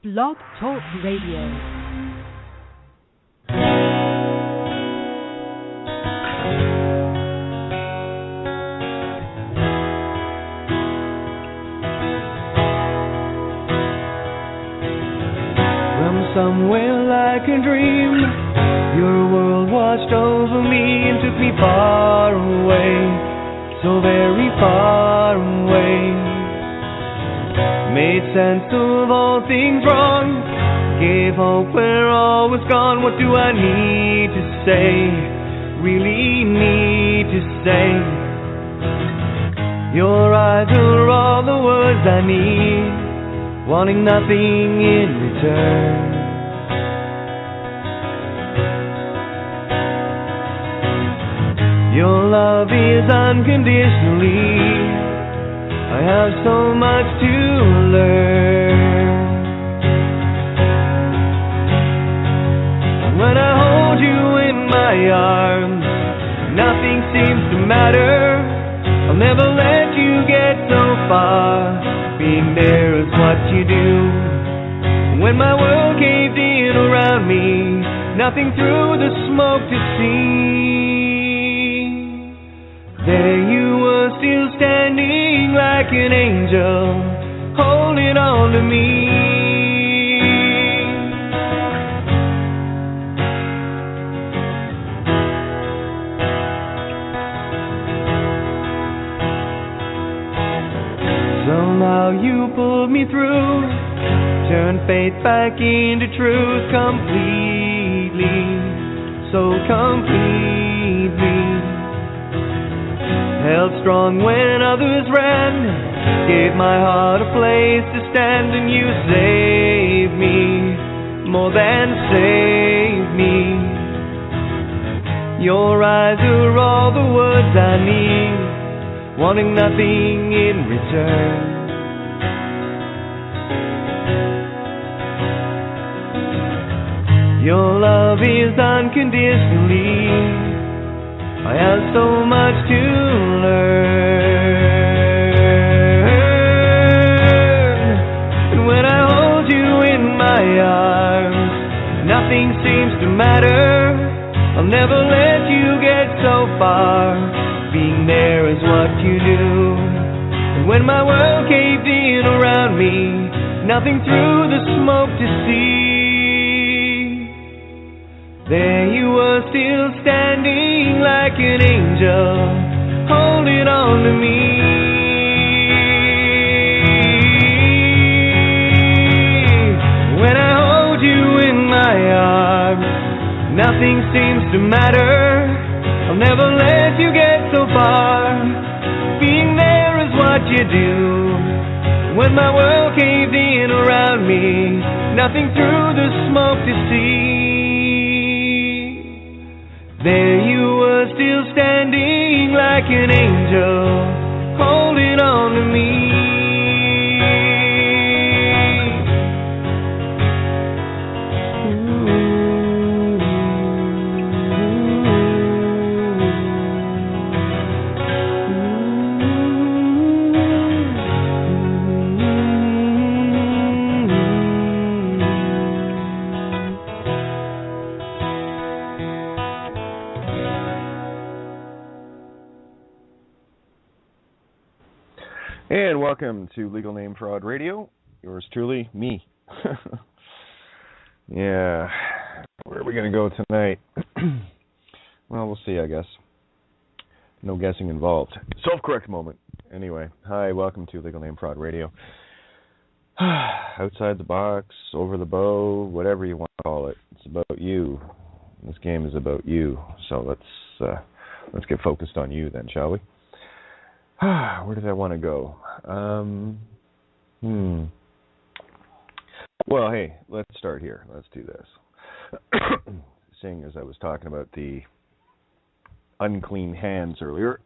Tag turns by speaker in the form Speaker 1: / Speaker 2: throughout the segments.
Speaker 1: Blog Talk Radio.
Speaker 2: Somewhere like a dream, your world washed over me and took me far away, so very far away. Made sense of all things wrong, gave hope where all was gone. What do I need to say, really need to say? Your eyes are all the words I need, wanting nothing in return. Your love is unconditionally. I have so much to learn. When I hold you in my arms, nothing seems to matter. I'll never let you get so far. Being there is what you do. When my world caved in around me, nothing through the smoke to see. There you were, still standing like an angel, holding on to me. Somehow you pulled me through, turned faith back into truth completely, so completely. Held strong when others ran, gave my heart a place to stand, and you saved me, more than saved me. Your eyes are all the words I need, wanting nothing in return. Your love is unconditionally. I have so much to learn. And when I hold you in my arms, nothing seems to matter. I'll never let you get so far. Being there is what you do. And when my world caved in around me, nothing through the smoke to see. There you were, still standing like an angel, holding on to me. When I hold you in my arms, nothing seems to matter. I'll never let you get so far. Being there is what you do. When my world caved in around me, nothing through the smoke to see. There you were, still standing like an angel, holding on to me.
Speaker 3: And welcome to Legal Name Fraud Radio. Yours truly, me. Yeah. Where are we going to go tonight? Well, we'll see, I guess. No guessing involved. Self-correct moment. Anyway, hi, welcome to Legal Name Fraud Radio. Outside the box, over the bow, whatever you want to call it. It's about you. This game is about you. So let's get focused on you then, shall we? Where did I want to go? Well, hey, let's start here. Let's do this. Seeing as I was talking about the unclean hands earlier.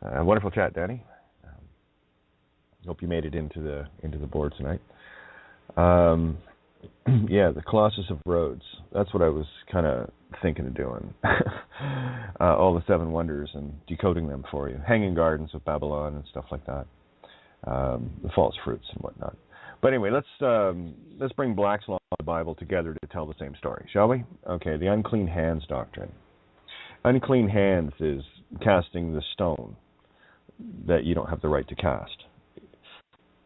Speaker 3: Wonderful chat, Danny. Hope you made it into the board tonight. Yeah, the Colossus of Rhodes. That's what I was kind of thinking of doing. All the seven wonders and decoding them for you. Hanging Gardens of Babylon and stuff like that. The false fruits and whatnot. But anyway, let's bring Black's Law and the Bible together to tell the same story, shall we? Okay, the unclean hands doctrine. Unclean hands is casting the stone that you don't have the right to cast.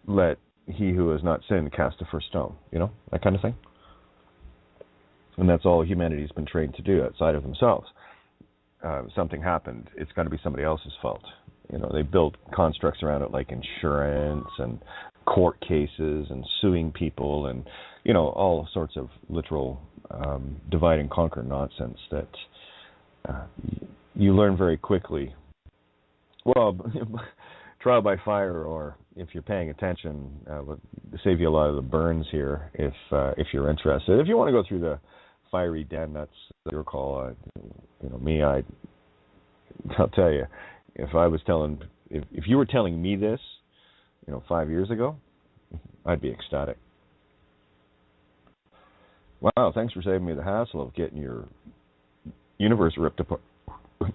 Speaker 3: Let he who has not sinned cast the first stone, that kind of thing. And that's all humanity's been trained to do outside of themselves. Something happened, it's got to be somebody else's fault. They build constructs around it like insurance and court cases and suing people and, all sorts of literal divide and conquer nonsense that you learn very quickly. Well, trial by fire, or if you're paying attention, will save you a lot of the burns here if you're interested. If you want to go through the fiery den, that's your call. I'll tell you, if you were telling me this, 5 years ago, I'd be ecstatic. Wow, thanks for saving me the hassle of getting your universe ripped apart,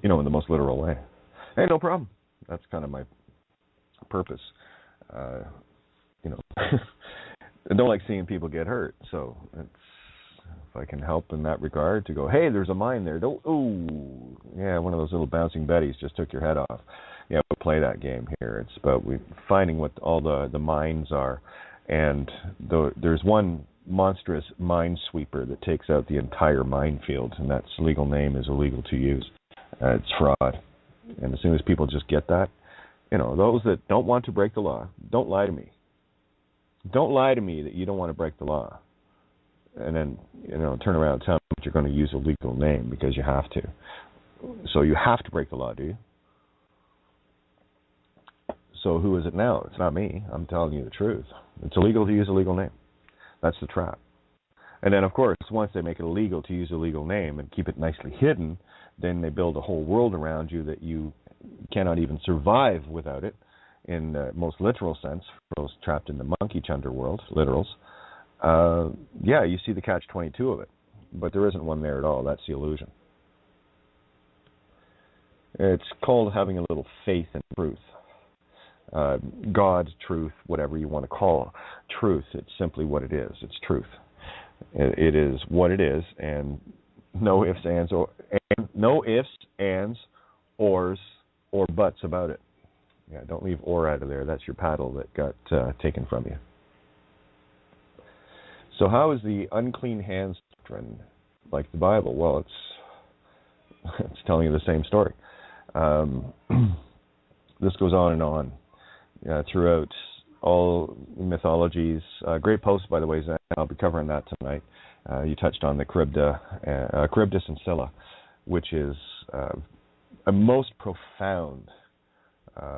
Speaker 3: in the most literal way. Hey, no problem. That's kind of my purpose. I don't like seeing people get hurt, so if I can help in that regard, to go, hey, there's a mine there. One of those little bouncing betties just took your head off. Yeah, we'll play that game here. It's about finding what all the mines are, and there's one monstrous minesweeper that takes out the entire minefield, and that's legal name is illegal to use. It's fraud. And as soon as people just get that, those that don't want to break the law, don't lie to me. Don't lie to me that you don't want to break the law. And then, turn around and tell me that you're going to use a legal name because you have to. So you have to break the law, do you? So who is it now? It's not me. I'm telling you the truth. It's illegal to use a legal name. That's the trap. And then, of course, once they make it illegal to use a legal name and keep it nicely hidden, then they build a whole world around you that you cannot even survive without it, in the most literal sense, for those trapped in the monkey chunder world, literals. You see the catch-22 of it, but there isn't one there at all. That's the illusion. It's called having a little faith in truth. God, truth, whatever you want to call truth. It's simply what it is. It's truth. It is what it is, and no ifs, ands, ors, or buts about it. Yeah, don't leave or out of there. That's your paddle that got taken from you. So how is the unclean hands doctrine like the Bible? Well, it's telling you the same story. This goes on and on throughout all mythologies. Great post, by the way, Zach. I'll be covering that tonight. You touched on the Charybdis and Scylla, which is a most profound.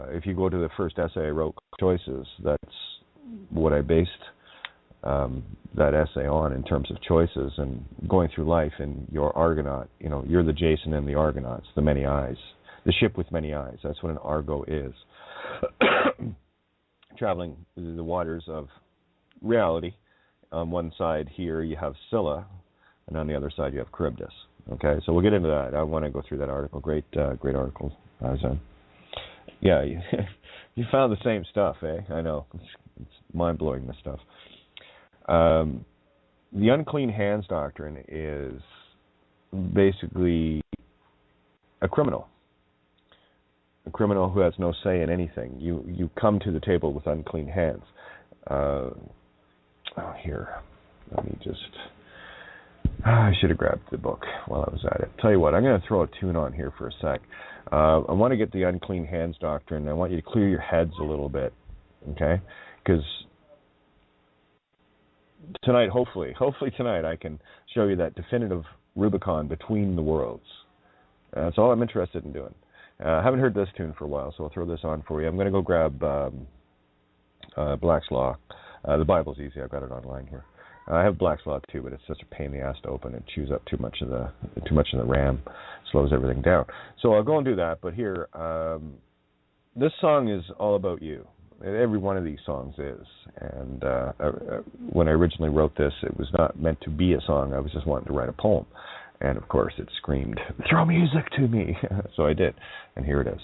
Speaker 3: If you go to the first essay I wrote, Choices, that's what I based that essay on in terms of choices and going through life. And your Argonaut, you're the Jason and the Argonauts, the many eyes, the ship with many eyes. That's what an Argo is. Traveling the waters of reality. On one side here you have Scylla, and on the other side you have Charybdis. Okay, so we'll get into that. I want to go through that article. Great article. Yeah, you found the same stuff, eh? I know. It's mind-blowing, this stuff. The unclean hands doctrine is basically a criminal who has no say in anything. You come to the table with unclean hands. Here, let me just... I should have grabbed the book while I was at it. Tell you what, I'm going to throw a tune on here for a sec. I want to get the unclean hands doctrine. I want you to clear your heads a little bit, okay? Because tonight, hopefully tonight, I can show you that definitive Rubicon between the worlds. That's all I'm interested in doing. I haven't heard this tune for a while, so I'll throw this on for you. I'm going to go grab Black's Law. The Bible's easy. I've got it online here. I have Black's Law too, but it's such a pain in the ass to open. It chews up too much of the RAM, slows everything down. So I'll go and do that. But here, this song is all about you. Every one of these songs is. And when I originally wrote this, it was not meant to be a song. I was just wanting to write a poem. And of course, it screamed, "Throw music to me!" So I did, and here it is.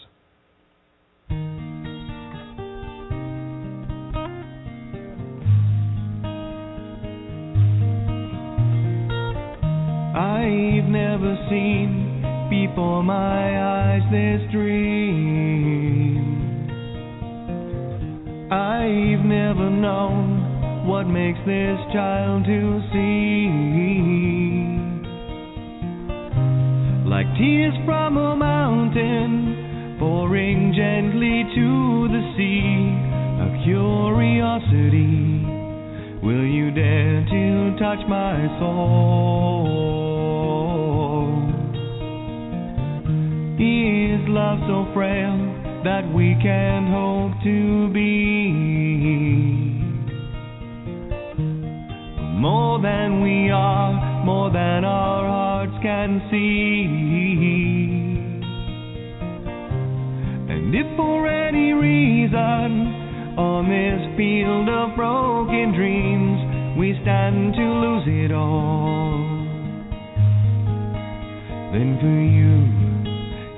Speaker 2: I've never seen before my eyes this dream. I've never known what makes this child to see. Like tears from a mountain pouring gently to the sea, a curiosity, will you dare to touch my soul? Is love so frail that we can't hope to be more than we are, more than our hearts can see? And if for any reason on this field of broken dreams we stand to lose it all, then for you,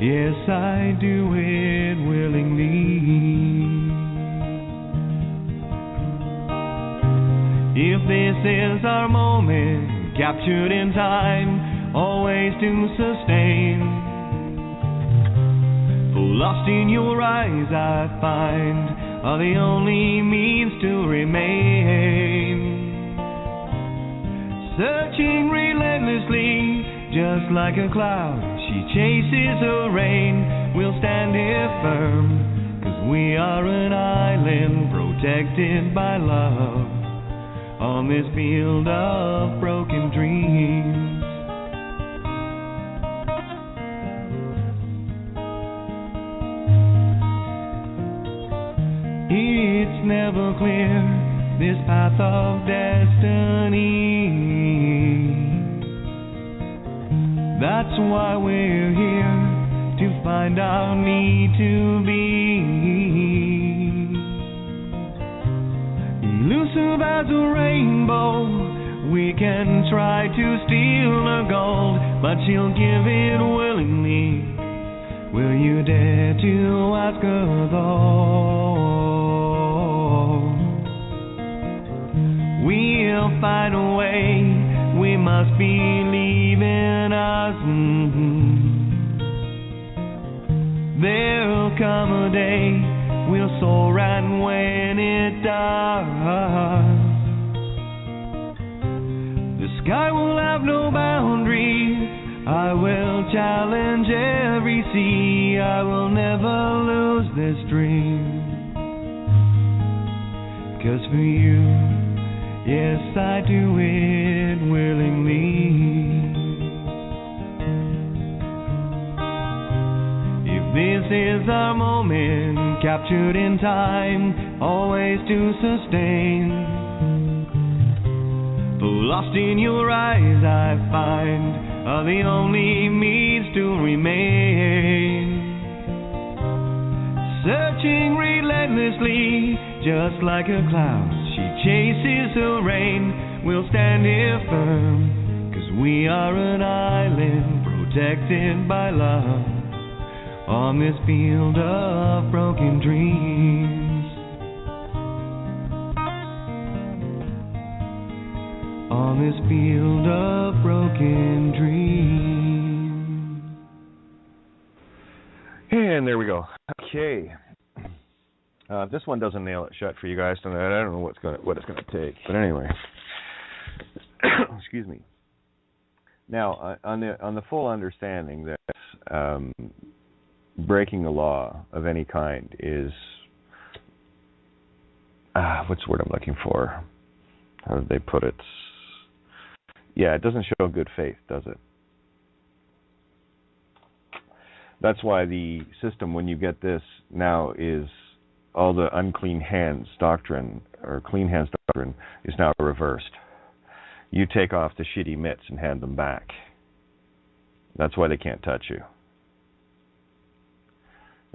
Speaker 2: yes, I do it willingly. If this is our moment, captured in time, always to sustain, for lost in your eyes I find are the only means to remain. Searching relentlessly, just like a cloud, she chases her rain. We'll stand here firm, 'cause we are an island protected by love on this field of broken dreams. It's never clear, this path of destiny. That's why we're here, to find our need to be. Elusive as a rainbow, we can try to steal her gold, but she'll give it willingly. Will you dare to ask her though? We'll find a way, we must believe in us. There'll come a day we'll soar, and when it does, the sky will have no boundaries. I will challenge every sea. I will never lose this dream. 'Cause for you, yes, I do it willingly. If this is our moment, captured in time, always to sustain, for lost in your eyes I find are the only means to remain. Searching relentlessly, just like a cloud, she chases her rain. We'll stand here firm, 'cause we are an island protected by love on this field of broken dreams. On this field of broken dreams.
Speaker 3: And there we go. Okay. This one doesn't nail it shut for you guys tonight. I don't know what it's going to take. But anyway. Excuse me. Now, on the full understanding that breaking a law of any kind is what's the word I'm looking for? How did they put it? Yeah, it doesn't show good faith, does it? That's why the system, when you get this now, is all the unclean hands doctrine, or clean hands doctrine, is now reversed. You take off the shitty mitts and hand them back. That's why they can't touch you.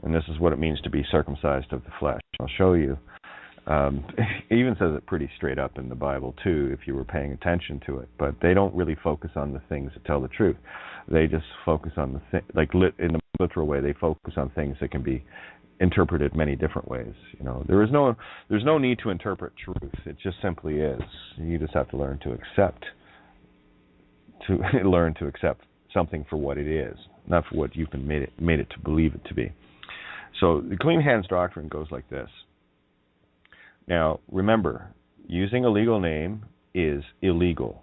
Speaker 3: And this is what it means to be circumcised of the flesh. I'll show you. It even says it pretty straight up in the Bible, too, if you were paying attention to it. But they don't really focus on the things that tell the truth. They just focus on the in the literal way, they focus on things that can be interpreted many different ways. You know, there's no need to interpret truth. It just simply is. You just have to learn to accept to learn to accept something for what it is, not for what you've been made it to believe it to be. So the clean hands doctrine goes like this. Now, remember, using a legal name is illegal.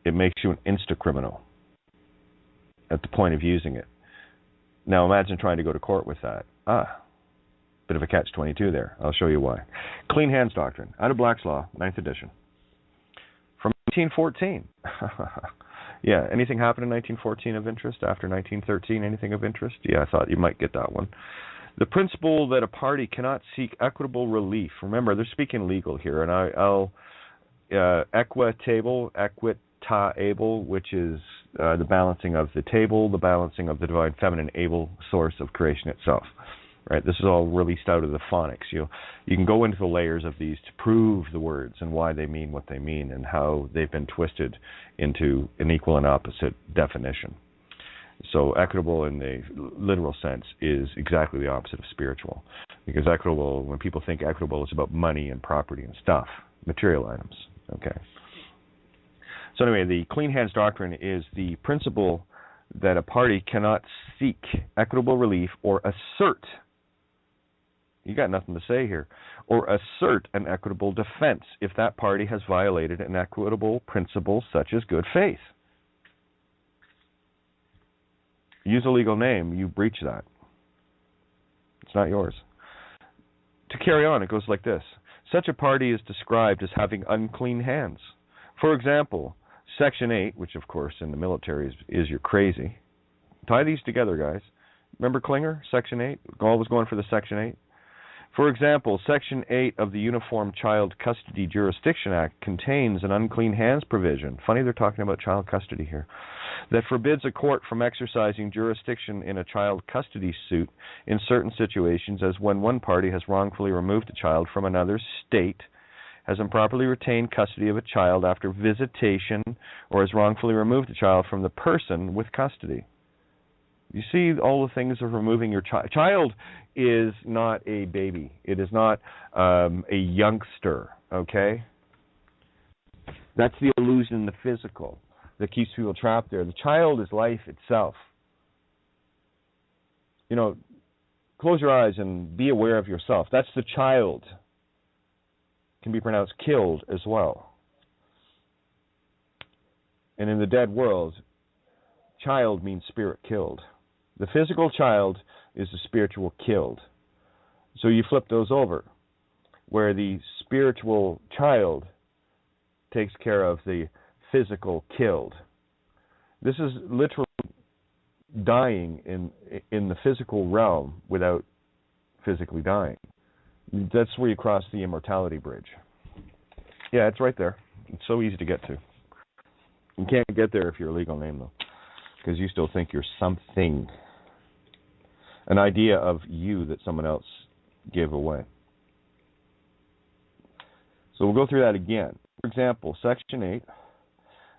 Speaker 3: It makes you an insta-criminal at the point of using it. Now, imagine trying to go to court with that. Bit of a catch-22 there. I'll show you why. Clean hands doctrine, out of Black's Law, 9th edition. From 1914. Yeah, anything happened in 1914 of interest? After 1913, anything of interest? Yeah, I thought you might get that one. The principle that a party cannot seek equitable relief. Remember, they're speaking legal here, and I'll equitable, which is the balancing of the table, the balancing of the divine feminine able source of creation itself. Right? This is all released out of the phonics. You can go into the layers of these to prove the words and why they mean what they mean and how they've been twisted into an equal and opposite definition. So equitable in the literal sense is exactly the opposite of spiritual. Because equitable, when people think equitable, it's about money and property and stuff, material items. Okay. So anyway, the clean hands doctrine is the principle that a party cannot seek equitable relief or assert, you got nothing to say here, or assert an equitable defense if that party has violated an equitable principle such as good faith. Use a legal name, you breach that. It's not yours. To carry on, it goes like this. Such a party is described as having unclean hands. For example, Section 8, which of course in the military is you're crazy. Tie these together, guys. Remember Klinger, Section 8? Always going for the Section 8. For example, Section 8 of the Uniform Child Custody Jurisdiction Act contains an unclean hands provision. Funny they're talking about child custody here. That forbids a court from exercising jurisdiction in a child custody suit in certain situations, as when one party has wrongfully removed a child from another state, has improperly retained custody of a child after visitation, or has wrongfully removed a child from the person with custody. You see all the things of removing your child. Child is not a baby. It is not a youngster, okay? That's the illusion, the physical, that keeps people trapped there. The child is life itself. You know, close your eyes and be aware of yourself. That's the child. Can be pronounced killed as well. And in the dead world, child means spirit killed. The physical child is the spiritual killed. So you flip those over, where the spiritual child takes care of the physical killed. This is literally dying in the physical realm without physically dying. That's where you cross the immortality bridge. Yeah, it's right there. It's so easy to get to. You can't get there if you're a legal name, though, because you still think you're something. An idea of you that someone else gave away. So we'll go through that again. For example, Section 8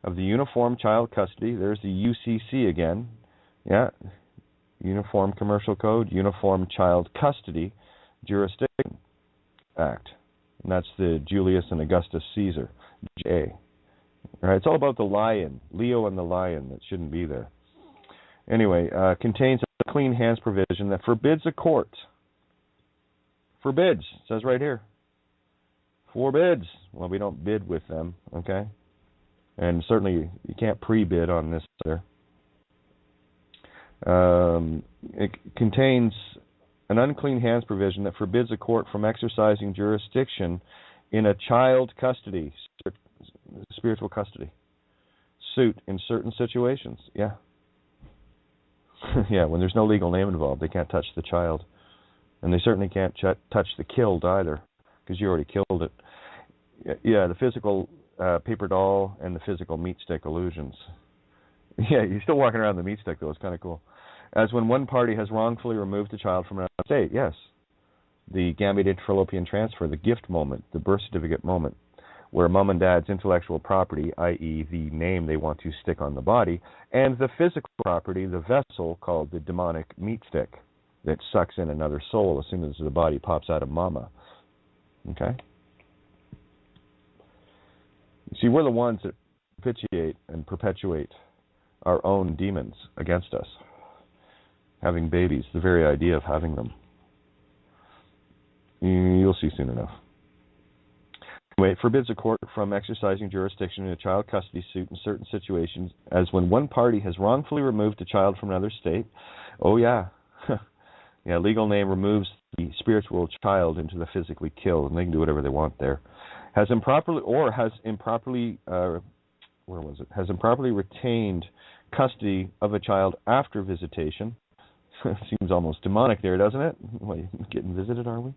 Speaker 3: of the Uniform Child Custody, there's the UCC again. Yeah, Uniform Commercial Code, Uniform Child Custody Jurisdiction Act. And that's the Julius and Augustus Caesar, J. All right, it's all about the lion, Leo and the lion that shouldn't be there. Anyway, contains a clean hands provision that forbids a court. Forbids, it says right here. Forbids. Well, we don't bid with them, okay? And certainly you can't pre-bid on this there. It contains an unclean hands provision that forbids a court from exercising jurisdiction in a child custody, spiritual custody, suit in certain situations. Yeah. Yeah, when there's no legal name involved, they can't touch the child. And they certainly can't touch the killed either, because you already killed it. Yeah, the physical paper doll and the physical meat stick illusions. Yeah, you're still walking around the meat stick, though. It's kind of cool. As when one party has wrongfully removed a child from another state, yes. The gameted fallopian transfer, the gift moment, the birth certificate moment, where mom and dad's intellectual property, i.e. the name they want to stick on the body, and the physical property, the vessel called the demonic meat stick that sucks in another soul as soon as the body pops out of mama. Okay? You see, we're the ones that propitiate and perpetuate our own demons against us. Having babies, the very idea of having them. You'll see soon enough. Anyway, it forbids a court from exercising jurisdiction in a child custody suit in certain situations, as when one party has wrongfully removed a child from another state. Oh, yeah. Yeah, legal name removes the spiritual child into the physically killed, and they can do whatever they want there. Has improperly retained custody of a child after visitation. Seems almost demonic there, doesn't it? Well, getting visited, are we?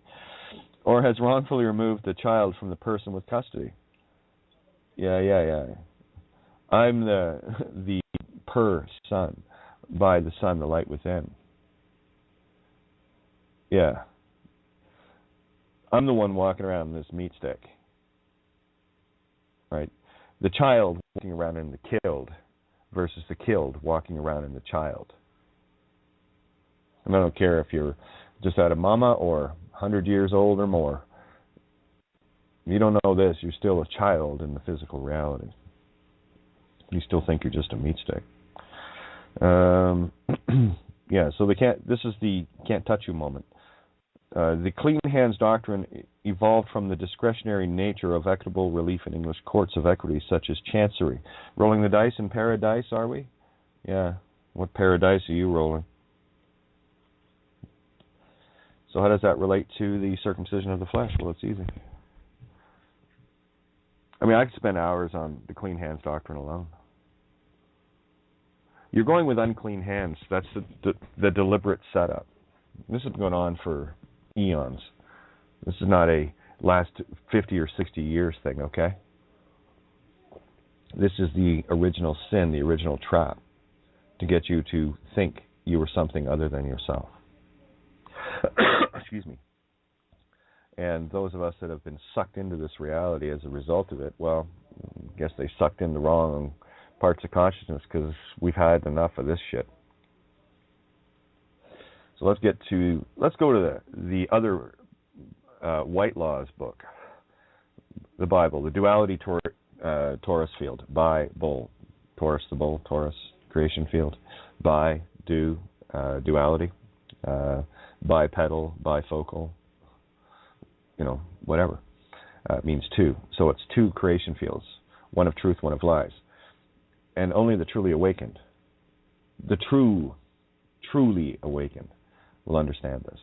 Speaker 3: Or has wrongfully removed the child from the person with custody. Yeah. I'm the per son, by the sun, the light within. Yeah. I'm the one walking around in this meat stick. Right? The child walking around in the killed versus the killed walking around in the child. And I don't care if you're just out of mama or 100 years old or more. If you don't know this, you're still a child in the physical reality. You still think you're just a meat stick. Yeah, so they can't. This is the can't touch you moment. The clean hands doctrine evolved from the discretionary nature of equitable relief in English courts of equity, such as chancery. Rolling the dice in paradise, are we? Yeah. What paradise are you rolling? So how does that relate to the circumcision of the flesh? Well, it's easy. I mean, I could spend hours on the clean hands doctrine alone. You're going with unclean hands. That's the deliberate setup. This has been going on for eons. This is not a last 50 or 60 years thing, okay? This is the original sin, the original trap, to get you to think you were something other than yourself. Excuse me. And those of us that have been sucked into this reality as a result of it, well, I guess they sucked in the wrong parts of consciousness because we've had enough of this shit. So let's go to the other White Laws book, the Bible, the duality Taurus field, bi, bull, Taurus the bull, Taurus creation field, bi, duality, bipedal, bifocal, whatever. It means two. So it's two creation fields, one of truth, one of lies. And only the truly awakened, the truly awakened, will understand this.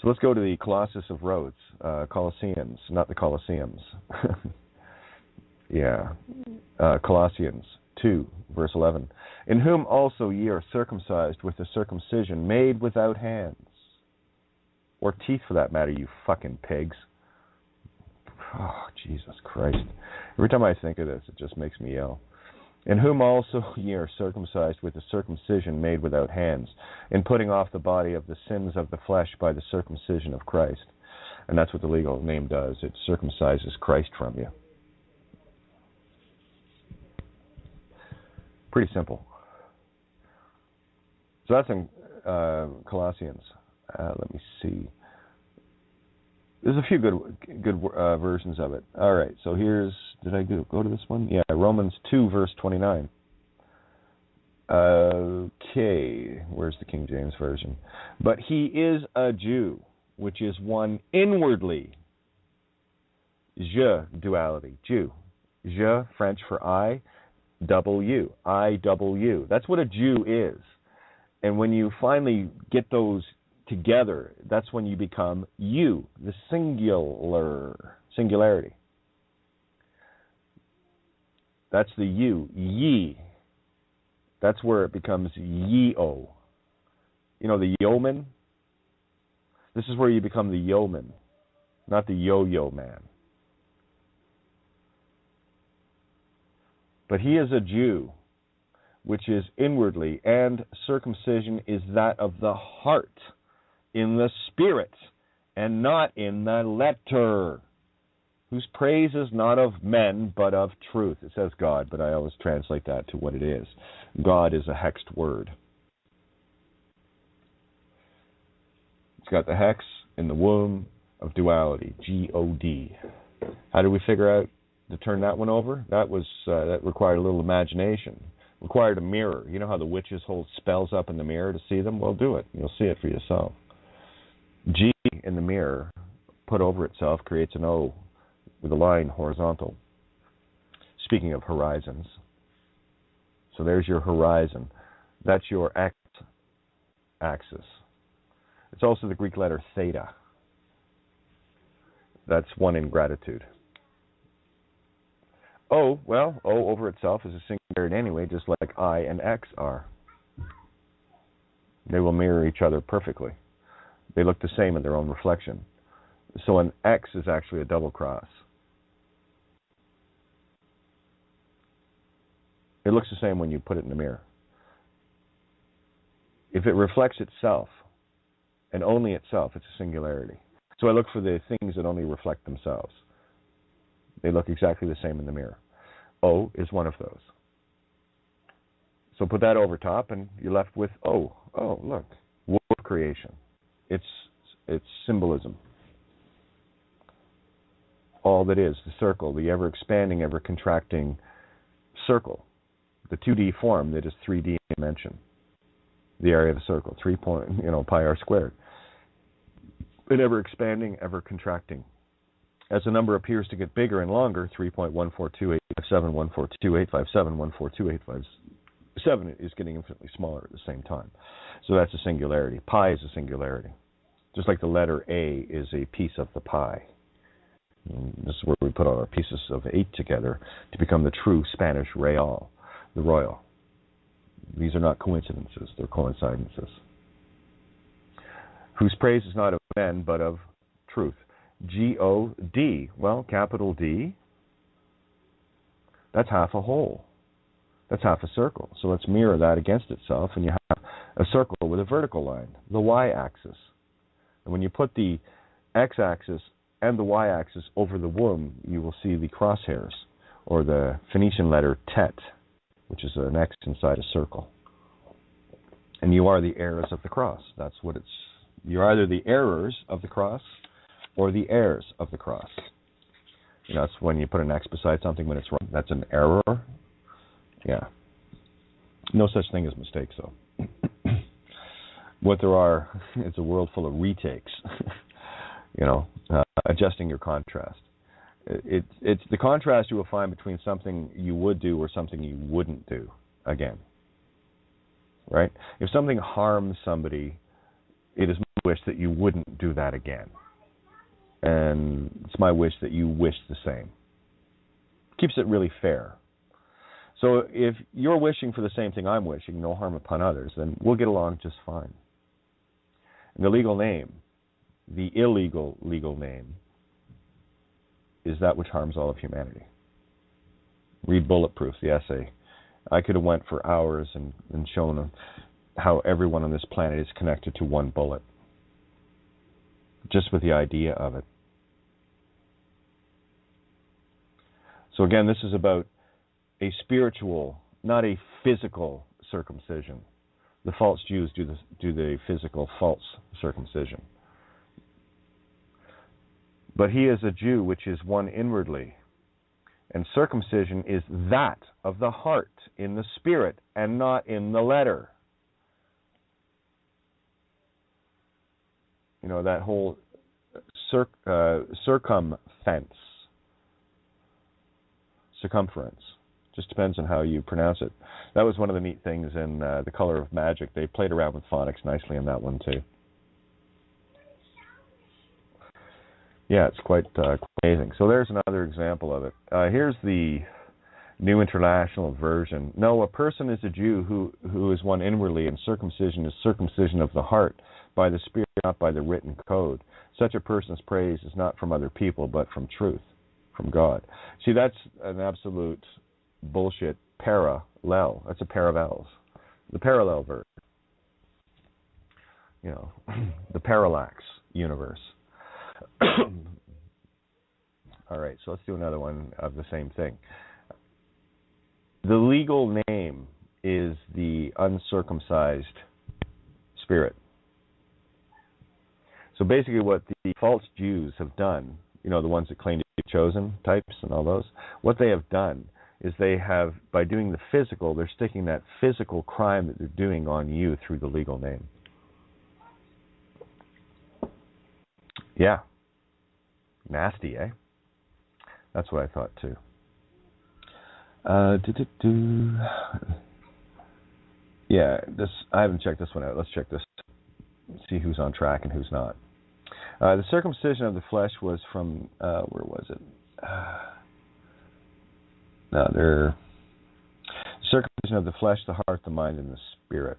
Speaker 3: So let's go to the Colossus of Rhodes, Colosseums, not the Colosseums. Yeah. Colossians 2, verse 11. In whom also ye are circumcised with a circumcision made without hands. Or teeth, for that matter, you fucking pigs. Oh, Jesus Christ. Every time I think of this, it just makes me yell. In whom also ye are circumcised with a circumcision made without hands, in putting off the body of the sins of the flesh by the circumcision of Christ. And that's what the legal name does. It circumcises Christ from you. Pretty simple. So that's in Colossians. Let me see. There's a few good versions of it. All right, so did I go to this one? Yeah, Romans 2, verse 29. Okay, where's the King James Version? But he is a Jew, which is one inwardly. Je, duality, Jew. Je, French for I, double U, I-double-U. That's what a Jew is. And when you finally get those together, that's when you become you, the singularity. That's the you, ye. That's where it becomes ye-o. The yeoman? This is where you become the yeoman, not the yo-yo man. But he is a Jew, which is inwardly, and circumcision is that of the heart, in the spirit, and not in the letter, whose praise is not of men, but of truth. It says God, but I always translate that to what it is. God is a hexed word. It's got the hex in the womb of duality, G-O-D. How did we figure out to turn that one over? That required a little imagination. Required a mirror. You know how the witches hold spells up in the mirror to see them? Well, do it. You'll see it for yourself. G in the mirror, put over itself, creates an O with a line horizontal. Speaking of horizons. So there's your horizon. That's your x-axis. It's also the Greek letter theta. That's one ingratitude. O, well, O over itself is a singularity anyway, just like I and X are. They will mirror each other perfectly. They look the same in their own reflection. So an X is actually a double cross. It looks the same when you put it in the mirror. If it reflects itself, and only itself, it's a singularity. So I look for the things that only reflect themselves. They look exactly the same in the mirror. O is one of those. So put that over top, and you're left with O. Oh, look, world of creation. It's symbolism. All that is, the circle, the ever-expanding, ever-contracting circle. The 2D form that is 3D dimension. The area of the circle, pi r squared. An ever-expanding, ever-contracting. As the number appears to get bigger and longer, 3.1428571428571428557 is getting infinitely smaller at the same time. So that's a singularity. Pi is a singularity. Just like the letter A is a piece of the pie. And this is where we put all our pieces of 8 together to become the true Spanish real, the royal. These are not coincidences, they're coincidences. Whose praise is not of men, but of truth. G-O-D. Well, capital D, that's half a whole. That's half a circle. So let's mirror that against itself, and you have a circle with a vertical line, the y-axis. And when you put the x-axis and the y-axis over the womb, you will see the crosshairs, or the Phoenician letter tet, which is an X inside a circle. And you are the heirs of the cross. That's what it's. You're either the errors of the cross or the heirs of the cross. That's when you put an X beside something when it's wrong. That's an error. Yeah. No such thing as mistakes, though. What there are, it's a world full of retakes. Adjusting your contrast. It's the contrast you will find between something you would do or something you wouldn't do again. Right? If something harms somebody, it is my wish that you wouldn't do that again. And it's my wish that you wish the same. Keeps it really fair. So if you're wishing for the same thing I'm wishing, no harm upon others, then we'll get along just fine. And the legal name, the illegal legal name, is that which harms all of humanity. Read Bulletproof, the essay. I could have went for hours and shown how everyone on this planet is connected to one bullet. Just with the idea of it. So again, this is about a spiritual, not a physical circumcision. The false Jews do the physical false circumcision. But he is a Jew which is one inwardly. And circumcision is that of the heart, in the spirit, and not in the letter. That whole circumference. Just depends on how you pronounce it. That was one of the neat things in The Color of Magic. They played around with phonics nicely in that one, too. Yeah, it's quite amazing. So there's another example of it. Here's the New International Version. No, a person is a Jew who is one inwardly, and circumcision is circumcision of the heart, by the Spirit, not by the written code. Such a person's praise is not from other people, but from truth, from God. See, that's an absolute bullshit parallel. That's a pair of L's. The parallel verse. The parallax universe. All right, so let's do another one of the same thing. The legal name is the uncircumcised spirit. So basically what the false Jews have done, the ones that claim to be chosen types and all those, what they have done is they have, by doing the physical, they're sticking that physical crime that they're doing on you through the legal name. Yeah. Nasty, eh? That's what I thought too. Yeah, this, I haven't checked this one out. Let's check this. See who's on track and who's not. The circumcision of the flesh was from, where was it? Circumcision of the flesh, the heart, the mind, and the spirit.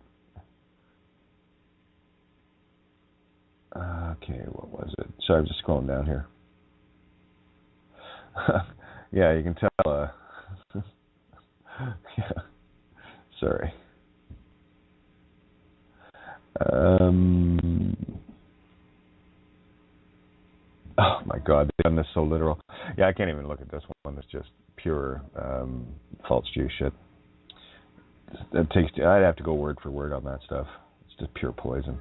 Speaker 3: Okay, what was it? Sorry, I'm just scrolling down here. Yeah, you can tell. Yeah, sorry. Oh my God, they've done this so literal. Yeah, I can't even look at this one. It's just pure false Jew shit. I'd have to go word for word on that stuff. It's just pure poison.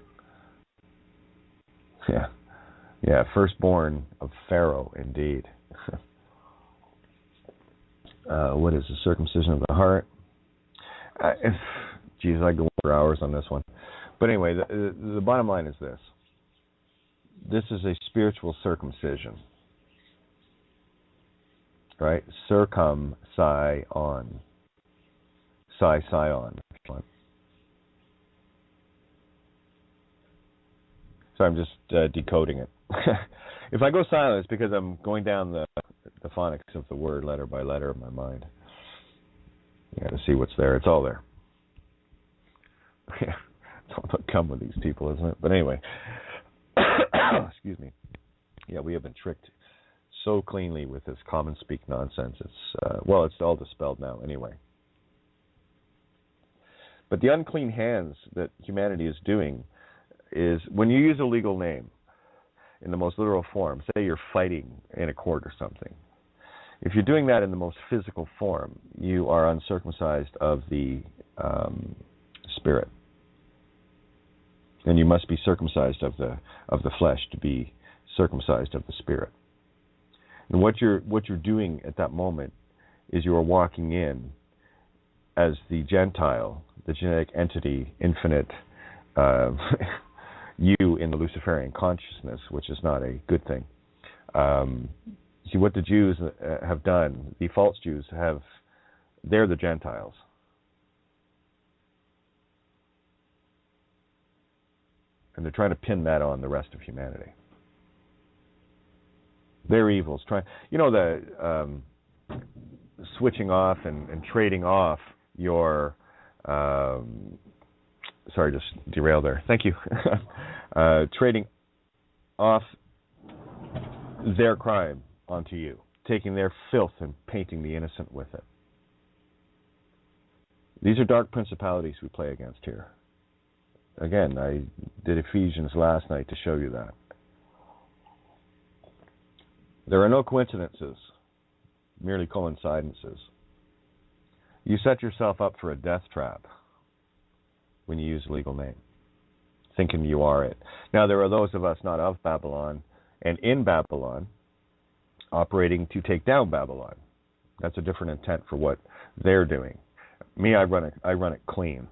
Speaker 3: Yeah, firstborn of Pharaoh, indeed. What is the circumcision of the heart? Geez, I go for hours on this one. But anyway, the bottom line is this. This is a spiritual circumcision. Right? Circum-si-on. Si-si-on. So I'm just decoding it. If I go silent, it's because I'm going down the phonics of the word letter by letter in my mind. Yeah, to see what's there. It's all there. Yeah, it's all about come with these people, isn't it? But anyway, excuse me. Yeah, we have been tricked so cleanly with this common speak nonsense. It's it's all dispelled now anyway. But the unclean hands that humanity is doing is when you use a legal name in the most literal form, say you're fighting in a court or something. If you're doing that in the most physical form, you are uncircumcised of the spirit, and you must be circumcised of the flesh to be circumcised of the spirit. And what you're doing at that moment is you are walking in as the Gentile, the genetic entity, infinite. You in the Luciferian consciousness, which is not a good thing. See, what the Jews have done, the false Jews they're the Gentiles. And they're trying to pin that on the rest of humanity. Their evils. The switching off and trading off your... Sorry, just derailed there. Thank you. Trading off their crime onto you, taking their filth and painting the innocent with it. These are dark principalities we play against here. Again, I did Ephesians last night to show you that. There are no coincidences, merely coincidences. You set yourself up for a death trap when you use a legal name, thinking you are it. Now, there are those of us not of Babylon and in Babylon operating to take down Babylon. That's a different intent for what they're doing. Me, I run it clean.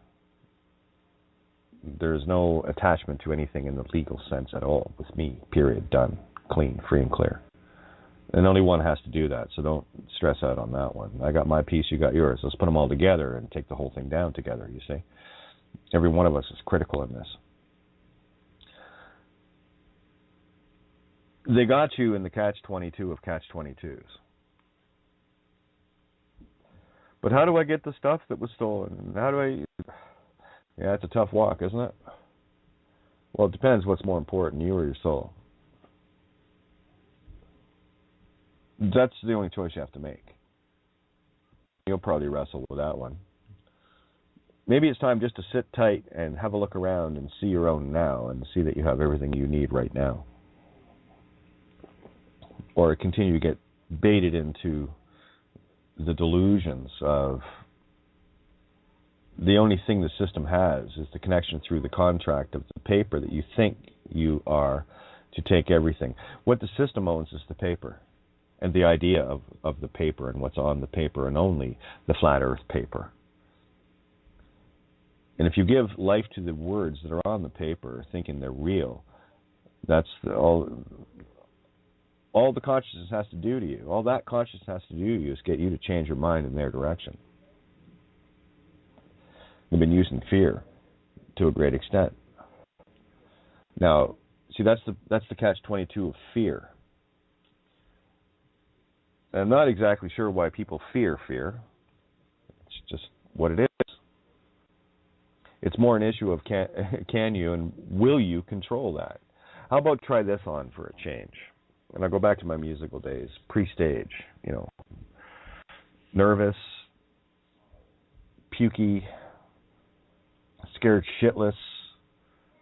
Speaker 3: There's no attachment to anything in the legal sense at all with me, period, done, clean, free and clear. And only one has to do that, so don't stress out on that one. I got my piece, you got yours. Let's put them all together and take the whole thing down together, you see. Every one of us is critical in this. They got you in the catch-22 of catch-22s. But how do I get the stuff that was stolen? How do I... Yeah, it's a tough walk, isn't it? Well, it depends what's more important, you or your soul. That's the only choice you have to make. You'll probably wrestle with that one. Maybe it's time just to sit tight and have a look around and see your own now and see that you have everything you need right now. Or continue to get baited into the delusions of the only thing the system has is the connection through the contract of the paper that you think you are to take everything. What the system owns is the paper. and the idea of the paper and what's on the paper, and only the flat earth paper. And if you give life to the words that are on the paper, thinking they're real, that's all the consciousness has to do to you. All that consciousness has to do to you is get you to change your mind in their direction. They've been using fear to a great extent. Now, see, that's the catch-22 of fear. And I'm not exactly sure why people fear fear. It's just what it is. It's more an issue of can you and will you control that? How about try this on for a change? And I'll go back to my musical days, pre-stage, nervous, pukey, scared shitless,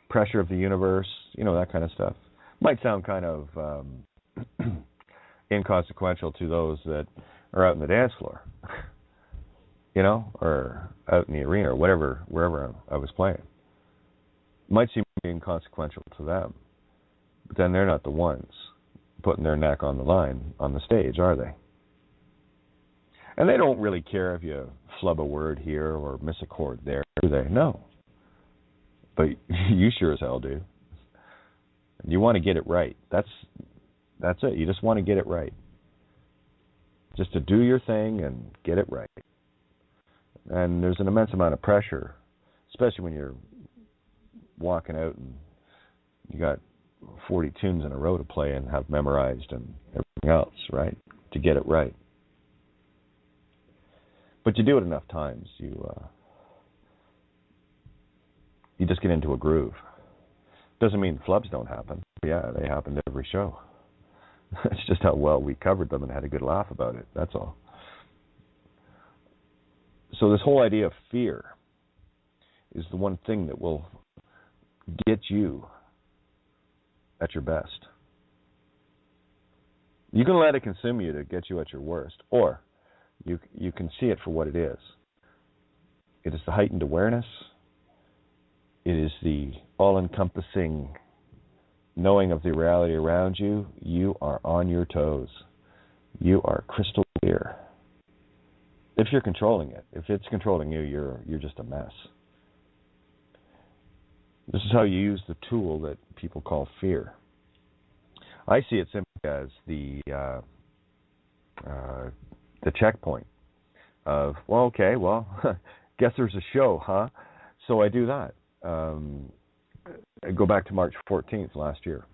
Speaker 3: pressure of the universe, that kind of stuff. Might sound kind of inconsequential to those that are out in the dance floor, or out in the arena or wherever I was playing. Might seem inconsequential to them, but then they're not the ones putting their neck on the line on the stage, are they? And they don't really care if you flub a word here or miss a chord there, do they? No. But you sure as hell do. You want to get it right. That's it. You just want to get it right. Just to do your thing and get it right. And there's an immense amount of pressure, especially when you're walking out and you got 40 tunes in a row to play and have memorized and everything else, right? To get it right. But you do it enough times, you just get into a groove. Doesn't mean flubs don't happen. Yeah, they happen to every show. It's just how well we covered them and had a good laugh about it. That's all. So this whole idea of fear is the one thing that will get you at your best. You can let it consume you to get you at your worst, or you can see it for what it is. It is the heightened awareness. It is the all-encompassing knowing of the reality around you. You are on your toes. You are crystal clear. If you're controlling it, if it's controlling you, you're just a mess. This is how you use the tool that people call fear. I see it simply as the checkpoint of, guess there's a show, huh? So I do that. I go back to March 14th last year.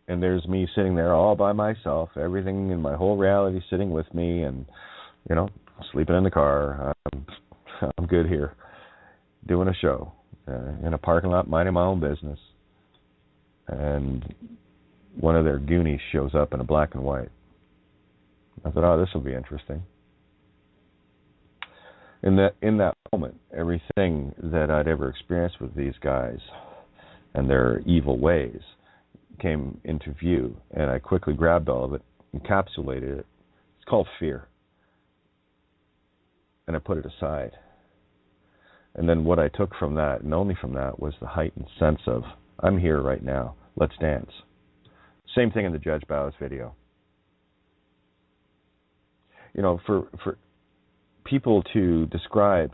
Speaker 3: And there's me sitting there all by myself, everything in my whole reality sitting with me, and, sleeping in the car. I'm good here, doing a show in a parking lot, minding my own business. And one of their Goonies shows up in a black and white. I thought, this will be interesting. In that moment, everything that I'd ever experienced with these guys and their evil ways came into view, and I quickly grabbed all of it, encapsulated it. It's called fear. And I put it aside. And then what I took from that, and only from that, was the heightened sense of, I'm here right now, let's dance. Same thing in the Judge Bows video. For people to describe,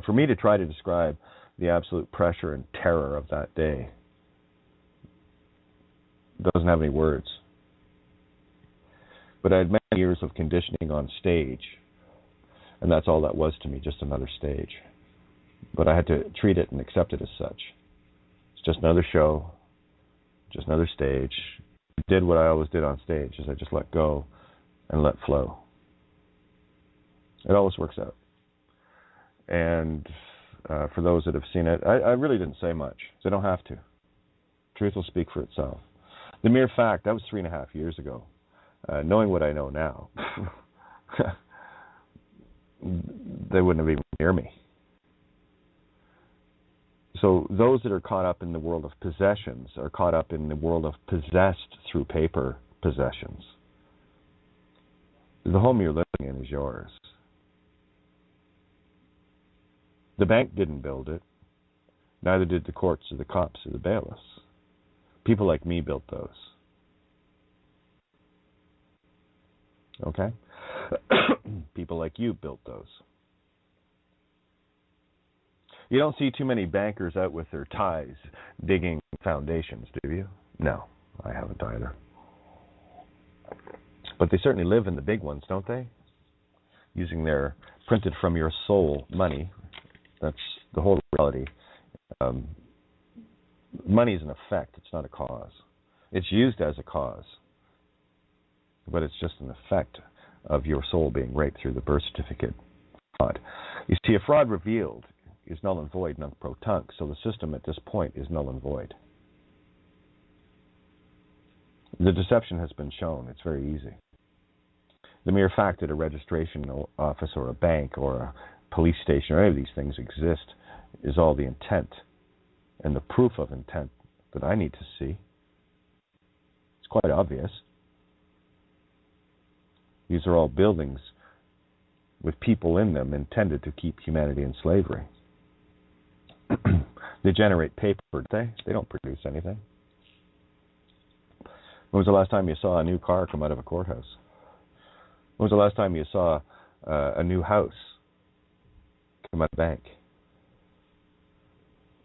Speaker 3: for me to try to describe the absolute pressure and terror of that day, doesn't have any words. But I had many years of conditioning on stage, and that's all that was to me, just another stage. But I had to treat it and accept it as such. It's just another show, just another stage. I did what I always did on stage, is I just let go and let flow. It always works out. And for those that have seen it, I really didn't say much, so I don't have to. Truth will speak for itself. The mere fact, that was 3.5 years ago. Knowing what I know now, they wouldn't have even near me. So those that are caught up in the world of possessions are caught up in the world of possessed through paper possessions. The home you're living in is yours. The bank didn't build it. Neither did the courts or the cops or the bailiffs. People like me built those. Okay? People like you built those. You don't see too many bankers out with their ties digging foundations, do you? No, I haven't either. But they certainly live in the big ones, don't they? Using their printed from your soul money. That's the whole reality. Money is an effect. It's not a cause. It's used as a cause. But it's just an effect of your soul being raped through the birth certificate fraud. You see, a fraud revealed is null and void, non-pro-tunc, so the system at this point is null and void. The deception has been shown. It's very easy. The mere fact that a registration office or a bank or a police station or any of these things exist is all the intent and the proof of intent that I need to see. It's quite obvious. These are all buildings with people in them intended to keep humanity in slavery. They generate paper, don't they? They don't produce anything. When was the last time you saw a new car come out of a courthouse? When was the last time you saw a new house come out of a bank?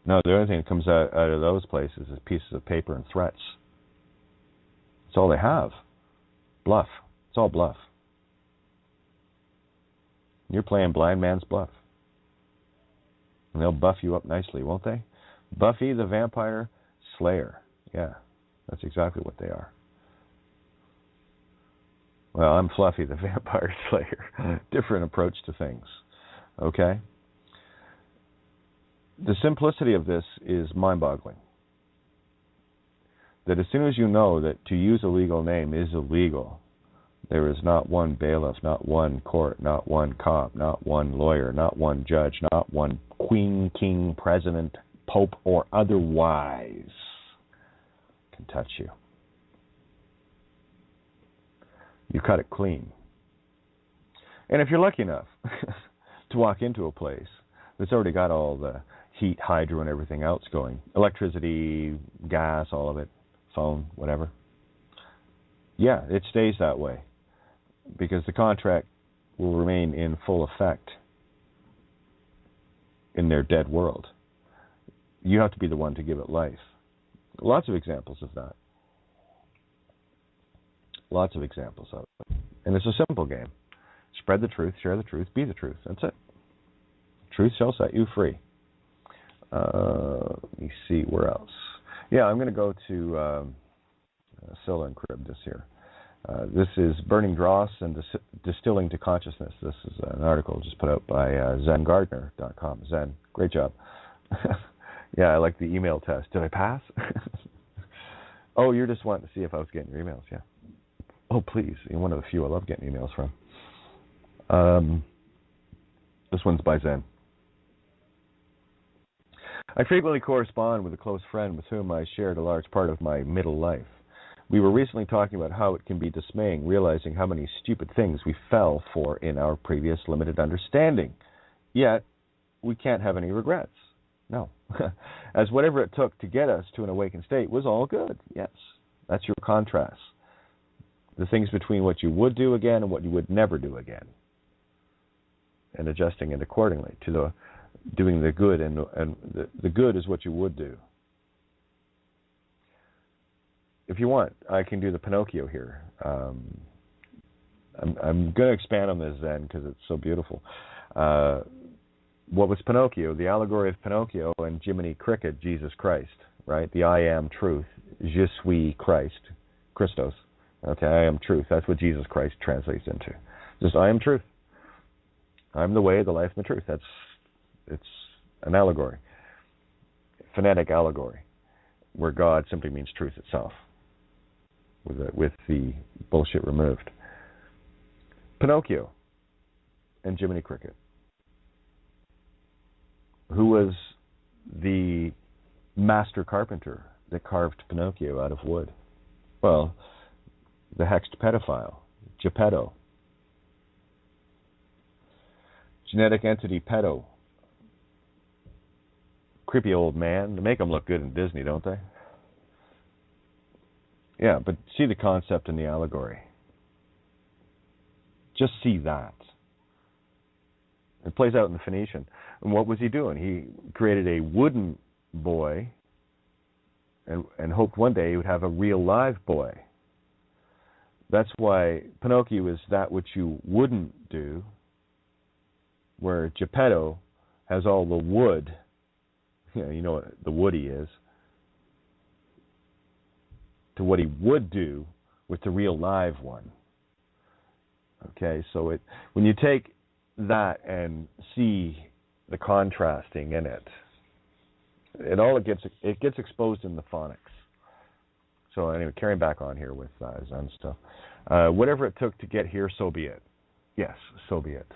Speaker 3: No, the only thing that comes out of those places is pieces of paper and threats. That's all they have. Bluff. It's all bluff. You're playing blind man's bluff. And they'll buff you up nicely, won't they? Buffy the Vampire Slayer. Yeah, that's exactly what they are. Well, I'm Fluffy the Vampire Slayer. Different approach to things. Okay? The simplicity of this is mind-boggling. That as soon as you know that to use a legal name is illegal, there is not one bailiff, not one court, not one cop, not one lawyer, not one judge, not one queen, king, president, pope, or otherwise can touch you. You cut it clean. And if you're lucky enough to walk into a place that's already got all the heat, hydro, and everything else going, electricity, gas, all of it, phone, whatever, yeah, it stays that way because the contract will remain in full effect in their dead world. You have to be the one to give it life. Lots of examples of that. Lots of examples of it. And it's a simple game. Spread the truth, share the truth, be the truth. That's it. Truth shall set you free. Let me see, where else? Yeah, I'm going to go to Scylla and Charybdis here. This is Burning Dross and Distilling to Consciousness. This is an article just put out by ZenGardner.com. Zen, great job. Yeah, I like the email test. Did I pass? Oh, you're just wanting to see if I was getting your emails, yeah. Oh, please. You're one of the few I love getting emails from. This one's by Zen. I frequently correspond with a close friend with whom I shared a large part of my middle life. We were recently talking about how it can be dismaying realizing how many stupid things we fell for in our previous limited understanding. Yet, we can't have any regrets. No. As whatever it took to get us to an awakened state was all good. Yes. That's your contrast. The things between what you would do again and what you would never do again. And adjusting it accordingly to the doing the good, and the good is what you would do. If you want, I can do the Pinocchio here. I'm going to expand on this then because it's so beautiful. What was Pinocchio? The allegory of Pinocchio and Jiminy Cricket, Jesus Christ, right? The I am truth, je suis Christ, Christos. Okay, I am truth. That's what Jesus Christ translates into. Just I am truth. I'm the way, the life, and the truth. It's an allegory, phonetic allegory, where God simply means truth itself, with the bullshit removed. Pinocchio and Jiminy Cricket. Who was the master carpenter that carved Pinocchio out of wood? Well, the hexed pedophile, Geppetto. Genetic entity pedo. Creepy old man. They make them look good in Disney, don't they? Yeah, but see the concept in the allegory. Just see that. It plays out in the Phoenician. And what was he doing? He created a wooden boy and hoped one day he would have a real live boy. That's why Pinocchio is that which you wouldn't do, where Geppetto has all the wood. You know what the wood he is, to what he would do with the real live one. Okay, so when you take that and see the contrasting in it, it gets exposed in the phonics. So anyway, carrying back on here with Zen stuff. Whatever it took to get here, so be it. Yes, so be it.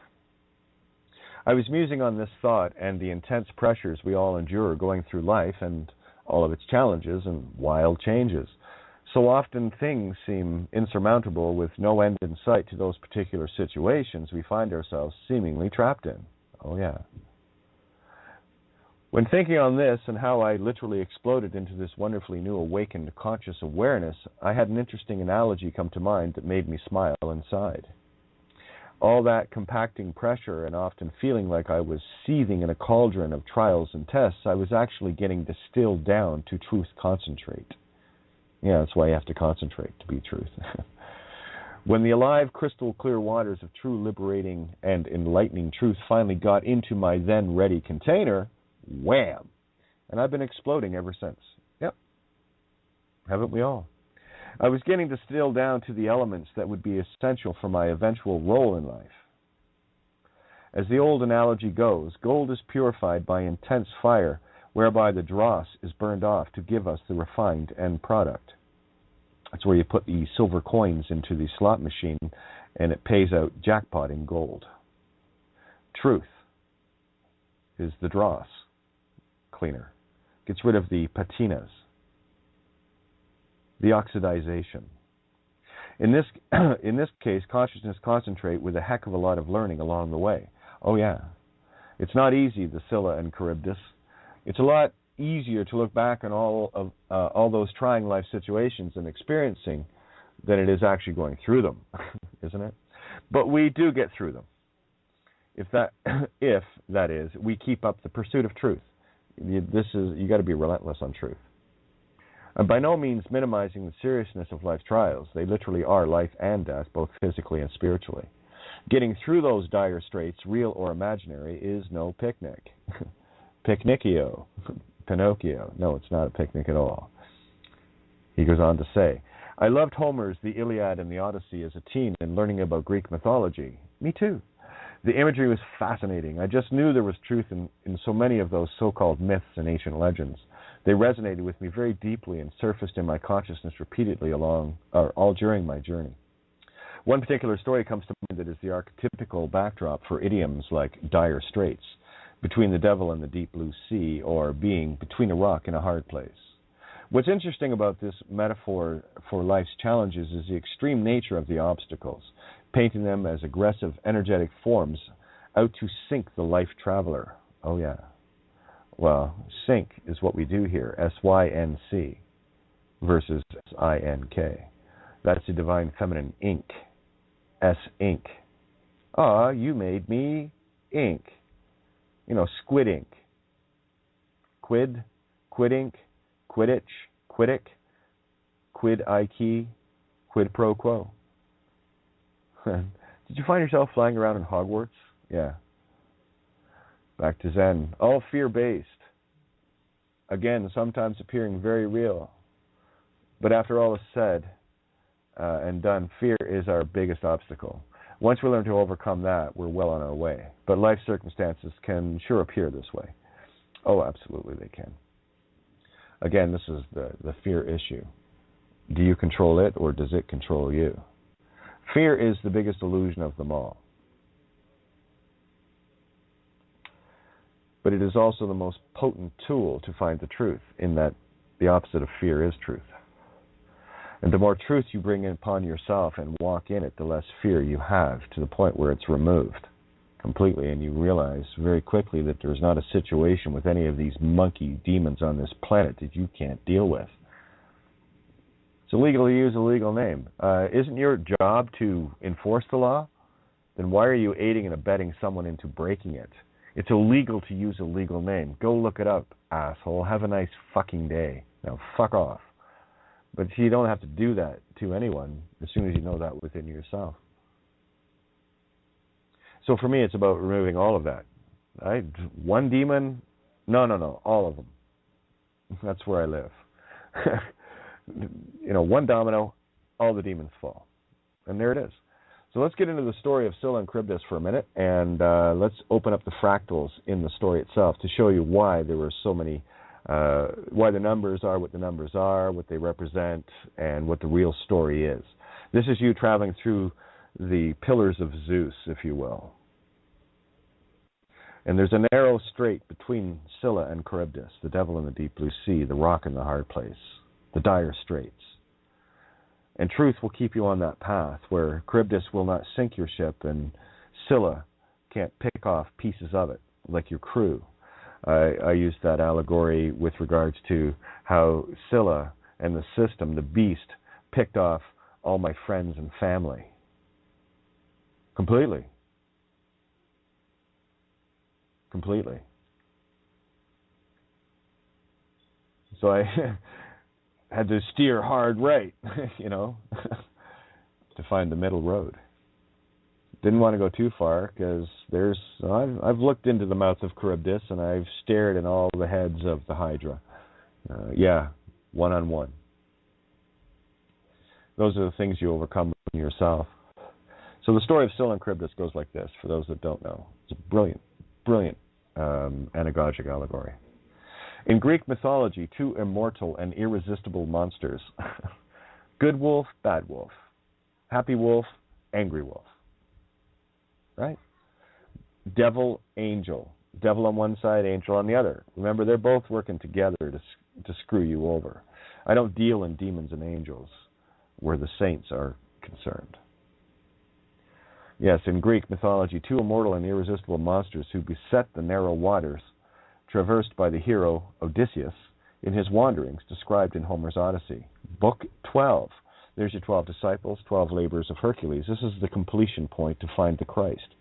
Speaker 3: I was musing on this thought and the intense pressures we all endure going through life and all of its challenges and wild changes. So often things seem insurmountable with no end in sight to those particular situations we find ourselves seemingly trapped in. Oh yeah. When thinking on this and how I literally exploded into this wonderfully new awakened conscious awareness, I had an interesting analogy come to mind that made me smile inside. All that compacting pressure and often feeling like I was seething in a cauldron of trials and tests, I was actually getting distilled down to truth concentrate. Yeah, that's why you have to concentrate to be truth. When the alive, crystal clear waters of true liberating and enlightening truth finally got into my then ready container, wham! And I've been exploding ever since. Yep. Haven't we all? I was getting distilled down to the elements that would be essential for my eventual role in life. As the old analogy goes, gold is purified by intense fire, whereby the dross is burned off to give us the refined end product. That's where you put the silver coins into the slot machine and it pays out jackpot in gold. Truth is the dross cleaner. Gets rid of the patinas, the oxidization. In this case, consciousness concentrate with a heck of a lot of learning along the way. Oh yeah. It's not easy, the Scylla and Charybdis. It's a lot easier to look back on all those trying life situations and experiencing than it is actually going through them, isn't it? But we do get through them. If that is, we keep up the pursuit of truth. You got to be relentless on truth. And by no means minimizing the seriousness of life's trials. They literally are life and death, both physically and spiritually. Getting through those dire straits, real or imaginary, is no picnic. Picnicchio. Pinocchio. No, it's not a picnic at all. He goes on to say, I loved Homer's The Iliad and the Odyssey as a teen and learning about Greek mythology. Me too. The imagery was fascinating. I just knew there was truth in so many of those so-called myths and ancient legends. They resonated with me very deeply and surfaced in my consciousness repeatedly all during my journey. One particular story comes to mind that is the archetypical backdrop for idioms like dire straits, between the devil and the deep blue sea, or being between a rock and a hard place. What's interesting about this metaphor for life's challenges is the extreme nature of the obstacles, painting them as aggressive, energetic forms out to sink the life traveler. Oh, yeah. Well, sink is what we do here, S-Y-N-C versus S-I-N-K. That's the divine feminine ink, S-ink. Ah, you made me ink. You know, squid ink. Quid, quid ink, quidditch, quiddick, quid Ike, quid pro quo. Did you find yourself flying around in Hogwarts? Yeah. Back to Zen. All fear-based. Again, sometimes appearing very real. But after all is said and done, fear is our biggest obstacle. Once we learn to overcome that, we're well on our way. But life circumstances can sure appear this way. Oh, absolutely they can. Again, this is the fear issue. Do you control it, or does it control you? Fear is the biggest illusion of them all. But it is also the most potent tool to find the truth, in that the opposite of fear is truth. And the more truth you bring upon yourself and walk in it, the less fear you have, to the point where it's removed completely, and you realize very quickly that there's not a situation with any of these monkey demons on this planet that you can't deal with. It's illegal to use a legal name. Isn't your job to enforce the law? then why are you aiding and abetting someone into breaking it? It's illegal to use a legal name. Go look it up, asshole. Have a nice fucking day. Now, fuck off. But you don't have to do that to anyone as soon as you know that within yourself. So for me, it's about removing all of that. Right? One demon? No. All of them. That's where I live. One domino, all the demons fall. And there it is. So let's get into the story of Scylla and Charybdis for a minute, and let's open up the fractals in the story itself to show you why there were so many, why the numbers are what the numbers are, what they represent, and what the real story is. This is you traveling through the pillars of Zeus, if you will. And there's a narrow strait between Scylla and Charybdis, the devil in the deep blue sea, the rock in the hard place, the dire straits. And truth will keep you on that path where Charybdis will not sink your ship and Scylla can't pick off pieces of it like your crew. I used that allegory with regards to how Scylla and the system, the beast, picked off all my friends and family. Completely. So I had to steer hard right, to find the middle road. Didn't want to go too far because I've looked into the mouth of Charybdis and I've stared in all the heads of the Hydra. One-on-one. Those are the things you overcome in yourself. So the story of Scylla and Charybdis goes like this, for those that don't know. It's a brilliant anagogic allegory. In Greek mythology, two immortal and irresistible monsters. Good wolf, bad wolf. Happy wolf, angry wolf. Right? Devil, angel. Devil on one side, angel on the other. Remember, they're both working together to screw you over. I don't deal in demons and angels where the saints are concerned. Yes, in Greek mythology, two immortal and irresistible monsters who beset the narrow waters traversed by the hero Odysseus in his wanderings described in Homer's Odyssey. Book 12. There's your 12 disciples, 12 labors of Hercules. This is the completion point to find the Christ.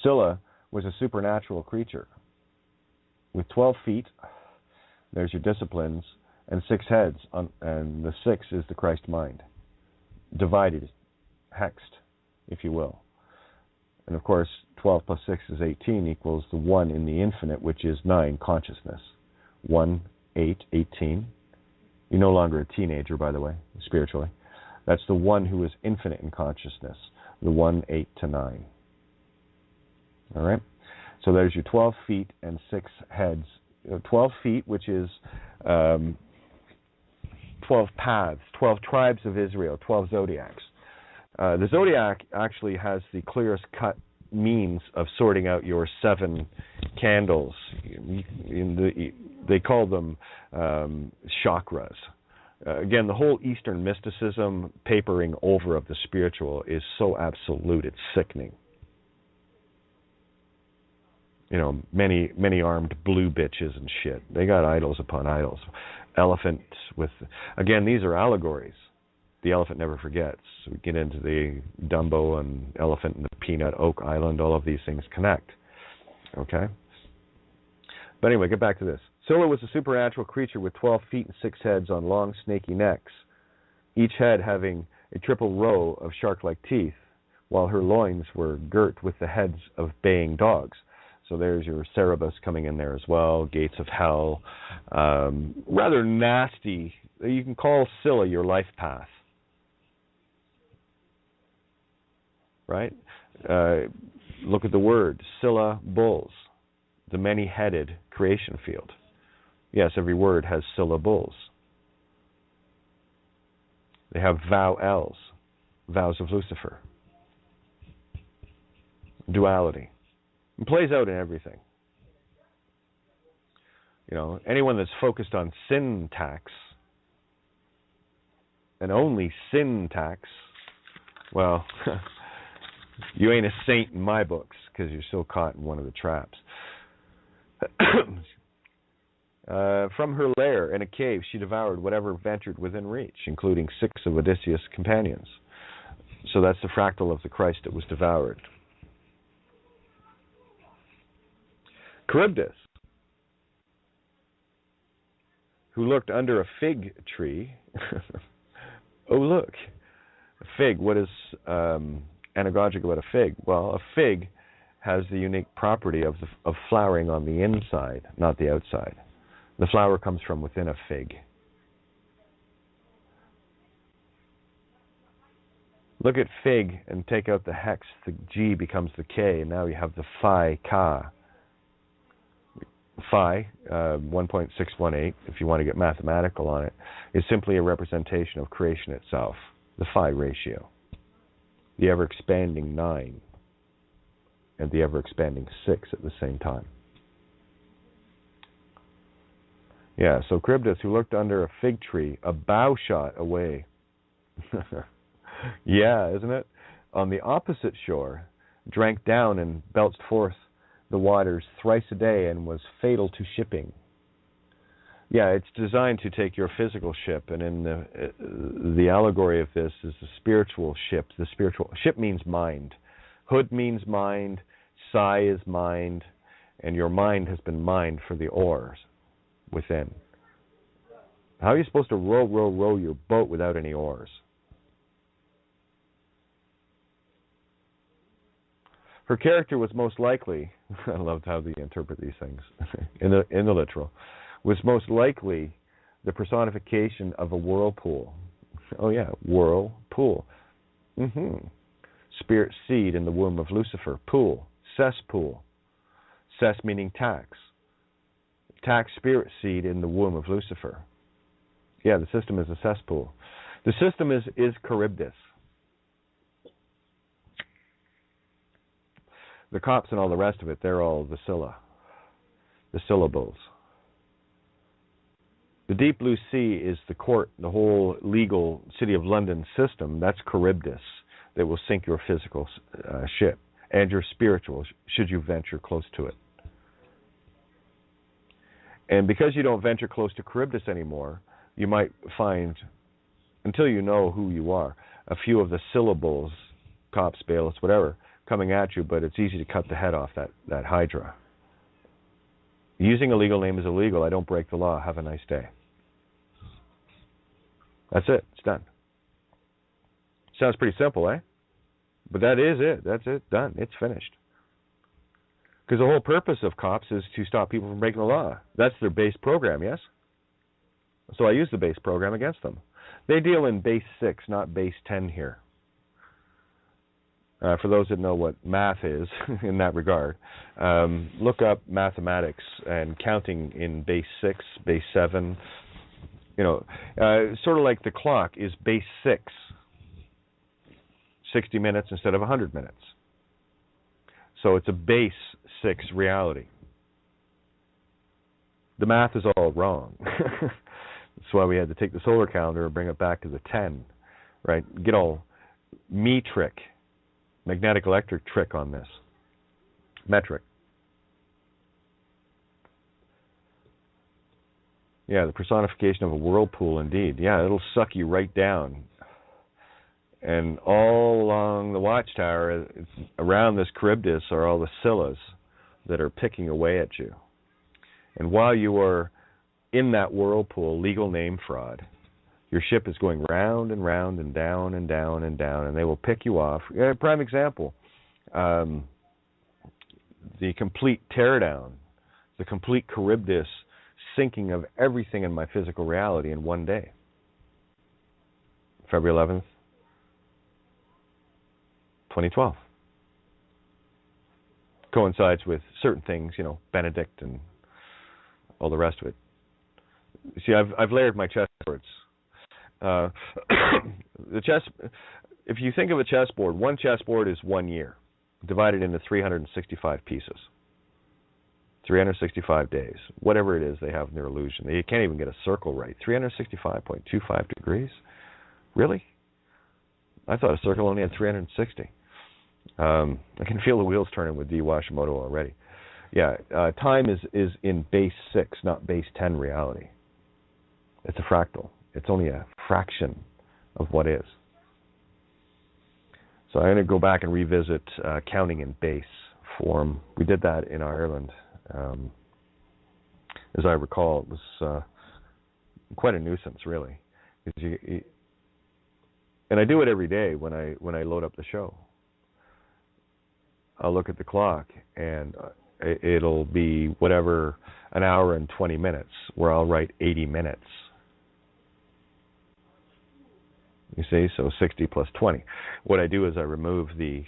Speaker 3: Scylla was a supernatural creature. With 12 feet, there's your disciplines, and 6 heads, and the 6 is the Christ mind. Divided, hexed, if you will. And of course, 12 plus 6 is 18 equals the 1 in the infinite, which is 9, consciousness. 1, 8, 18. You're no longer a teenager, by the way, spiritually. That's the one who is infinite in consciousness. The 1, 8 to 9. All right? So there's your 12 feet and 6 heads. 12 feet, which is 12 paths, 12 tribes of Israel, 12 zodiacs. The zodiac actually has the clearest cut means of sorting out your 7 candles. They call them chakras. Again, the whole Eastern mysticism, papering over of the spiritual is so absolute, it's sickening. Many armed blue bitches and shit. They got idols upon idols. Elephants with... Again, these are allegories. The elephant never forgets. We get into the Dumbo and elephant and the peanut, Oak Island, all of these things connect. Okay? But anyway, get back to this. Scylla was a supernatural creature with 12 feet and 6 heads on long, snaky necks, each head having a triple row of shark-like teeth, while her loins were girt with the heads of baying dogs. So there's your Cerberus coming in there as well, gates of hell. Rather nasty. You can call Scylla your life path. Right? Look at the word, Scylla bulls, the many-headed creation field. Yes, every word has syllables. They have vow-els, vows of Lucifer. Duality. It plays out in everything. Anyone that's focused on syntax, and only syntax, well, you ain't a saint in my books, because you're still caught in one of the traps. From her lair in a cave, she devoured whatever ventured within reach, including 6 of Odysseus' companions. So that's the fractal of the Christ that was devoured. Charybdis, who looked under a fig tree. Oh, look, a fig. What is anagogic about a fig? Well, a fig has the unique property of flowering on the inside, not the outside. The flower comes from within a fig. Look at fig and take out the hex. The G becomes the K, and now you have the phi, ka. Phi, 1.618, if you want to get mathematical on it, is simply a representation of creation itself, the phi ratio. The ever-expanding 9 and the ever-expanding 6 at the same time. Yeah, so Charybdis, who looked under a fig tree, a bow shot away. Yeah, isn't it? On the opposite shore, drank down and belched forth the waters thrice a day and was fatal to shipping. Yeah, it's designed to take your physical ship, and in the allegory of this is the spiritual ship. The spiritual ship means mind. Hood means mind. Psi is mind, and your mind has been mined for the oars within. How are you supposed to row your boat without any oars? Her character was most likely, I love how they interpret these things, in the literal, was most likely the personification of a whirlpool. Oh yeah, whirlpool. Spirit seed in the womb of Lucifer. Pool, cesspool. Cess meaning tax. Tax spirit seed in the womb of Lucifer. Yeah, the system is a cesspool. The system is Charybdis. The cops and all the rest of it, they're all the syllables. The deep blue sea is the court, the whole legal City of London system. That's Charybdis that will sink your physical ship and your spiritual, should you venture close to it. And because you don't venture close to Charybdis anymore, you might find, until you know who you are, a few of the syllables, cops, bailiffs, whatever, coming at you, but it's easy to cut the head off that hydra. Using a legal name is illegal. I don't break the law. Have a nice day. That's it. It's done. Sounds pretty simple, eh? But that is it. That's it. Done. It's finished. Because the whole purpose of cops is to stop people from breaking the law. That's their base program, yes? So I use the base program against them. They deal in base 6, not base 10 here. For those that know what math is in that regard, look up mathematics and counting in base 6, base 7. You know, sort of like the clock is base 6, 60 minutes instead of 100 minutes. So it's a base 6 reality. The math is all wrong. That's why we had to take the solar calendar and bring it back to the 10, right? Get all metric, magnetic electric trick on this. Metric. Yeah, the personification of a whirlpool indeed. Yeah, it'll suck you right down. And all along the watchtower, around this Charybdis, are all the Scyllas that are picking away at you. And while you are in that whirlpool, legal name fraud, your ship is going round and round and down and down and down, and they will pick you off. Prime example, the complete teardown, the complete Charybdis sinking of everything in my physical reality in one day. February 11th, 2012. Coincides with certain things, you know, Benedict and all the rest of it. See, I've layered my chessboards. The chess, if you think of a chessboard, one chessboard is 1 year, divided into 365 pieces. 365 days, whatever it is they have in their illusion. You can't even get a circle right. 365.25 degrees? Really? I thought a circle only had 360. I can feel the wheels turning with D. Washimoto already. Yeah, time is in base 6, not base 10 reality. It's a fractal. It's only a fraction of what is. So I'm going to go back and revisit counting in base form. We did that in Ireland. As I recall, it was quite a nuisance, really. And I do it every day when I load up the show. I'll look at the clock, and it'll be whatever, an hour and 20 minutes, where I'll write 80 minutes. You see, so 60 plus 20. What I do is I remove the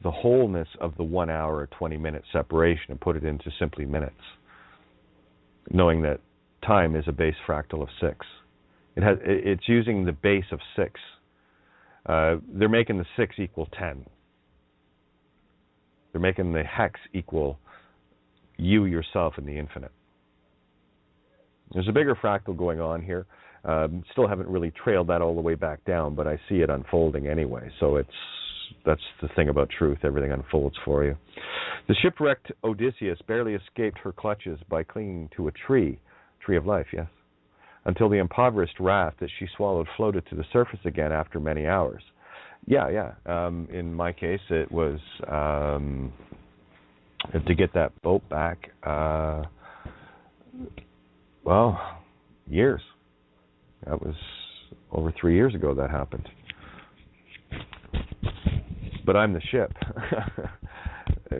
Speaker 3: wholeness of the 1 hour or 20 minute separation and put it into simply minutes, knowing that time is a base fractal of 6. It's using the base of 6. They're making the 6 equal 10. They're making the hex equal you yourself in the infinite. There's a bigger fractal going on here. Still haven't really trailed that all the way back down, but I see it unfolding anyway. So that's the thing about truth. Everything unfolds for you. The shipwrecked Odysseus barely escaped her clutches by clinging to a tree of life, yes, until the impoverished raft that she swallowed floated to the surface again after many hours. Yeah. In my case, it was to get that boat back. Years. That was over 3 years ago that happened. But I'm the ship,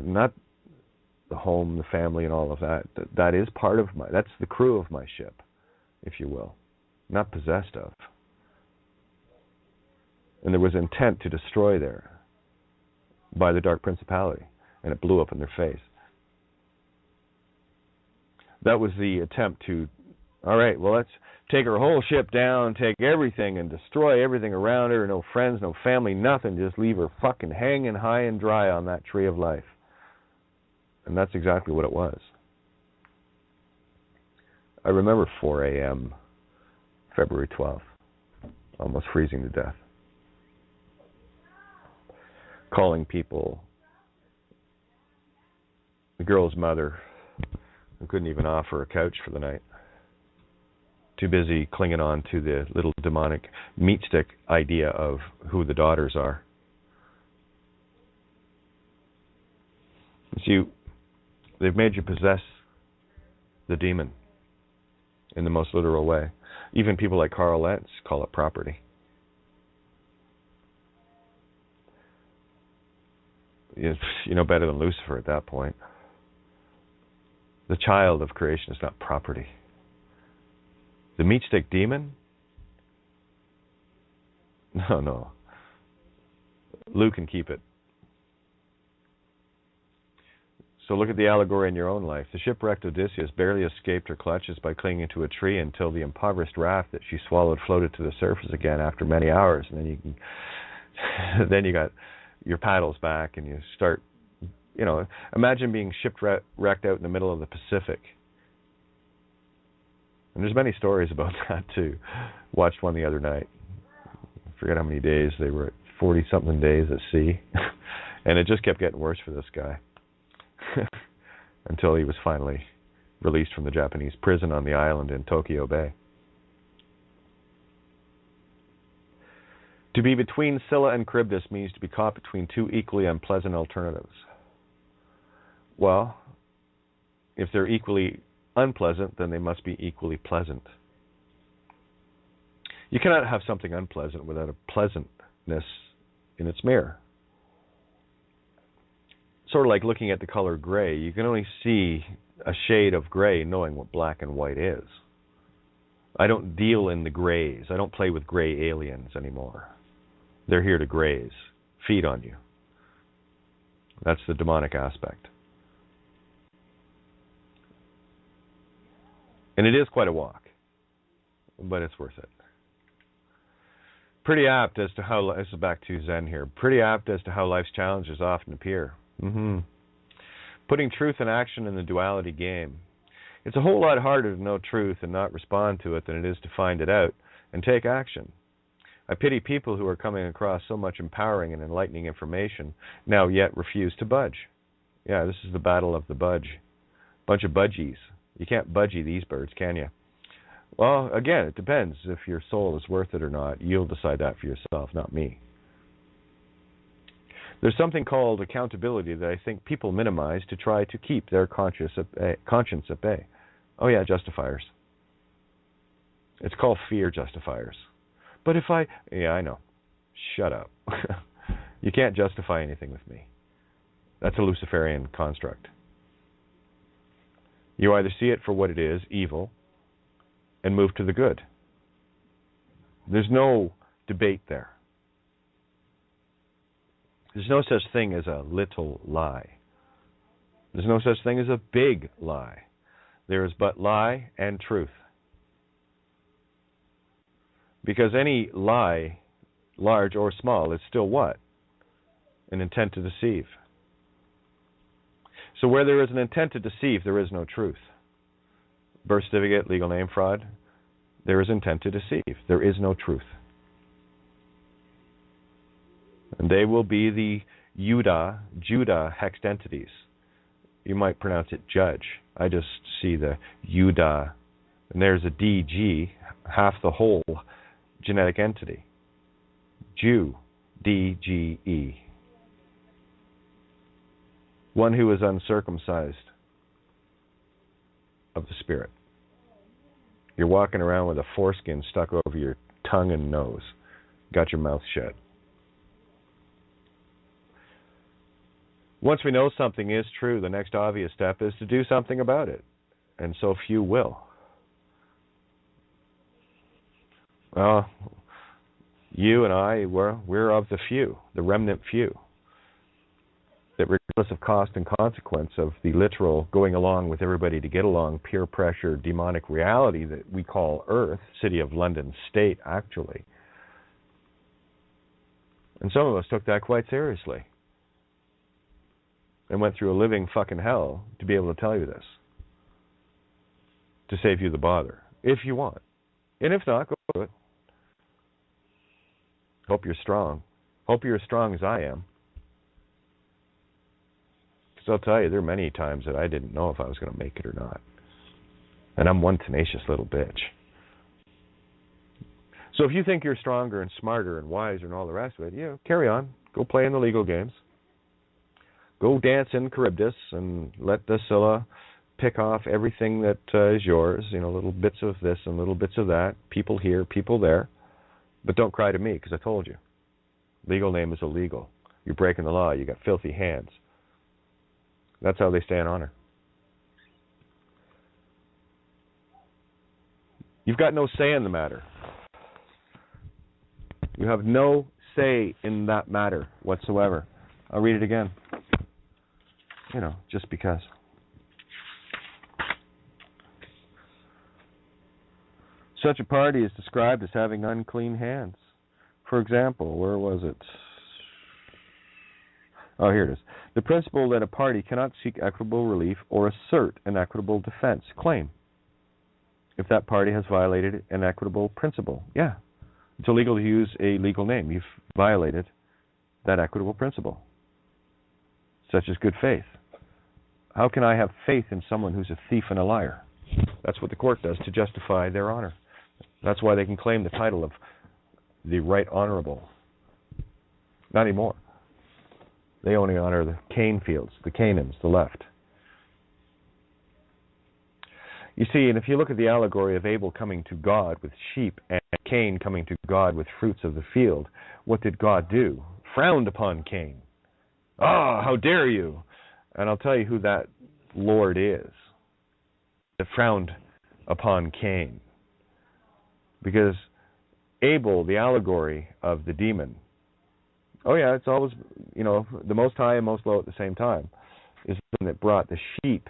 Speaker 3: not the home, the family, and all of that. That is part of that's the crew of my ship, if you will, not possessed of. And there was intent to destroy there by the dark principality, and it blew up in their face. That was the attempt to, all right, well, let's take her whole ship down, take everything and destroy everything around her, no friends, no family, nothing, just leave her fucking hanging high and dry on that tree of life. And that's exactly what it was. I remember 4 a.m., February 12th, almost freezing to death. Calling people, the girl's mother, who couldn't even offer a couch for the night. Too busy clinging on to the little demonic meat stick idea of who the daughters are. See, they've made you possess the demon in the most literal way. Even people like Carl Lentz call it property. You know better than Lucifer at that point. The child of creation is not property. The meat stick demon? No. Luke can keep it. So look at the allegory in your own life. The shipwrecked Odysseus barely escaped her clutches by clinging to a tree until the impoverished raft that she swallowed floated to the surface again after many hours. And then you got your paddles back and you start, imagine being shipwrecked out in the middle of the Pacific. And there's many stories about that too. Watched one the other night. I forget how many days. They were at 40-something days at sea. And it just kept getting worse for this guy. Until he was finally released from the Japanese prison on the island in Tokyo Bay. To be between Scylla and Charybdis means to be caught between two equally unpleasant alternatives. Well, if they're equally unpleasant, then they must be equally pleasant. You cannot have something unpleasant without a pleasantness in its mirror. Sort of like looking at the color gray. You can only see a shade of gray knowing what black and white is. I don't deal in the grays. I don't play with gray aliens anymore. They're here to graze, feed on you. That's the demonic aspect. And it is quite a walk, but it's worth it. Pretty apt as to how, this is back to Zen here, pretty apt as to how life's challenges often appear. Putting truth in action in the duality game. It's a whole lot harder to know truth and not respond to it than it is to find it out and take action. I pity people who are coming across so much empowering and enlightening information, now yet refuse to budge. Yeah, this is the battle of the budge. Bunch of budgies. You can't budgie these birds, can you? Well, again, it depends if your soul is worth it or not. You'll decide that for yourself, not me. There's something called accountability that I think people minimize to try to keep their conscience at bay. Oh yeah, justifiers. It's called fear justifiers. But if yeah, I know. Shut up. You can't justify anything with me. That's a Luciferian construct. You either see it for what it is, evil, and move to the good. There's no debate there. There's no such thing as a little lie. There's no such thing as a big lie. There is but lie and truth. Because any lie, large or small, is still what? An intent to deceive. So where there is an intent to deceive, there is no truth. Birth certificate, legal name fraud, there is intent to deceive. There is no truth. And they will be the Judah hexed entities. You might pronounce it judge. I just see the Judah, and there's a DG, half the whole genetic entity. Jew, DGE. One who is uncircumcised of the spirit. You're walking around with a foreskin stuck over your tongue and nose. Got your mouth shut. Once we know something is true, the next obvious step is to do something about it. And so few will. Well, you and I, we're of the few, the remnant few. That regardless of cost and consequence of the literal going along with everybody to get along, peer pressure, demonic reality that we call Earth, City of London State, actually. And some of us took that quite seriously. And went through a living fucking hell to be able to tell you this. To save you the bother. If you want. And if not, go do it. Hope you're strong. Hope you're as strong as I am. Because I'll tell you, there are many times that I didn't know if I was going to make it or not. And I'm one tenacious little bitch. So if you think you're stronger and smarter and wiser and all the rest of it, yeah, carry on. Go play in the legal games. Go dance in Charybdis and let the Scylla pick off everything that is yours, little bits of this and little bits of that, people here, people there. But don't cry to me, because I told you. Legal name is illegal. You're breaking the law. You got filthy hands. That's how they stay in honor. You've got no say in the matter. You have no say in that matter whatsoever. I'll read it again. Just because. Such a party is described as having unclean hands. For example, where was it? Oh, here it is. The principle that a party cannot seek equitable relief or assert an equitable defense claim if that party has violated an equitable principle. Yeah. It's illegal to use a legal name. You've violated that equitable principle, such as good faith. How can I have faith in someone who's a thief and a liar? That's what the court does to justify their honor. That's why they can claim the title of the Right Honorable. Not anymore. They only honor the Cain fields, the Canaans, the left. You see, and if you look at the allegory of Abel coming to God with sheep and Cain coming to God with fruits of the field, what did God do? Frowned upon Cain. Ah, how dare you! And I'll tell you who that Lord is. That frowned upon Cain. Because Abel, the allegory of the demon, oh yeah, it's always, the most high and most low at the same time, is the one that brought the sheep,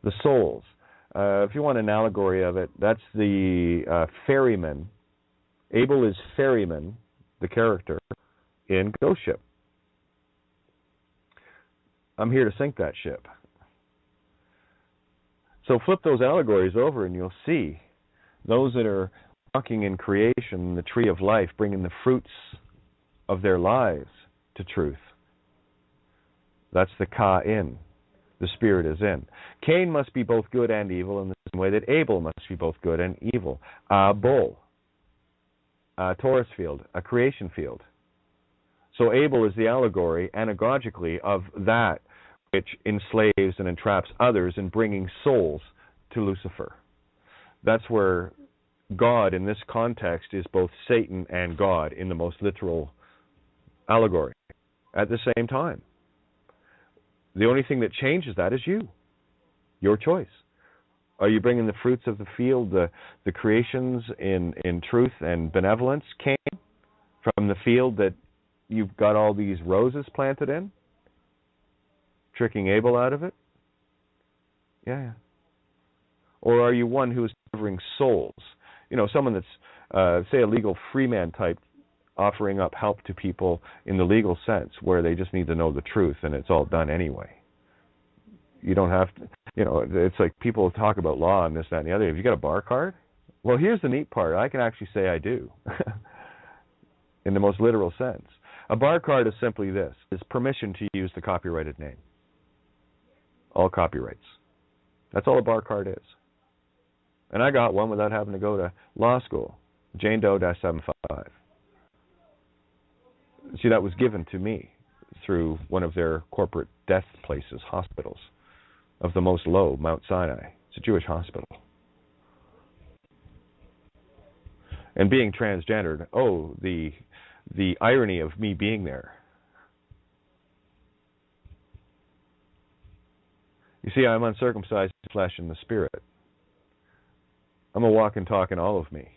Speaker 3: the souls. If you want an allegory of it, that's the ferryman. Abel is ferryman, the character, in Ghost Ship. I'm here to sink that ship. So flip those allegories over and you'll see those that are walking in creation, the tree of life, bringing the fruits of their lives to truth. That's the Ka-in. The spirit is in. Cain must be both good and evil in the same way that Abel must be both good and evil. A bull, a Taurus field, a creation field. So Abel is the allegory, anagogically, of that which enslaves and entraps others in bringing souls to Lucifer. That's where God, in this context, is both Satan and God in the most literal allegory at the same time. The only thing that changes that is you, your choice. Are you bringing the fruits of the field, the creations in truth and benevolence came from the field that you've got all these roses planted in? Tricking Abel out of it? Yeah. Or are you one who is delivering souls? You know, someone that's, say, a legal freeman type, offering up help to people in the legal sense, where they just need to know the truth and it's all done anyway. You don't have to, you know, it's like people talk about law and this, that, and the other. Have you got a bar card? Well, here's the neat part. I can actually say I do, in the most literal sense. A bar card is simply this. It's permission to use the copyrighted name. All copyrights. That's all a bar card is. And I got one without having to go to law school. Jane Doe-75. See, that was given to me through one of their corporate death places, hospitals, of the most low, Mount Sinai. It's a Jewish hospital. And being transgendered, the irony of me being there. You see, I'm uncircumcised in the flesh and the spirit. I'm a walking, talking all of me.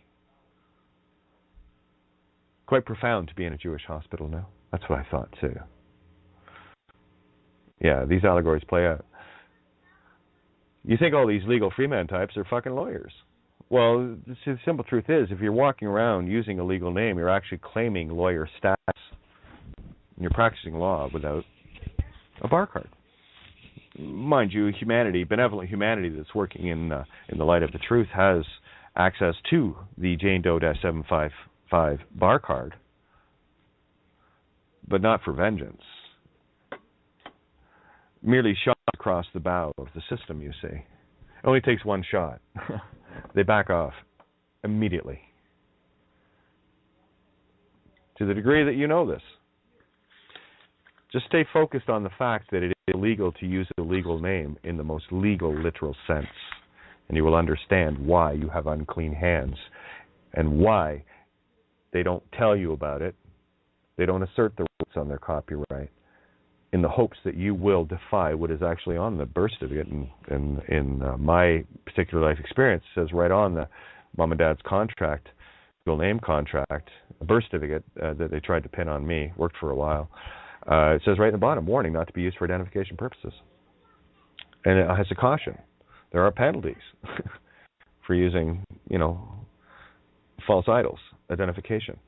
Speaker 3: Quite profound to be in a Jewish hospital now. That's what I thought too. Yeah, these allegories play out. You think all these legal freeman types are fucking lawyers. Well, the simple truth is, if you're walking around using a legal name, you're actually claiming lawyer status. And you're practicing law without a bar card. Mind you, humanity, benevolent humanity that's working in the light of the truth has access to the Jane Doe-755 bar card, but not for vengeance. Merely shot across the bow of the system, you see. It only takes one shot. They back off immediately. To the degree that you know this, just stay focused on the fact that it is illegal to use a legal name in the most legal, literal sense. And you will understand why you have unclean hands and why they don't tell you about it. They don't assert the rights on their copyright in the hopes that you will defy what is actually on the birth certificate. And in my particular life experience, it says right on the mom and dad's contract, legal name contract, a birth certificate that they tried to pin on me, worked for a while. It says right in the bottom, warning, not to be used for identification purposes. And it has a caution. There are penalties for using, false idols, identification.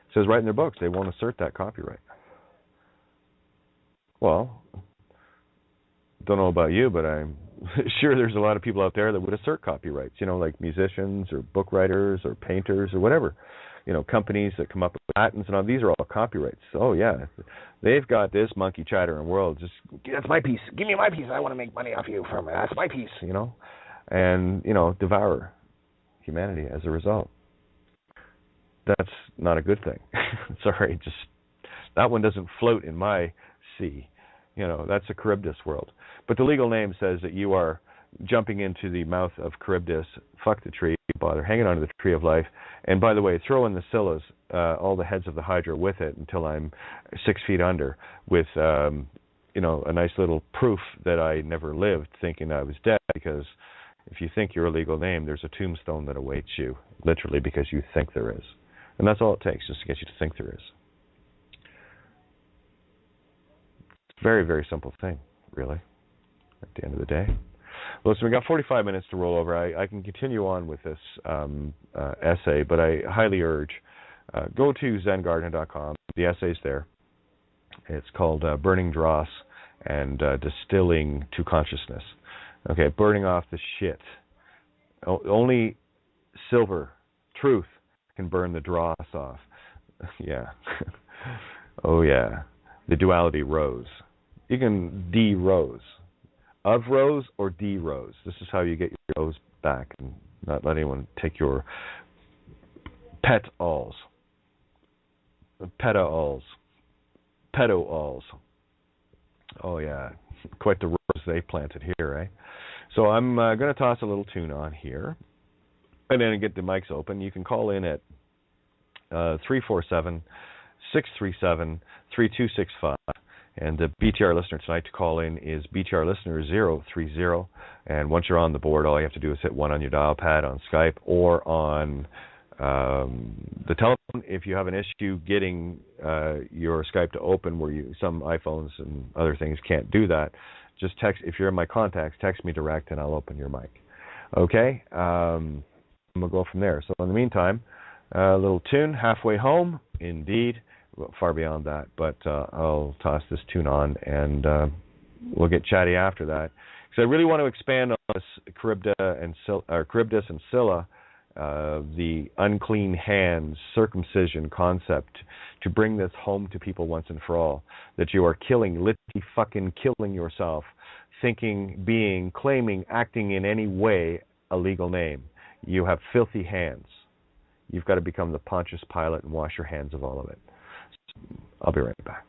Speaker 3: It says right in their books, they won't assert that copyright. Well, don't know about you, but I'm sure there's a lot of people out there that would assert copyrights, like musicians or book writers or painters or whatever. Companies that come up with patents and all, these are all copyrights. Oh, yeah, they've got this monkey chattering world. Just, that's my piece. Give me my piece. I want to make money off you from it. That's my piece, and, devour humanity as a result. That's not a good thing. Sorry, just that one doesn't float in my sea. That's a Charybdis world. But the legal name says that you are jumping into the mouth of Charybdis, fuck the tree, bother hanging onto the tree of life, and by the way, throw in the Scylla, all the heads of the Hydra with it until I'm 6 feet under, with a nice little proof that I never lived, thinking I was dead. Because if you think you're a legal name, there's a tombstone that awaits you, literally, because you think there is, and that's all it takes, just to get you to think there is. It's a very, very simple thing, really. At the end of the day. Listen, we got 45 minutes to roll over. I can continue on with this essay, but I highly urge, go to zengardner.com. The essay's there. It's called Burning Dross and Distilling to Consciousness. Okay, burning off the shit. Only silver, truth, can burn the dross off. Yeah. Oh, yeah. The duality rose. You can de-rose. Of rose or de-rose. This is how you get your rose back and not let anyone take your Pet-alls. Pedo-alls. Pedo-alls. Oh, yeah. Quite the rose they planted here, eh? So I'm going to toss a little tune on here and then get the mics open. You can call in at 347-637-3265. And the BTR listener tonight to call in is BTR listener 030. And once you're on the board, all you have to do is hit 1 on your dial pad on Skype or on the telephone. If you have an issue getting your Skype to open, where some iPhones and other things can't do that, just text. If you're in my contacts, text me direct and I'll open your mic. Okay? We'll go from there. So in the meantime, a little tune, Halfway Home, indeed. Far beyond that, but I'll toss this tune on and we'll get chatty after that. Because I really want to expand on this Charybdis and Scylla, the unclean hands circumcision concept, to bring this home to people once and for all. That you are literally fucking killing yourself, thinking, being, claiming, acting in any way a legal name. You have filthy hands. You've got to become the Pontius Pilate and wash your hands of all of it. I'll be right back.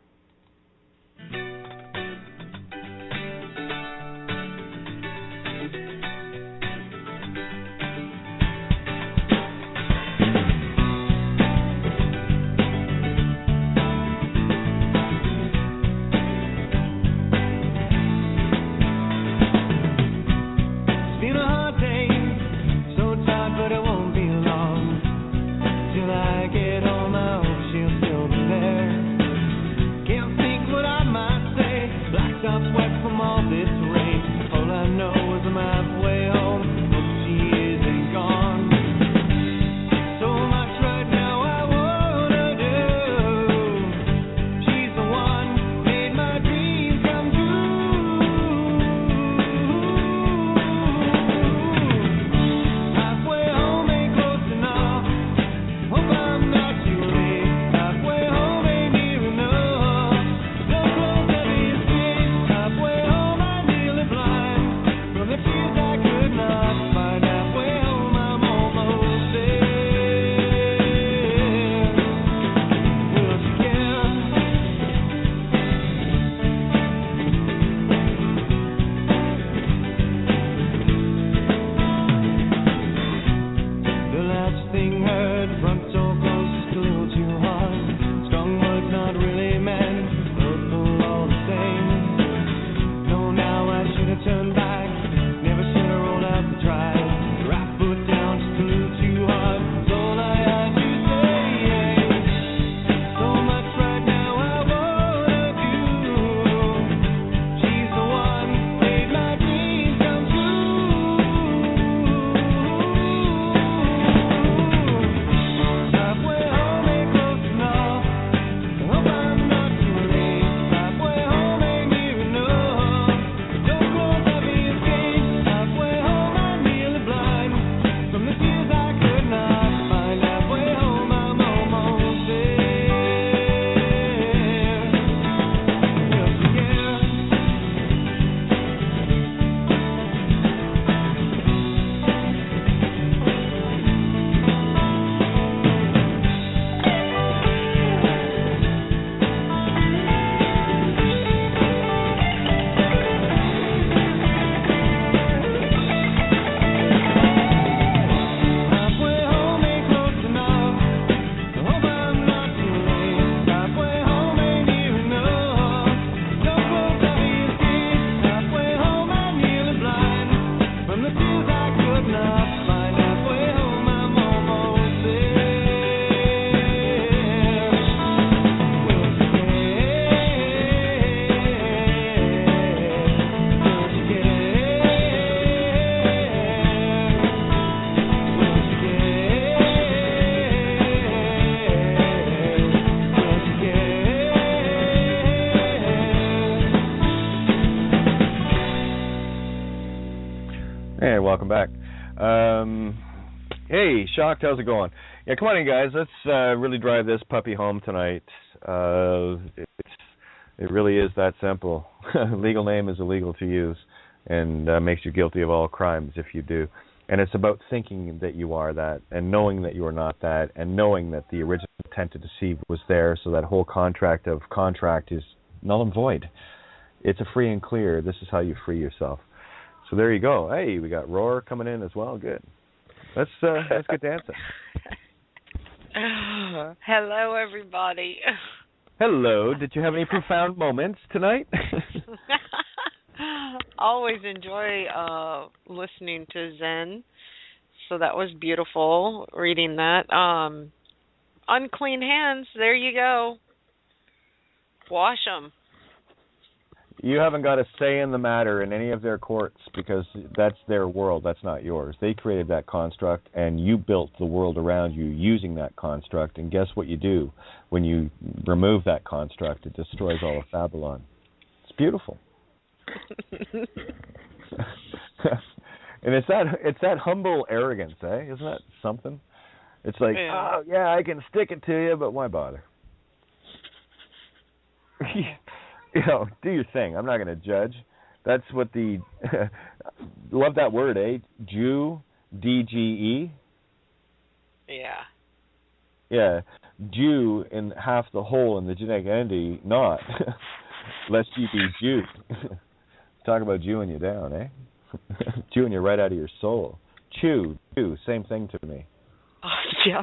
Speaker 3: Hey, welcome back. Hey, Shocked, how's it going? Yeah, come on in, guys. Let's really drive this puppy home tonight. It really is that simple. Legal name is illegal to use and makes you guilty of all crimes if you do. And it's about thinking that you are that, and knowing that you are not that, and knowing that the original intent to deceive was there, so that whole contract is null and void. It's a free and clear. This is how you free yourself. So there you go. Hey, we got Roar coming in as well. Good. Let's get dancing.
Speaker 1: Hello, everybody.
Speaker 3: Hello. Did you have any profound moments tonight?
Speaker 1: Always enjoy listening to Zen. So that was beautiful reading that. Unclean hands. There you go. Wash them.
Speaker 3: You haven't got a say in the matter in any of their courts because that's their world. That's not yours. They created that construct, and you built the world around you using that construct. And guess what you do when you remove that construct? It destroys all of Babylon. It's beautiful. And it's that humble arrogance, eh? Isn't that something? It's like, oh yeah, I can stick it to you, but why bother? Do your thing. I'm not going to judge. That's what the love that word, eh? Jew, DGE.
Speaker 1: Yeah.
Speaker 3: Yeah, Jew in half the whole in the genetic entity, not lest you be Jew. Talk about Jewing you down, eh? Jewing you right out of your soul. Chew, same thing to me.
Speaker 1: Yeah.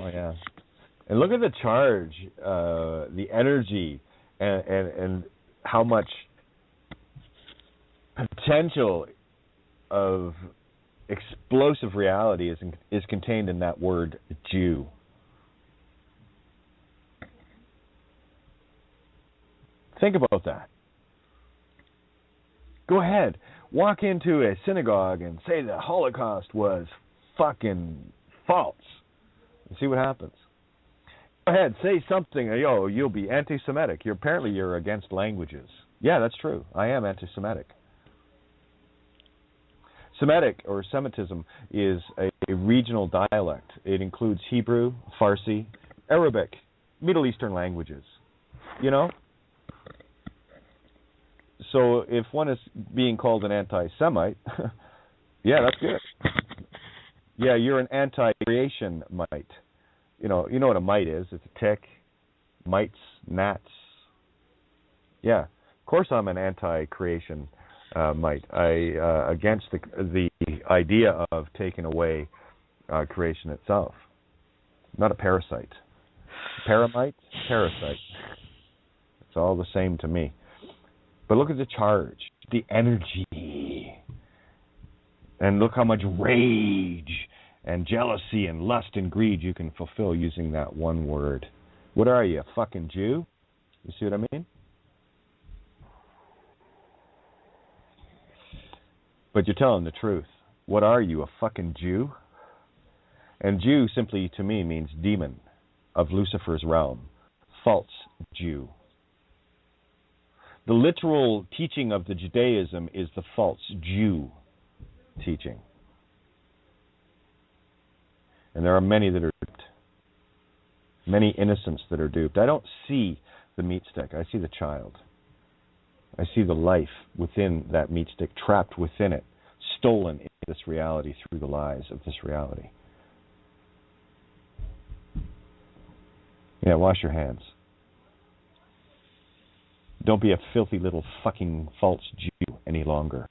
Speaker 3: Oh yeah. And look at the charge, the energy, and how much potential of explosive reality is contained in that word Jew. Think about that. Go ahead, walk into a synagogue and say the Holocaust was fucking false, and see what happens. Go ahead, say something. You'll be anti-Semitic. You're against languages. Yeah, that's true. I am anti-Semitic. Semitic or Semitism is a regional dialect. It includes Hebrew, Farsi, Arabic, Middle Eastern languages. So if one is being called an anti-Semite, yeah, that's good. Yeah, you're an anti-creation mite. You know what a mite is. It's a tick, mites, gnats. Yeah, of course I'm an anti-creation mite. I against the idea of taking away creation itself. Not a parasite. Paramite, parasite. It's all the same to me. But look at the charge, the energy. And look how much rage and jealousy and lust and greed you can fulfill using that one word. What are you, a fucking Jew? You see what I mean? But you're telling the truth. What are you, a fucking Jew? And Jew simply to me means demon of Lucifer's realm. False Jew. The literal teaching of the Judaism is the false Jew teaching. And there are many that are duped. Many innocents that are duped. I don't see the meat stick. I see the child. I see the life within that meat stick, trapped within it, stolen into this reality through the lies of this reality. Yeah, wash your hands. Don't be a filthy little fucking false Jew any longer.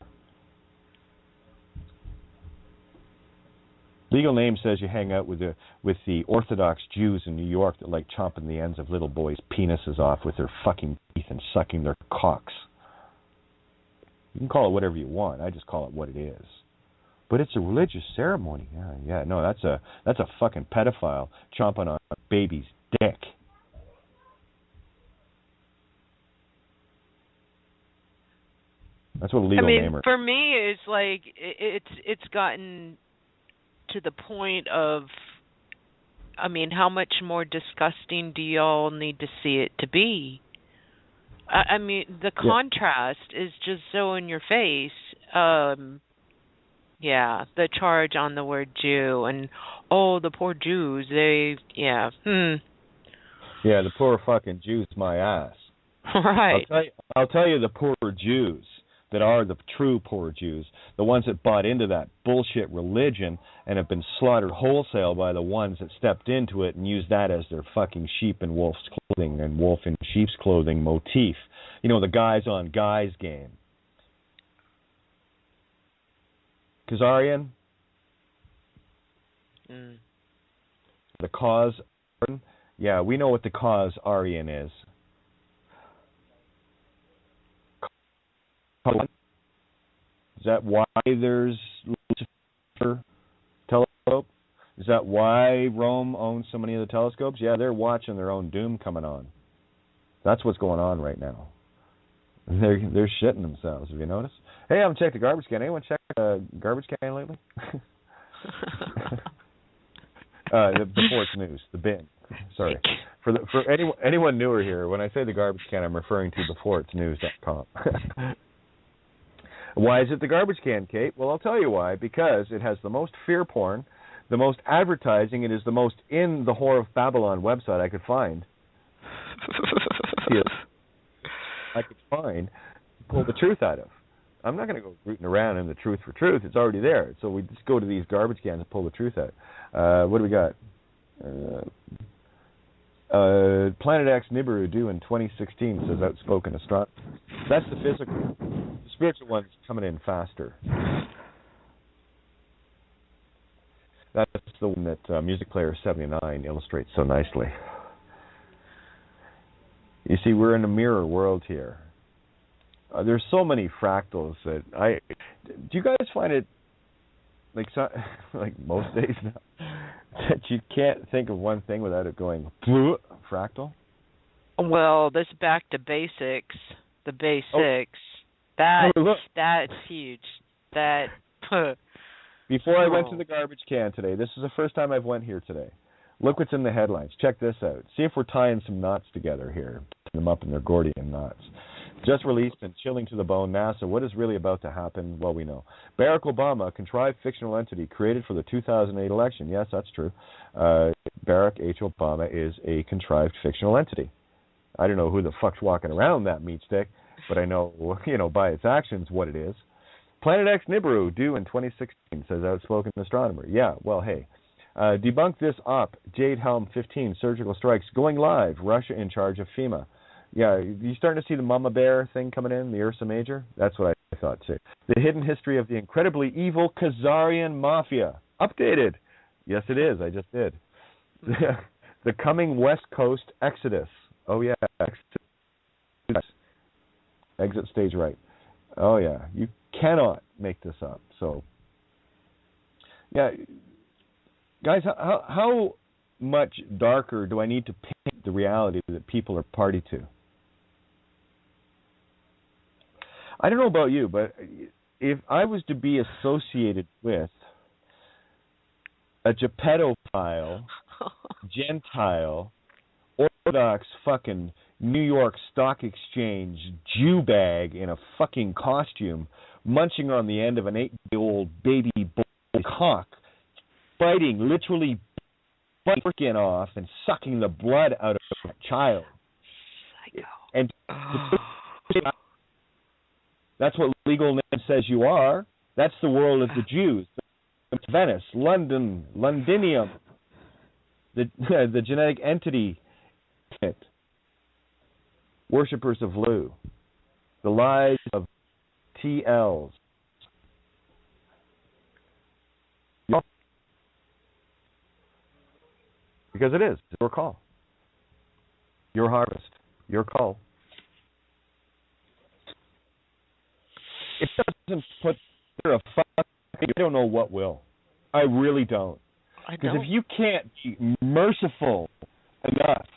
Speaker 3: Legal Name says you hang out with the Orthodox Jews in New York that like chomping the ends of little boys' penises off with their fucking teeth and sucking their cocks. You can call it whatever you want. I just call it what it is. But it's a religious ceremony. Yeah. No, that's a fucking pedophile chomping on a baby's dick. That's what a legal name is.
Speaker 1: For me, it's like it's gotten to the point of, how much more disgusting do y'all need to see it to be? The contrast is just so in your face. The charge on the word Jew and, the poor Jews, Yeah,
Speaker 3: the poor fucking Jews, my ass.
Speaker 1: Right.
Speaker 3: I'll tell you the poor Jews. that are the true poor Jews, the ones that bought into that bullshit religion and have been slaughtered wholesale by the ones that stepped into it and used that as their fucking sheep in wolf's clothing and wolf in sheep's clothing motif. You know, the guys on guys game. Khazarian? The cause? Yeah, we know what the cause Aryan is. Is that why there's Lucifer telescope? Is that why Rome owns so many of the telescopes? Yeah, they're watching their own doom coming on. That's what's going on right now. They're shitting themselves. Have you noticed? Hey, I haven't checked the garbage can. Anyone checked the garbage can lately? Before it's news, the bin. Sorry. For anyone newer here, when I say the garbage can, I'm referring to beforeitsnews.com. Why is it the garbage can, Kate? Well, I'll tell you why. Because it has the most fear porn, the most advertising. It is the most in the Whore of Babylon website I could find. Pull the truth out of. I'm not going to go rooting around in the truth for truth. It's already there. So we just go to these garbage cans and pull the truth out. What do we got? Planet X Nibiru due in 2016, says outspoken astronomer. That's the physical. The spiritual one's coming in faster. That's the one that Music Player 79 illustrates so nicely. You see, we're in a mirror world here. There's so many fractals that do you guys find it like most days now that you can't think of one thing without it going fractal?
Speaker 1: Well, this back to basics. The basics. That's huge. That.
Speaker 3: Before I went to the garbage can today, this is the first time I've went here today. Look what's in the headlines. Check this out. See if we're tying some knots together here. Them up in their Gordian knots. Just released and chilling to the bone, NASA. What is really about to happen? Well, we know. Barack Obama, a contrived fictional entity created for the 2008 election. Yes, that's true. Barack H. Obama is a contrived fictional entity. I don't know who the fuck's walking around that meat stick, but I know, by its actions what it is. Planet X Nibiru due in 2016, says outspoken astronomer. Yeah, well, hey. Debunk this op. Jade Helm 15, surgical strikes, going live. Russia in charge of FEMA. Yeah, you starting to see the Mama Bear thing coming in, the Ursa Major? That's what I thought, too. The hidden history of the incredibly evil Khazarian Mafia. Updated. Yes, it is. I just did. The coming West Coast exodus. Oh, yeah. Exit stage right. Oh, yeah. You cannot make this up. So, yeah. Guys, how much darker do I need to paint the reality that people are party to? I don't know about you, but if I was to be associated with a Gepedophile, Gentile, Orthodox fucking New York Stock Exchange Jew bag in a fucking costume, munching on the end of an 8-day-old baby boy cock, literally biting skin off and sucking the blood out of a child.
Speaker 1: Psycho.
Speaker 3: And that's what legal name says you are. That's the world of the Jews. Venice, London, Londinium, the genetic entity, worshippers of Lu, the lies of TLs. Because it is your call, your harvest, your call. It doesn't put there a fuck. I don't know what will. I really don't. Because if you can't be merciful enough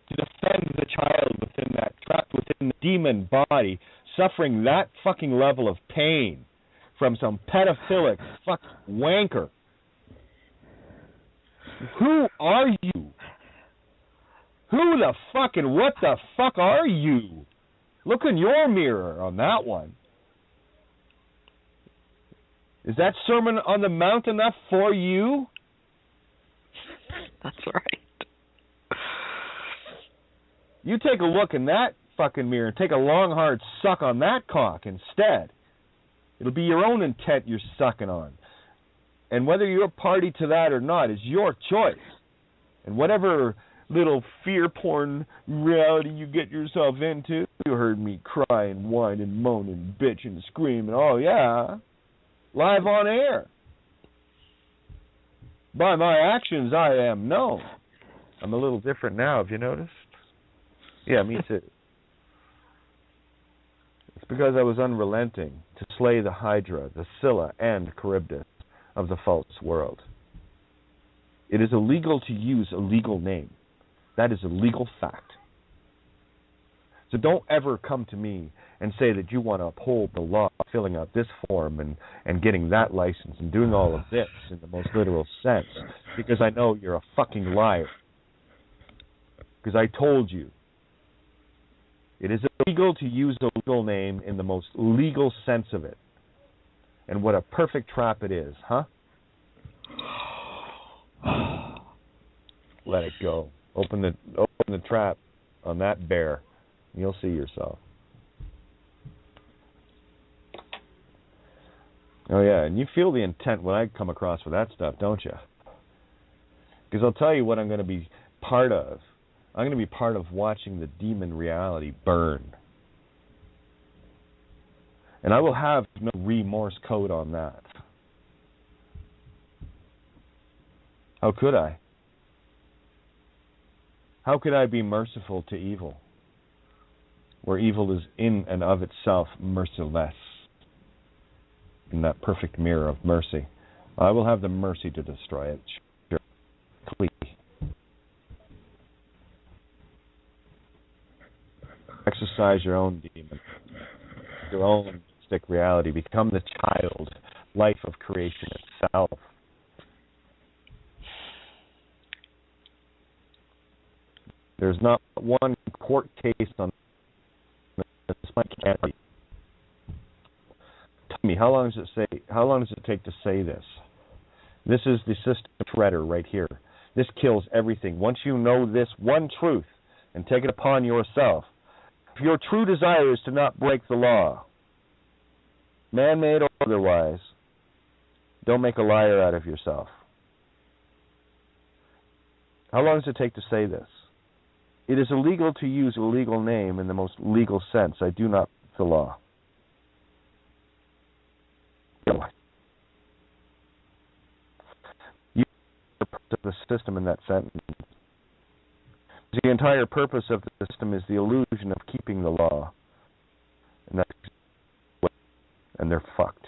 Speaker 3: to defend the child within that trapped within the demon body, suffering that fucking level of pain from some pedophilic fucking wanker, who are you? Who the fucking what the fuck are you? Look in your mirror on that one. Is that Sermon on the Mount enough for you?
Speaker 1: That's right.
Speaker 3: You take a look, and that fucking mirror and take a long, hard suck on that cock instead. It'll be your own intent you're sucking on. And whether you're a party to that or not is your choice. And whatever little fear porn reality you get yourself into, you heard me cry and whine and moan and bitch and scream and oh yeah, live on air. By my actions I am known. I'm a little different now, have you noticed? Yeah, me too. It's because I was unrelenting to slay the Hydra, the Scylla, and Charybdis of the false world. It is illegal to use a legal name. That is a legal fact. So don't ever come to me and say that you want to uphold the law, filling out this form and getting that license and doing all of this in the most literal sense, because I know you're a fucking liar. Because I told you. It is illegal to use a legal name in the most legal sense of it. And what a perfect trap it is, huh? Let it go. Open the trap on that bear, and you'll see yourself. Oh yeah, and you feel the intent when I come across with that stuff, don't you? Because I'll tell you what I'm going to be part of. I'm going to be part of watching the demon reality burn. And I will have no remorse code on that. How could I? How could I be merciful to evil, where evil is in and of itself merciless, in that perfect mirror of mercy? I will have the mercy to destroy it. Sure. Please. Exercise your own demon, your own stick reality. Become the child life of creation itself. There's not one court case on this can't be. Tell me, how long does it take to say this? This is the system shredder right here. This kills everything. Once you know this one truth and take it upon yourself, if your true desire is to not break the law, man-made or otherwise, don't make a liar out of yourself. How long does it take to say this? It is illegal to use a legal name in the most legal sense. I do not break the law. You are part of the system in that sentence. The entire purpose of the system is the illusion of keeping the law. And they're fucked.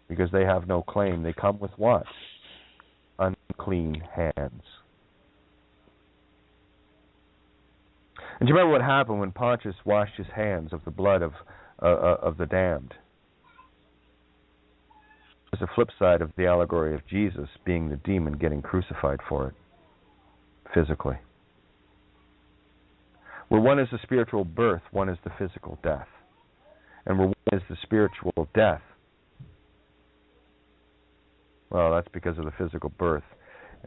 Speaker 3: Because they have no claim. They come with what? Unclean hands. And do you remember what happened when Pontius washed his hands of the blood of the damned? There's the flip side of the allegory of Jesus being the demon getting crucified for it, physically. Where one is the spiritual birth, one is the physical death. And where one is the spiritual death, well, that's because of the physical birth,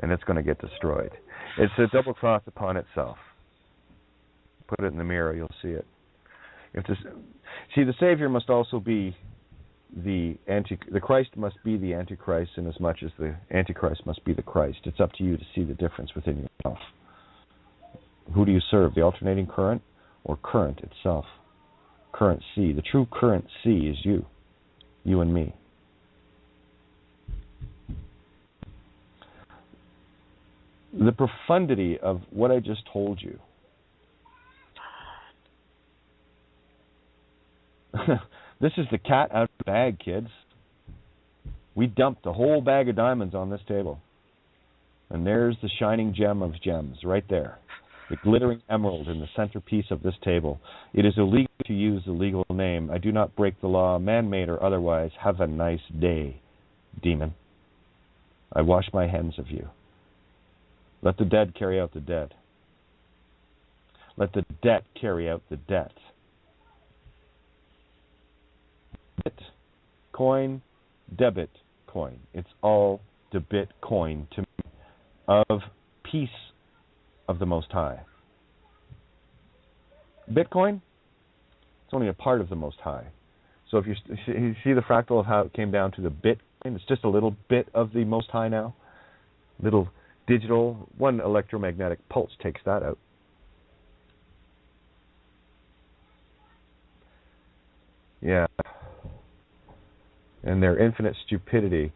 Speaker 3: and it's going to get destroyed. It's a double cross upon itself. Put it in the mirror, you'll see it. See, the Savior must also be the Christ must be the Antichrist in as much as the Antichrist must be the Christ. It's up to you to see the difference within yourself. Who do you serve, the alternating current or current itself? Current C. The true current C is you and me. The profundity of what I just told you. This is the cat out of the bag, kids. We dumped a whole bag of diamonds on this table. And there's the shining gem of gems right there. The glittering emerald in the centerpiece of this table. It is illegal to use the legal name. I do not break the law, man-made or otherwise. Have a nice day, demon. I wash my hands of you. Let the dead carry out the dead. Let the debt carry out the debt. Bitcoin, debit coin. It's all debit coin to me of peace of the Most High. Bitcoin, it's only a part of the Most High. So if you see the fractal of how it came down to the Bitcoin, it's just a little bit of the Most High now. Little digital, one electromagnetic pulse takes that out. Yeah. And their infinite stupidity.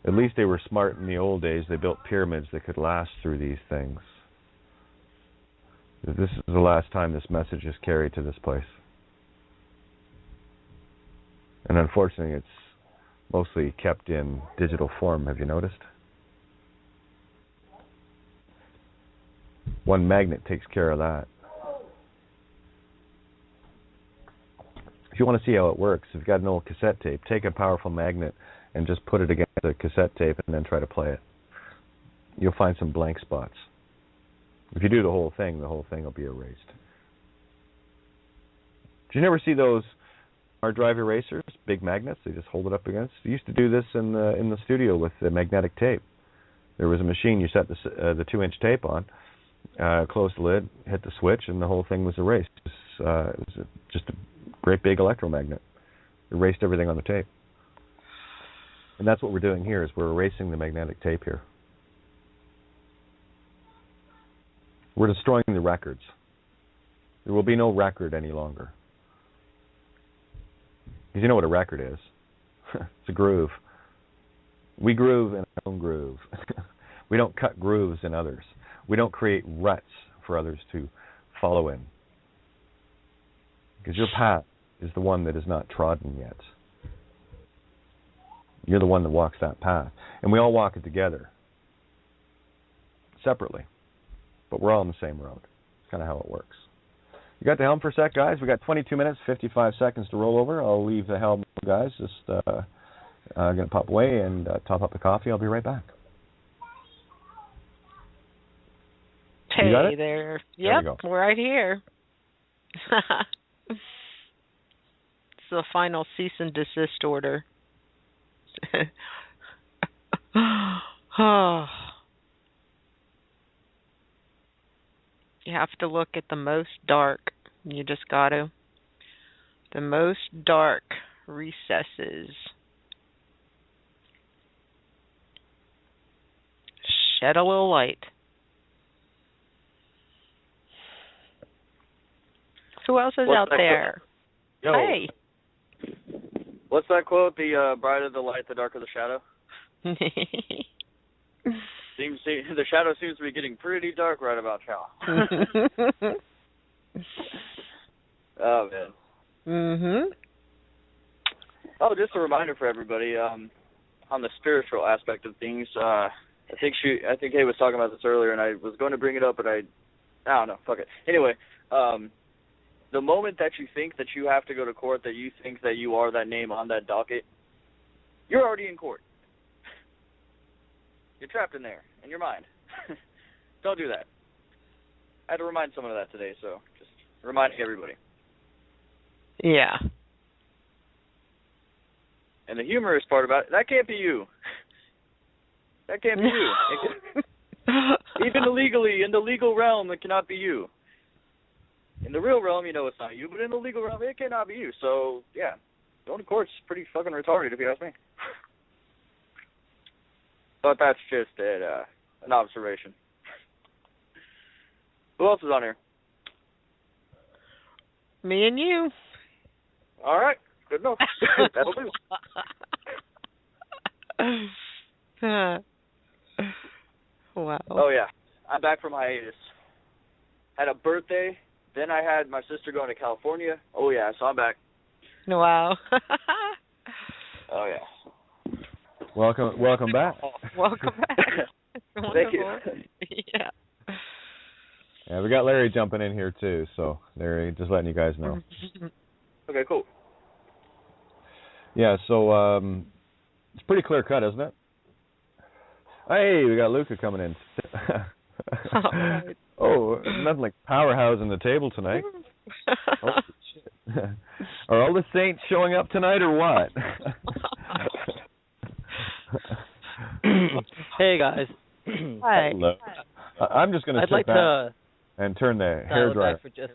Speaker 3: At least they were smart in the old days. They built pyramids that could last through these things. This is the last time this message is carried to this place. And unfortunately, it's mostly kept in digital form. Have you noticed? One magnet takes care of that. If you want to see how it works, if you've got an old cassette tape, take a powerful magnet and just put it against the cassette tape and then try to play it. You'll find some blank spots. If you do the whole thing will be erased. Did you never see those hard drive erasers, big magnets? They just hold it up against. You used to do this in the studio with the magnetic tape. There was a machine. You set the 2-inch tape on, closed the lid, hit the switch, and the whole thing was erased. It was just a great big electromagnet. Erased everything on the tape. And that's what we're doing here, is we're erasing the magnetic tape here. We're destroying the records. There will be no record any longer. Because you know what a record is. It's a groove. We groove in our own groove. We don't cut grooves in others. We don't create ruts for others to follow in. Because your path is the one that is not trodden yet. You're the one that walks that path. And we all walk it together. Separately. But we're all on the same road. It's kind of how it works. You got the helm for a sec, guys? We got 22 minutes, 55 seconds to roll over. I'll leave the helm, guys. Just going to pop away and top up the coffee. I'll be right back.
Speaker 1: Hey there. Yep, we're right here. It's the final cease and desist order. You have to look at the most dark. You just got to. The most dark recesses. Shed a little light. Who else is out there?
Speaker 4: Yo.
Speaker 1: Hey.
Speaker 4: What's that quote? The brighter the light, the darker the shadow? The shadow seems to be getting pretty dark right about now. Oh, man.
Speaker 1: Mm-hmm.
Speaker 4: Oh, just a reminder for everybody, on the spiritual aspect of things, I think Kay was talking about this earlier, and I was going to bring it up, but I don't know, fuck it. Anyway, the moment that you think that you have to go to court, that you think that you are that name on that docket, you're already in court. You're trapped in there, in your mind. Don't do that. I had to remind someone of that today, so just reminding everybody.
Speaker 1: Yeah.
Speaker 4: And the humorous part about it, that can't be you. That can't be you. Even illegally, in the legal realm, it cannot be you. In the real realm, you know it's not you, but in the legal realm, it cannot be you. So, yeah, going to court's pretty fucking retarded, if you ask me. But that's just an observation. Who else is on here?
Speaker 1: Me and you.
Speaker 4: All right. Good enough. That'll do.
Speaker 1: Wow.
Speaker 4: Oh, yeah. I'm back from hiatus. Had a birthday. Then I had my sister going to California. Oh, yeah. So I'm back.
Speaker 1: Wow.
Speaker 4: Oh, yeah.
Speaker 3: Welcome back.
Speaker 1: Welcome back.
Speaker 4: Thank you.
Speaker 1: Yeah.
Speaker 3: Yeah, we got Larry jumping in here too, so Larry, just letting you guys know.
Speaker 4: Okay, cool.
Speaker 3: Yeah, so it's pretty clear cut, isn't it? Hey, we got Luca coming in.
Speaker 1: Right.
Speaker 3: Oh, nothing like powerhousing the table tonight. Oh, shit. Are all the saints showing up tonight or what?
Speaker 5: Hey guys.
Speaker 1: Hi.
Speaker 3: Hello. I'm just going to sit back. And turn the
Speaker 5: dial
Speaker 3: hairdryer.
Speaker 5: it back for just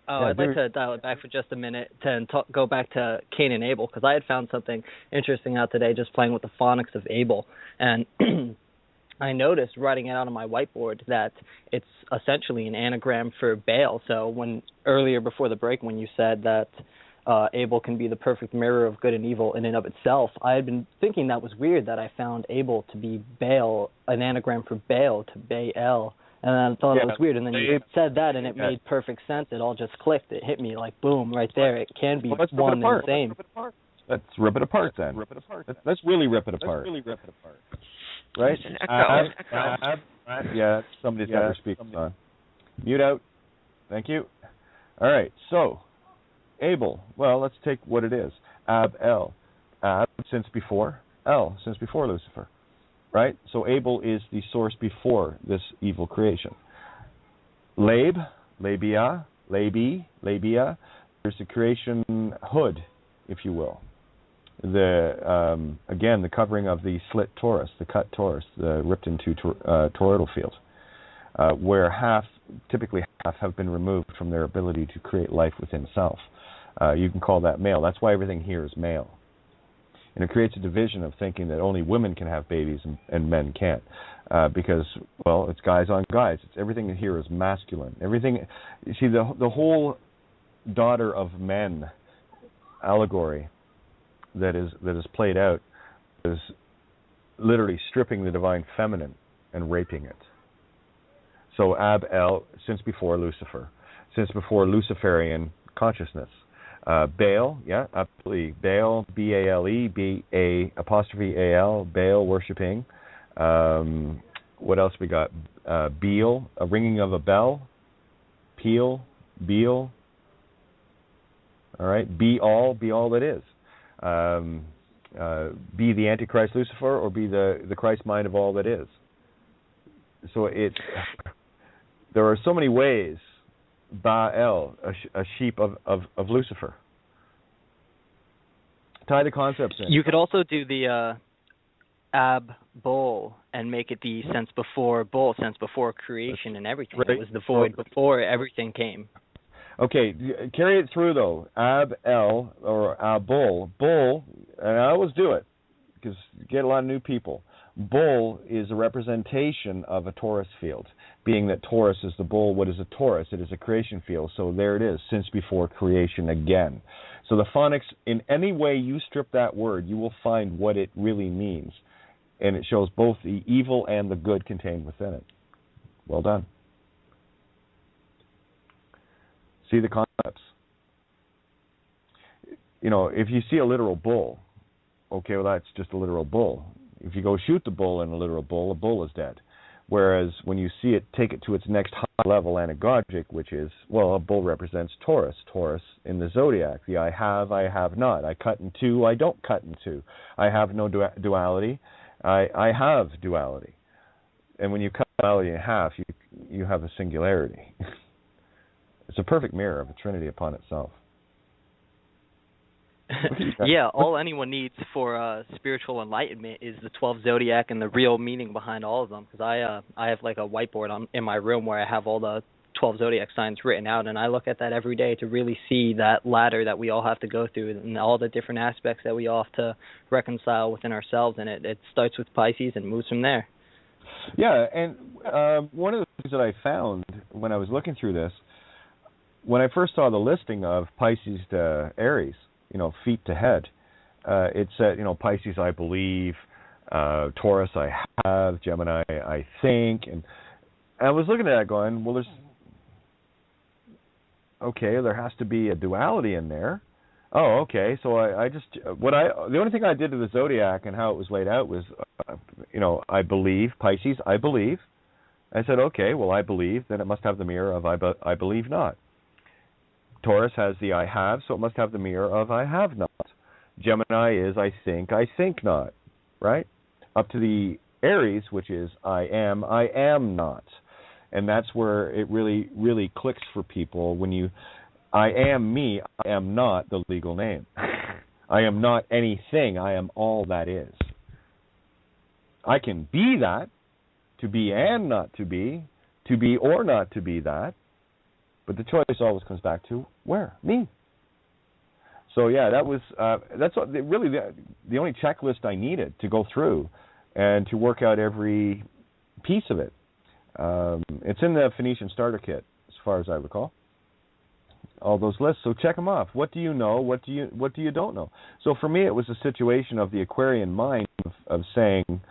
Speaker 5: I'd like to dial it back for just a minute and go back to Cain and Abel, because I had found something interesting out today just playing with the phonics of Abel. And I noticed writing it out on my whiteboard that it's essentially an anagram for Baal. So earlier before the break when you said that Abel can be the perfect mirror of good and evil in and of itself, I had been thinking that was weird that I found Abel to be Baal, an anagram for Baal, to Baal. And I thought it was weird. And then you said that, and it made perfect sense. It all just clicked. It hit me like, boom, right there. It can be one and the same.
Speaker 3: Let's rip it apart then. Let's really rip it apart. Right? Yeah, somebody's got their speakers on. Mute out. Thank you. All right, so Abel. Well, let's take what it is. Ab-El. Ab, since before. El, since before Lucifer. Right? So Abel is the source before this evil creation. Lab, labia, labia. There's the creation hood, if you will. Again, the covering of the slit torus, the cut torus, the ripped into toroidal field, where typically half have been removed from their ability to create life within self. You can call that male. That's why everything here is male. And it creates a division of thinking that only women can have babies and men can't, because, well, it's guys on guys. Everything here is masculine. Everything. You see, the whole daughter of men allegory that is played out is literally stripping the divine feminine and raping it. So Ab-El, since before Lucifer, since before Luciferian consciousness. Baal, yeah, absolutely. Baal, B-A-L-E, B-A''A-L, Baal worshipping. What else we got? Beel, a ringing of a bell. Peel, Beel. All right, be all that is. Be the Antichrist Lucifer, or be the Christ mind of all that is. So there are so many ways. Baal, a sheep of Lucifer. Tie the concepts in.
Speaker 5: You could also do the Ab-Bol and make it the sense before Bol, sense before creation and everything. Right. It was the void before everything came.
Speaker 3: Okay, carry it through though. Ab-El or Ab-Bol. Bol, and I always do it because you get a lot of new people. Bull is a representation of a torus field, being that Taurus is the bull. What is a torus? It is a creation field. So there it is, since before creation again. So the phonics, in any way you strip that word, you will find what it really means. And it shows both the evil and the good contained within it. Well done. See the concepts. You know, if you see a literal bull, okay, well, that's just a literal bull. If you go shoot the bull in a literal bull, a bull is dead. Whereas when you see it, take it to its next high level anagogic, which is, well, a bull represents Taurus. Taurus in the zodiac, the I have not. I cut in two, I don't cut in two. I have no duality, I have duality. And when you cut duality in half, you have a singularity. It's a perfect mirror of a trinity upon itself.
Speaker 5: Yeah, all anyone needs for spiritual enlightenment is the 12 zodiac and the real meaning behind all of them. Because I have like a whiteboard in my room where I have all the 12 zodiac signs written out, and I look at that every day to really see that ladder that we all have to go through and all the different aspects that we all have to reconcile within ourselves. And it starts with Pisces and moves from there.
Speaker 3: Yeah, and one of the things that I found when I was looking through this, when I first saw the listing of Pisces to Aries, you know, feet to head, it said, you know, Pisces I believe, Taurus I have, Gemini I think, and I was looking at that going, well, there has to be a duality in there. Oh, okay, so the only thing I did to the zodiac and how it was laid out was, you know, I believe, Pisces I believe. I said, okay, well, I believe, then it must have the mirror of I believe not. Taurus has the I have, so it must have the mirror of I have not. Gemini is I think not, right? Up to the Aries, which is I am not. And that's where it really, really clicks for people when I am me, I am not the legal name. I am not anything, I am all that is. I can be that, to be and not to be, to be or not to be that, but the choice always comes back to where? Me. So yeah, that was that's really the only checklist I needed to go through and to work out every piece of it. It's in the Phoenician Starter Kit, as far as I recall. All those lists. So check them off. What do you know? What do you don't know? So for me, it was a situation of the Aquarian mind of saying,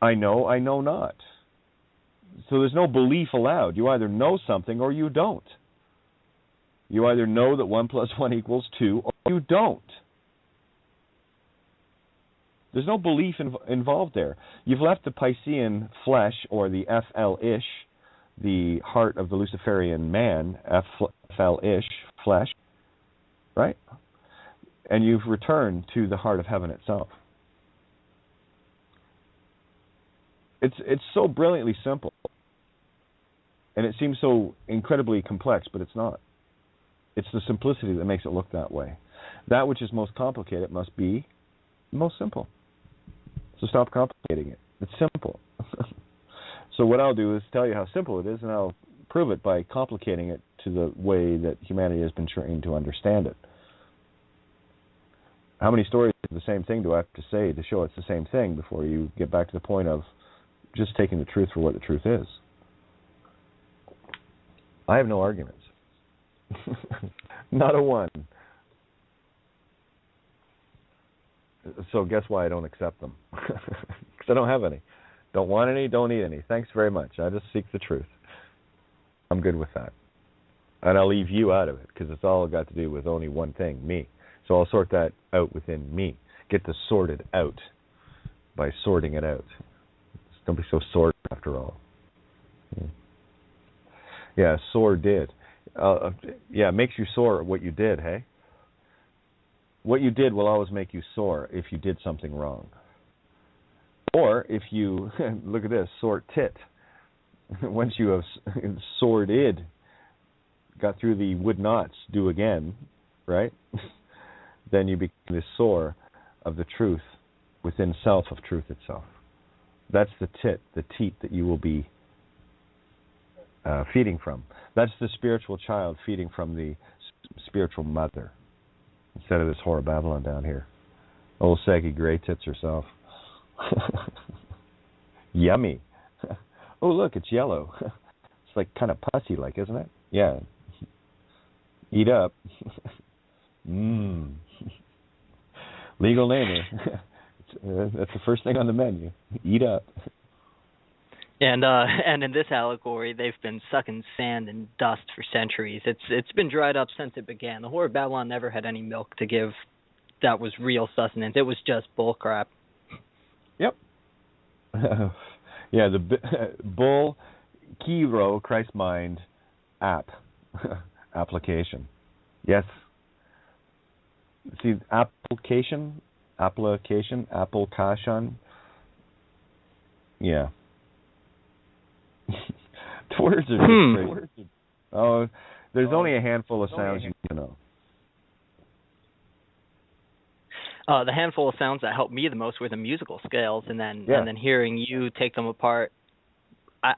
Speaker 3: I know not. So there's no belief allowed. You either know something or you don't. You either know that 1 + 1 = 2 or you don't. There's no belief involved there. You've left the Piscean flesh, or the FL-ish, the heart of the Luciferian man, FL-ish, flesh, right? And you've returned to the heart of heaven itself. It's so brilliantly simple. And it seems so incredibly complex, but it's not. It's the simplicity that makes it look that way. That which is most complicated must be most simple. So stop complicating it. It's simple. So what I'll do is tell you how simple it is, and I'll prove it by complicating it to the way that humanity has been trained to understand it. How many stories of the same thing do I have to say to show it's the same thing before you get back to the point of just taking the truth for what the truth is? I have no arguments. Not a one. So guess why I don't accept them? Because I don't have any. Don't want any, don't need any. Thanks very much. I just seek the truth. I'm good with that. And I'll leave you out of it, because it's all got to do with only one thing, me. So I'll sort that out within me. Get to sort it out by sorting it out. Don't be so sordid after all. Yeah, sore did. Yeah, it makes you sore what you did, hey? What you did will always make you sore if you did something wrong. Or if you, look at this, sort tit. Once you have sorted, got through the would nots, do again, right? Then you become the sore of the truth within self of truth itself. That's the tit, the teat that you will be feeding from. That's the spiritual child feeding from the spiritual mother, instead of this whore of Babylon down here. Old saggy gray tits herself. Yummy. Oh, look, it's yellow. It's like kind of pussy-like, isn't it? Yeah. Eat up. Mmm. Legal name. That's the first thing on the menu. Eat up.
Speaker 5: And in this allegory, they've been sucking sand and dust for centuries. It's been dried up since it began. The whore of Babylon never had any milk to give that was real sustenance. It was just bull crap.
Speaker 3: Yep. Yeah, the bull Kiro Christ Mind application. Yes. See, application. Yeah. The words are just great. Oh, there's only a handful of sounds you need to know.
Speaker 5: The handful of sounds that helped me the most were the musical scales, and then hearing you take them apart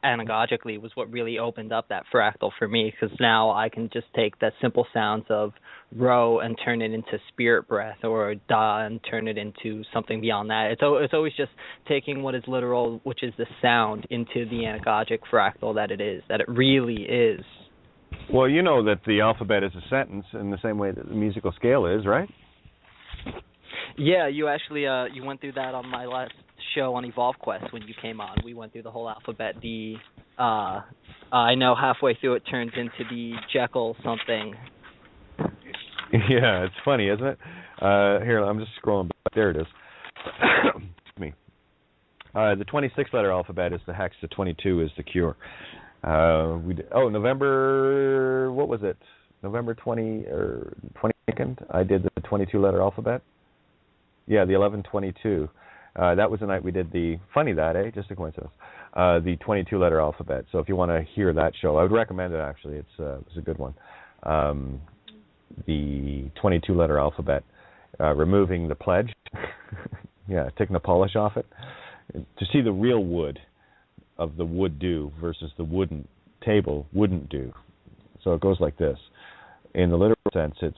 Speaker 5: anagogically was what really opened up that fractal for me, because now I can just take that simple sounds of Ro and turn it into spirit breath, or Da and turn it into something beyond that. It's always just taking what is literal, which is the sound, into the anagogic fractal that it really is.
Speaker 3: Well, you know that the alphabet is a sentence in the same way that the musical scale is, right?
Speaker 5: Yeah, you actually you went through that on my last show on Evolve Quest when you came on. We went through the whole alphabet. I know halfway through it turns into the Jekyll something.
Speaker 3: Yeah, it's funny, isn't it? Here, I'm just scrolling back. There it is. Me. The 26-letter alphabet is the hex. The 22 is the cure. November. What was it? November 20 or 22nd. I did the 22-letter alphabet. Yeah, the 1122. That was the night we did the, funny that, just a coincidence, the 22-letter alphabet. So if you want to hear that show, I would recommend it, actually. It's a good one. The 22-letter alphabet, removing the pledge, yeah, taking the polish off it, to see the real wood of the would do versus the wouldn't table wouldn't do. So it goes like this. In the literal sense, it's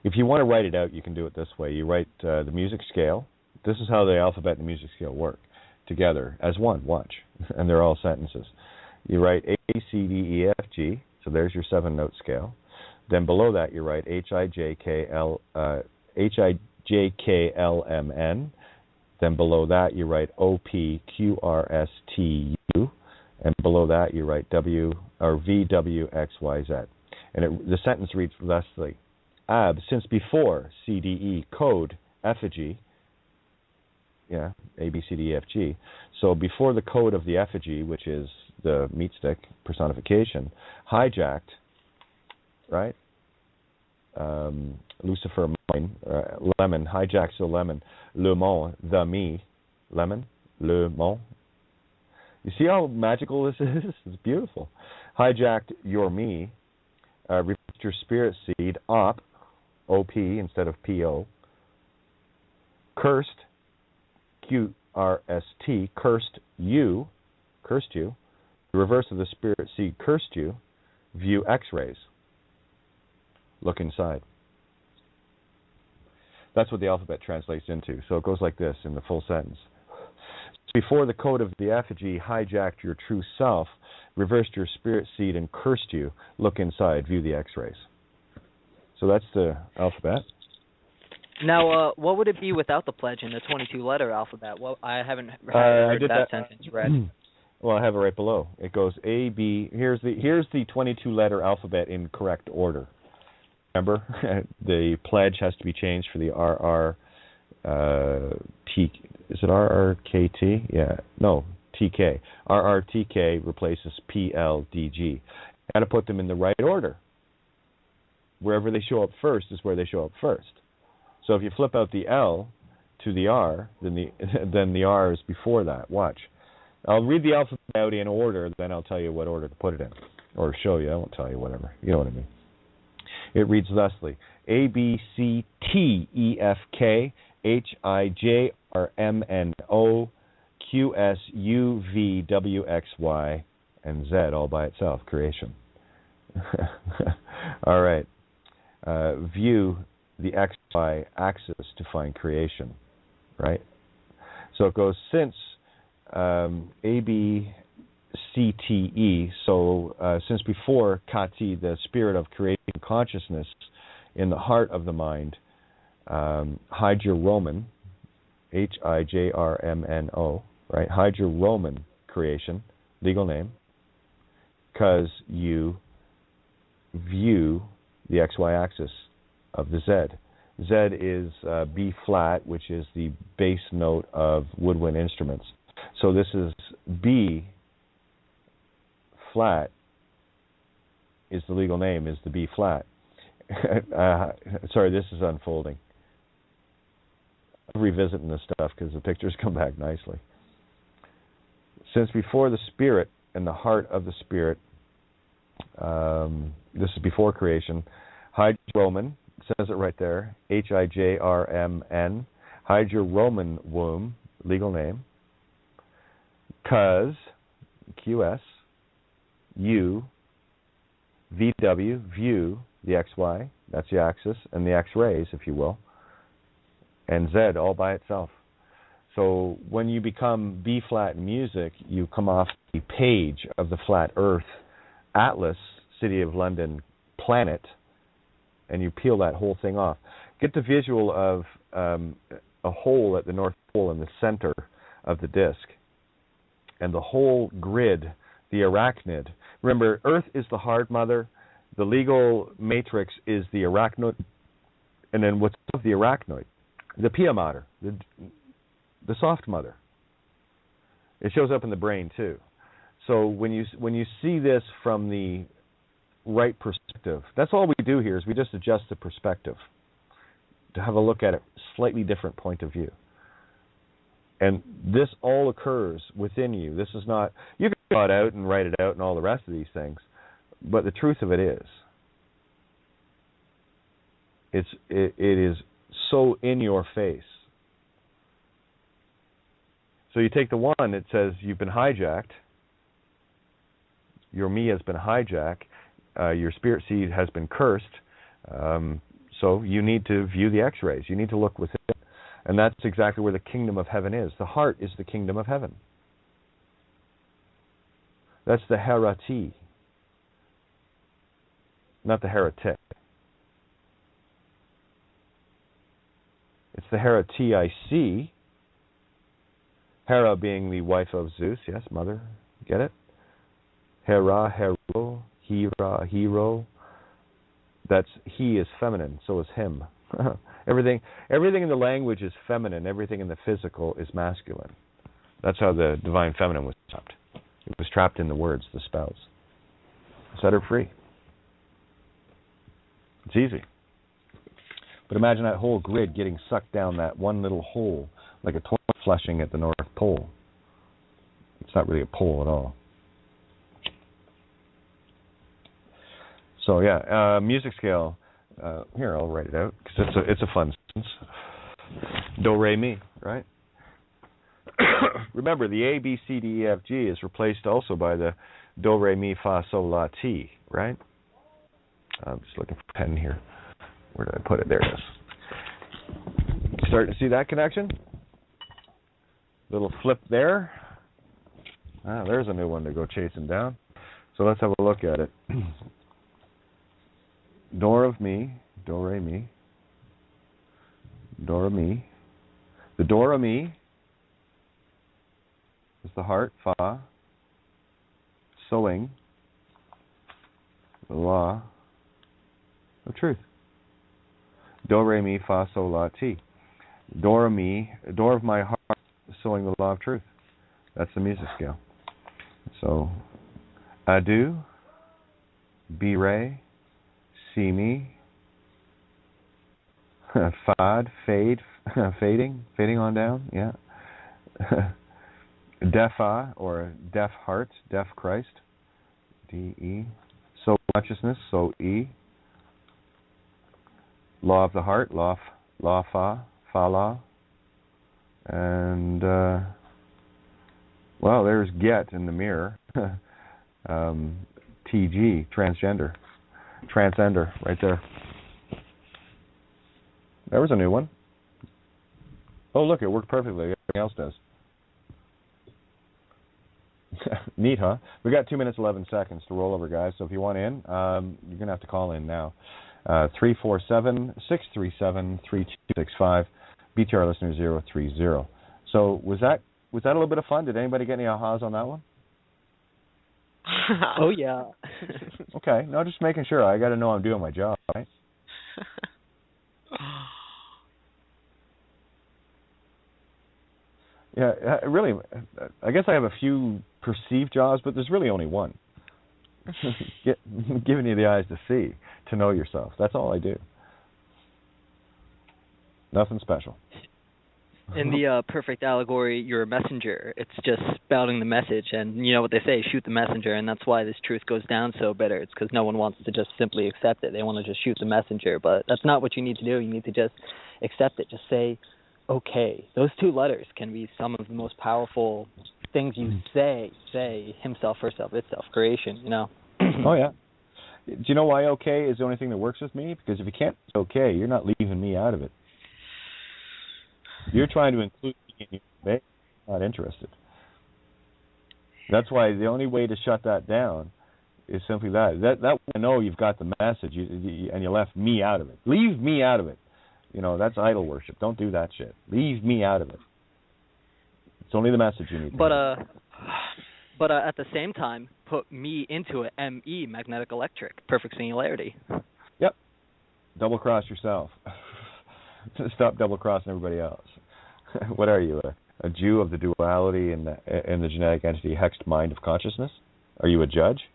Speaker 3: if you want to write it out, you can do it this way. You write the music scale. This is how the alphabet and the music scale work together as one. Watch, and they're all sentences. You write A, C, D, E, F, G. So there's your 7-note scale. Then below that, you write H, I, J, K, L, M, N. Then below that, you write O, P, Q, R, S, T, U. And below that, you write W or V, W, X, Y, Z. And the sentence reads thusly: Ab, since before C, D, E, code, effigy, A, B, C, D, E, F, G. So before the code of the effigy, which is the meat stick personification, hijacked, right? Lucifer, mine, lemon, hijacks the lemon, le mon, the me, lemon, le mon. You see how magical this is? It's beautiful. Hijacked your me, replaced your spirit seed, op, O-P instead of P-O, cursed, Q-R-S-T, cursed you, the reverse of the spirit seed, cursed you, view X-rays, look inside. That's what the alphabet translates into. So it goes like this in the full sentence. Before the code of the effigy hijacked your true self, reversed your spirit seed and cursed you, look inside, view the X-rays. So that's the alphabet.
Speaker 5: Now, what would it be without the pledge in the 22-letter alphabet? Well, I haven't heard that sentence read.
Speaker 3: Well, I have it right below. It goes A, B. Here's the 22-letter alphabet in correct order. Remember, the pledge has to be changed for the T. Is it RRKT? Yeah. No, TK. RRTK replaces PLDG. Got to put them in the right order. Wherever they show up first is where they show up first. So if you flip out the L to the R, then the R is before that. Watch. I'll read the alphabet out in order, then I'll tell you what order to put it in. Or show you. I won't tell you, whatever. You know what I mean. It reads thusly: A, B, C, T, E, F, K, H, I, J, R, M, N, O, Q, S, U, V, W, X, Y, and Z all by itself. Creation. All right. View the XY axis to find creation. Right? So it goes since A, B, C, T, E. So since before Kati, the spirit of creating consciousness in the heart of the mind, Hydroman, Hijrmno, right? Hydroman creation, legal name, because you view the XY axis of the Z. Z is B flat, which is the bass note of woodwind instruments. So this is B flat is the legal name, is the B flat. Sorry, this is unfolding. I'm revisiting this stuff because the pictures come back nicely. Since before the spirit and the heart of the spirit, this is before creation, Hydroman, says it right there, Hijrmn, Hydroman womb, legal name, cause, QS, U, VW, view, the XY, that's the axis, and the X-rays, if you will, and Z all by itself. So when you become B-flat in music, you come off the page of the flat Earth atlas, City of London planet, and you peel that whole thing off. Get the visual of a hole at the North Pole in the center of the disk, and the whole grid, the arachnid. Remember, Earth is the hard mother, the legal matrix is the arachnoid, and then what's above the arachnoid? The pia mater, the soft mother. It shows up in the brain too. So when you see this from the right perspective, that's all we do here is we just adjust the perspective to have a look at it, slightly different point of view. And this all occurs within you. This is not, you can draw it out and write it out and all the rest of these things, but the truth of it is, it is so in your face. So you take the one, it says you've been hijacked. Your me has been hijacked. Your spirit seed has been cursed. So you need to view the X-rays. You need to look within. And that's exactly where the kingdom of heaven is. The heart is the kingdom of heaven. That's the herati, not the heretic. It's the herati. Hera being the wife of Zeus, yes, mother, get it? Hera, hero, hera, hero. That's he is feminine, so is him. Everything in the language is feminine. Everything in the physical is masculine. That's how the divine feminine was trapped. It was trapped in the words, the spells. Set her free. It's easy. But imagine that whole grid getting sucked down that one little hole, like a toilet flushing at the North Pole. It's not really a pole at all. So yeah, music scale. Here, I'll write it out because it's a fun sentence. Do, re, mi, right? Remember, the A, B, C, D, E, F, G is replaced also by the do, re, mi, fa, sol, la, ti, right? I'm just looking for a pen here. Where did I put it? There it is. Starting to see that connection? Little flip there. There's a new one to go chasing down. So let's have a look at it. Do of mi, do, re, mi. Do, re, mi. The do, re, mi is the heart, fa, sowing, the law of truth. Do, re, mi, fa, sol, la, ti. Do, re, mi, do of my heart, sowing the law of truth. That's the music scale. So, adu, bi, re, si, mi, fad, fade, fading on down, yeah. Defa, or deaf heart, deaf Christ, D-E. So consciousness, so E. Law of the heart, law fa, la. And, well, there's get in the mirror. TG, transgender, right there. There was a new one. Oh, look, it worked perfectly. Everything else does. Neat, huh? We got 2 minutes, 11 seconds to roll over, guys. So if you want in, you're going to have to call in now. 347-637-3265. BTR listener 030. So was that a little bit of fun? Did anybody get any ahas on that one?
Speaker 5: Oh, yeah.
Speaker 3: Okay. No, just making sure. I got to know I'm doing my job, right? Yeah, really, I guess I have a few perceived jobs, but there's really only one. Giving you the eyes to see, to know yourself. That's all I do. Nothing special.
Speaker 5: In the perfect allegory, you're a messenger. It's just spouting the message, and you know what they say, shoot the messenger, and that's why this truth goes down so bitter. It's because no one wants to just simply accept it. They want to just shoot the messenger, but that's not what you need to do. You need to just accept it. Just say, okay. Those two letters can be some of the most powerful things you say, himself, herself, itself, creation, you know.
Speaker 3: Oh, yeah. Do you know why okay is the only thing that works with me? Because if you can't say okay, you're not leaving me out of it. You're trying to include me in your debate. I'm not interested. That's why the only way to shut that down is simply that. That I know you've got the message, and you left me out of it. Leave me out of it. You know, that's idol worship. Don't do that shit. Leave me out of it. It's only the message you need.
Speaker 5: But at the same time, put me into it. M-E, magnetic electric, perfect singularity.
Speaker 3: Yep. Double cross yourself. Stop double crossing everybody else. What are you, a Jew of the duality and the genetic entity hexed mind of consciousness? Are you a judge?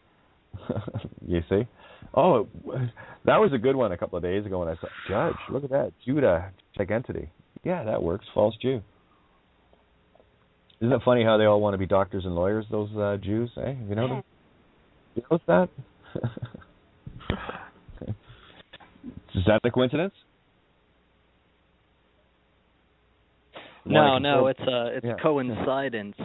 Speaker 3: You see? Oh, that was a good one a couple of days ago when I saw judge. Look at that, Judah, genetic entity. Yeah, that works. False Jew. Isn't it funny how they all want to be doctors and lawyers? Those Jews, eh? You know that? Is that a coincidence?
Speaker 5: No, it's coincidence.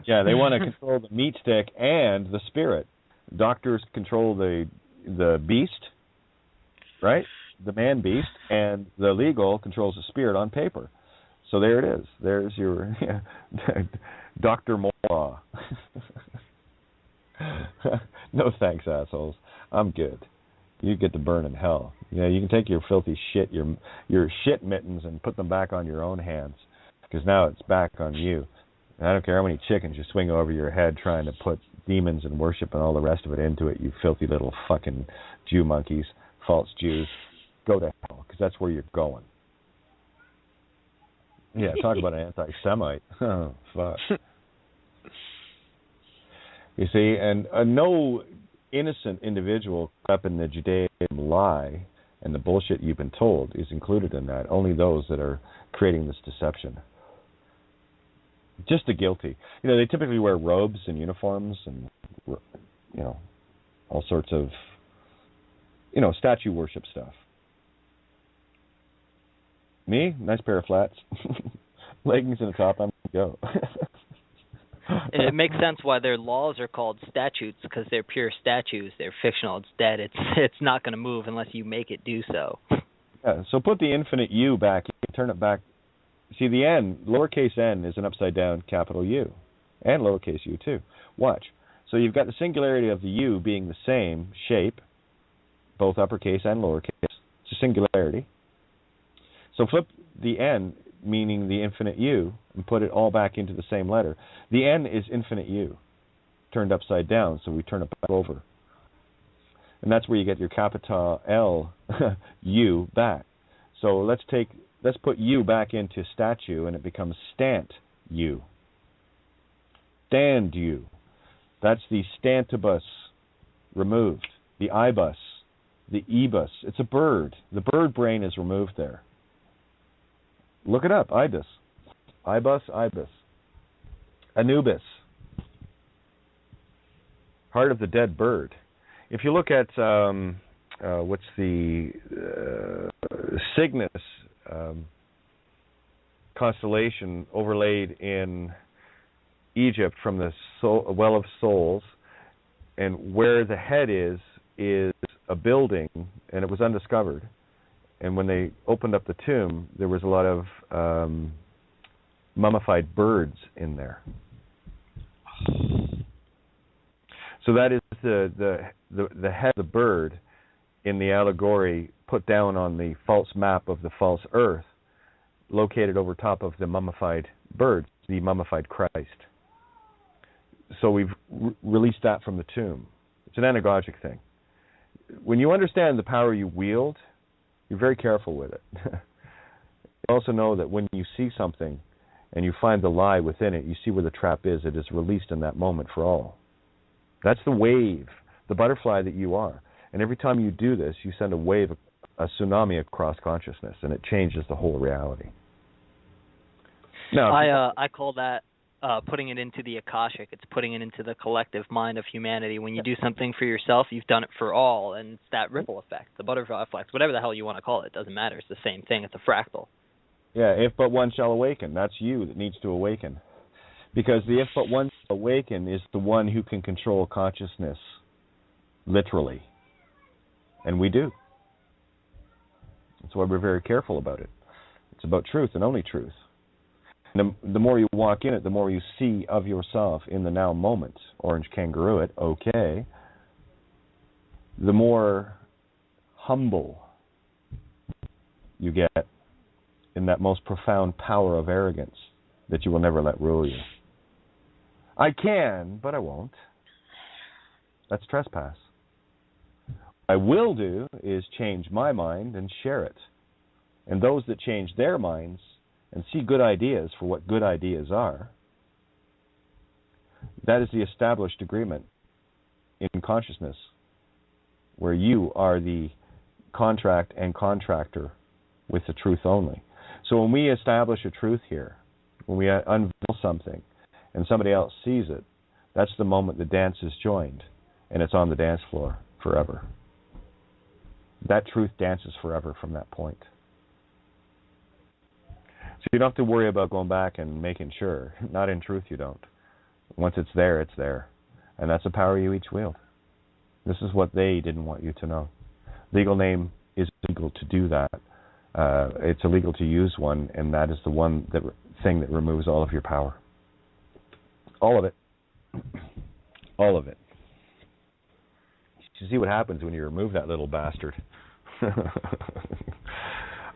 Speaker 3: Yeah, they want to control the meat stick and the spirit. Doctors control the beast, right? The man beast, and the legal controls the spirit on paper. So there it is. There's your Dr. Moore. No thanks, assholes. I'm good. You get to burn in hell. You know, you can take your filthy shit, your shit mittens, and put them back on your own hands, because now it's back on you. And I don't care how many chickens you swing over your head trying to put demons and worship and all the rest of it into it, you filthy little fucking Jew monkeys, false Jews. Go to hell, because that's where you're going. Yeah, talk about an anti-Semite. Oh, fuck. You see, and no innocent individual caught up in the Judaism lie and the bullshit you've been told is included in that. Only those that are creating this deception. Just the guilty. You know, they typically wear robes and uniforms and, you know, all sorts of, you know, statue worship stuff. Me? Nice pair of flats. Leggings and a top, I'm going to go.
Speaker 5: It makes sense why their laws are called statutes, because they're pure statues. They're fictional. It's dead. It's not going to move unless you make it do so.
Speaker 3: Yeah, so put the infinite U back. Turn it back. See, the N, lowercase n, is an upside down capital U. And lowercase u, too. Watch. So you've got the singularity of the U being the same shape, both uppercase and lowercase. It's a singularity. So flip the N, meaning the infinite U, and put it all back into the same letter. The N is infinite U, turned upside down, so we turn it back over. And that's where you get your capital L U back. So let's put U back into statue, and it becomes stant U. Stand U. That's the stantibus removed. The ibus. The ebus. It's a bird. The bird brain is removed there. Look it up. Ibis. Ibus, ibis. Anubis. Heart of the dead bird. If you look at what's the Cygnus constellation overlaid in Egypt from the Well of Souls, and where the head is a building, and it was undiscovered. And when they opened up the tomb, there was a lot of mummified birds in there. So that is the head of the bird in the allegory put down on the false map of the false earth, located over top of the mummified birds, the mummified Christ. So we've released that from the tomb. It's an anagogic thing. When you understand the power you wield, you're very careful with it. You also know that when you see something and you find the lie within it, you see where the trap is. It is released in that moment for all. That's the wave, the butterfly that you are. And every time you do this, you send a wave, a tsunami across consciousness, and it changes the whole reality. Now,
Speaker 5: I call that putting it into the Akashic. It's putting it into the collective mind of humanity. When you do something for yourself, you've done it for all, and it's that ripple effect, the butterfly effect, whatever the hell you want to call it. It doesn't matter. It's the same thing. It's a fractal.
Speaker 3: Yeah, if but one shall awaken. That's you that needs to awaken. Because the if but one shall awaken is the one who can control consciousness, literally. And we do. That's why we're very careful about it. It's about truth and only truth. And the more you walk in it, the more you see of yourself in the now moment. Orange kangaroo it, okay. The more humble you get in that most profound power of arrogance that you will never let rule you. I can, but I won't. That's trespass. What I will do is change my mind and share it. And those that change their minds and see good ideas for what good ideas are, that is the established agreement in consciousness, where you are the contract and contractor with the truth only. So when we establish a truth here, when we unveil something and somebody else sees it, that's the moment the dance is joined, and it's on the dance floor forever. That truth dances forever from that point. So you don't have to worry about going back and making sure. Not in truth, you don't. Once it's there, it's there. And that's the power you each wield. This is what they didn't want you to know. Legal name is legal to do that. It's illegal to use one, and that is the one thing that removes all of your power. All of it. All of it. You see what happens when you remove that little bastard.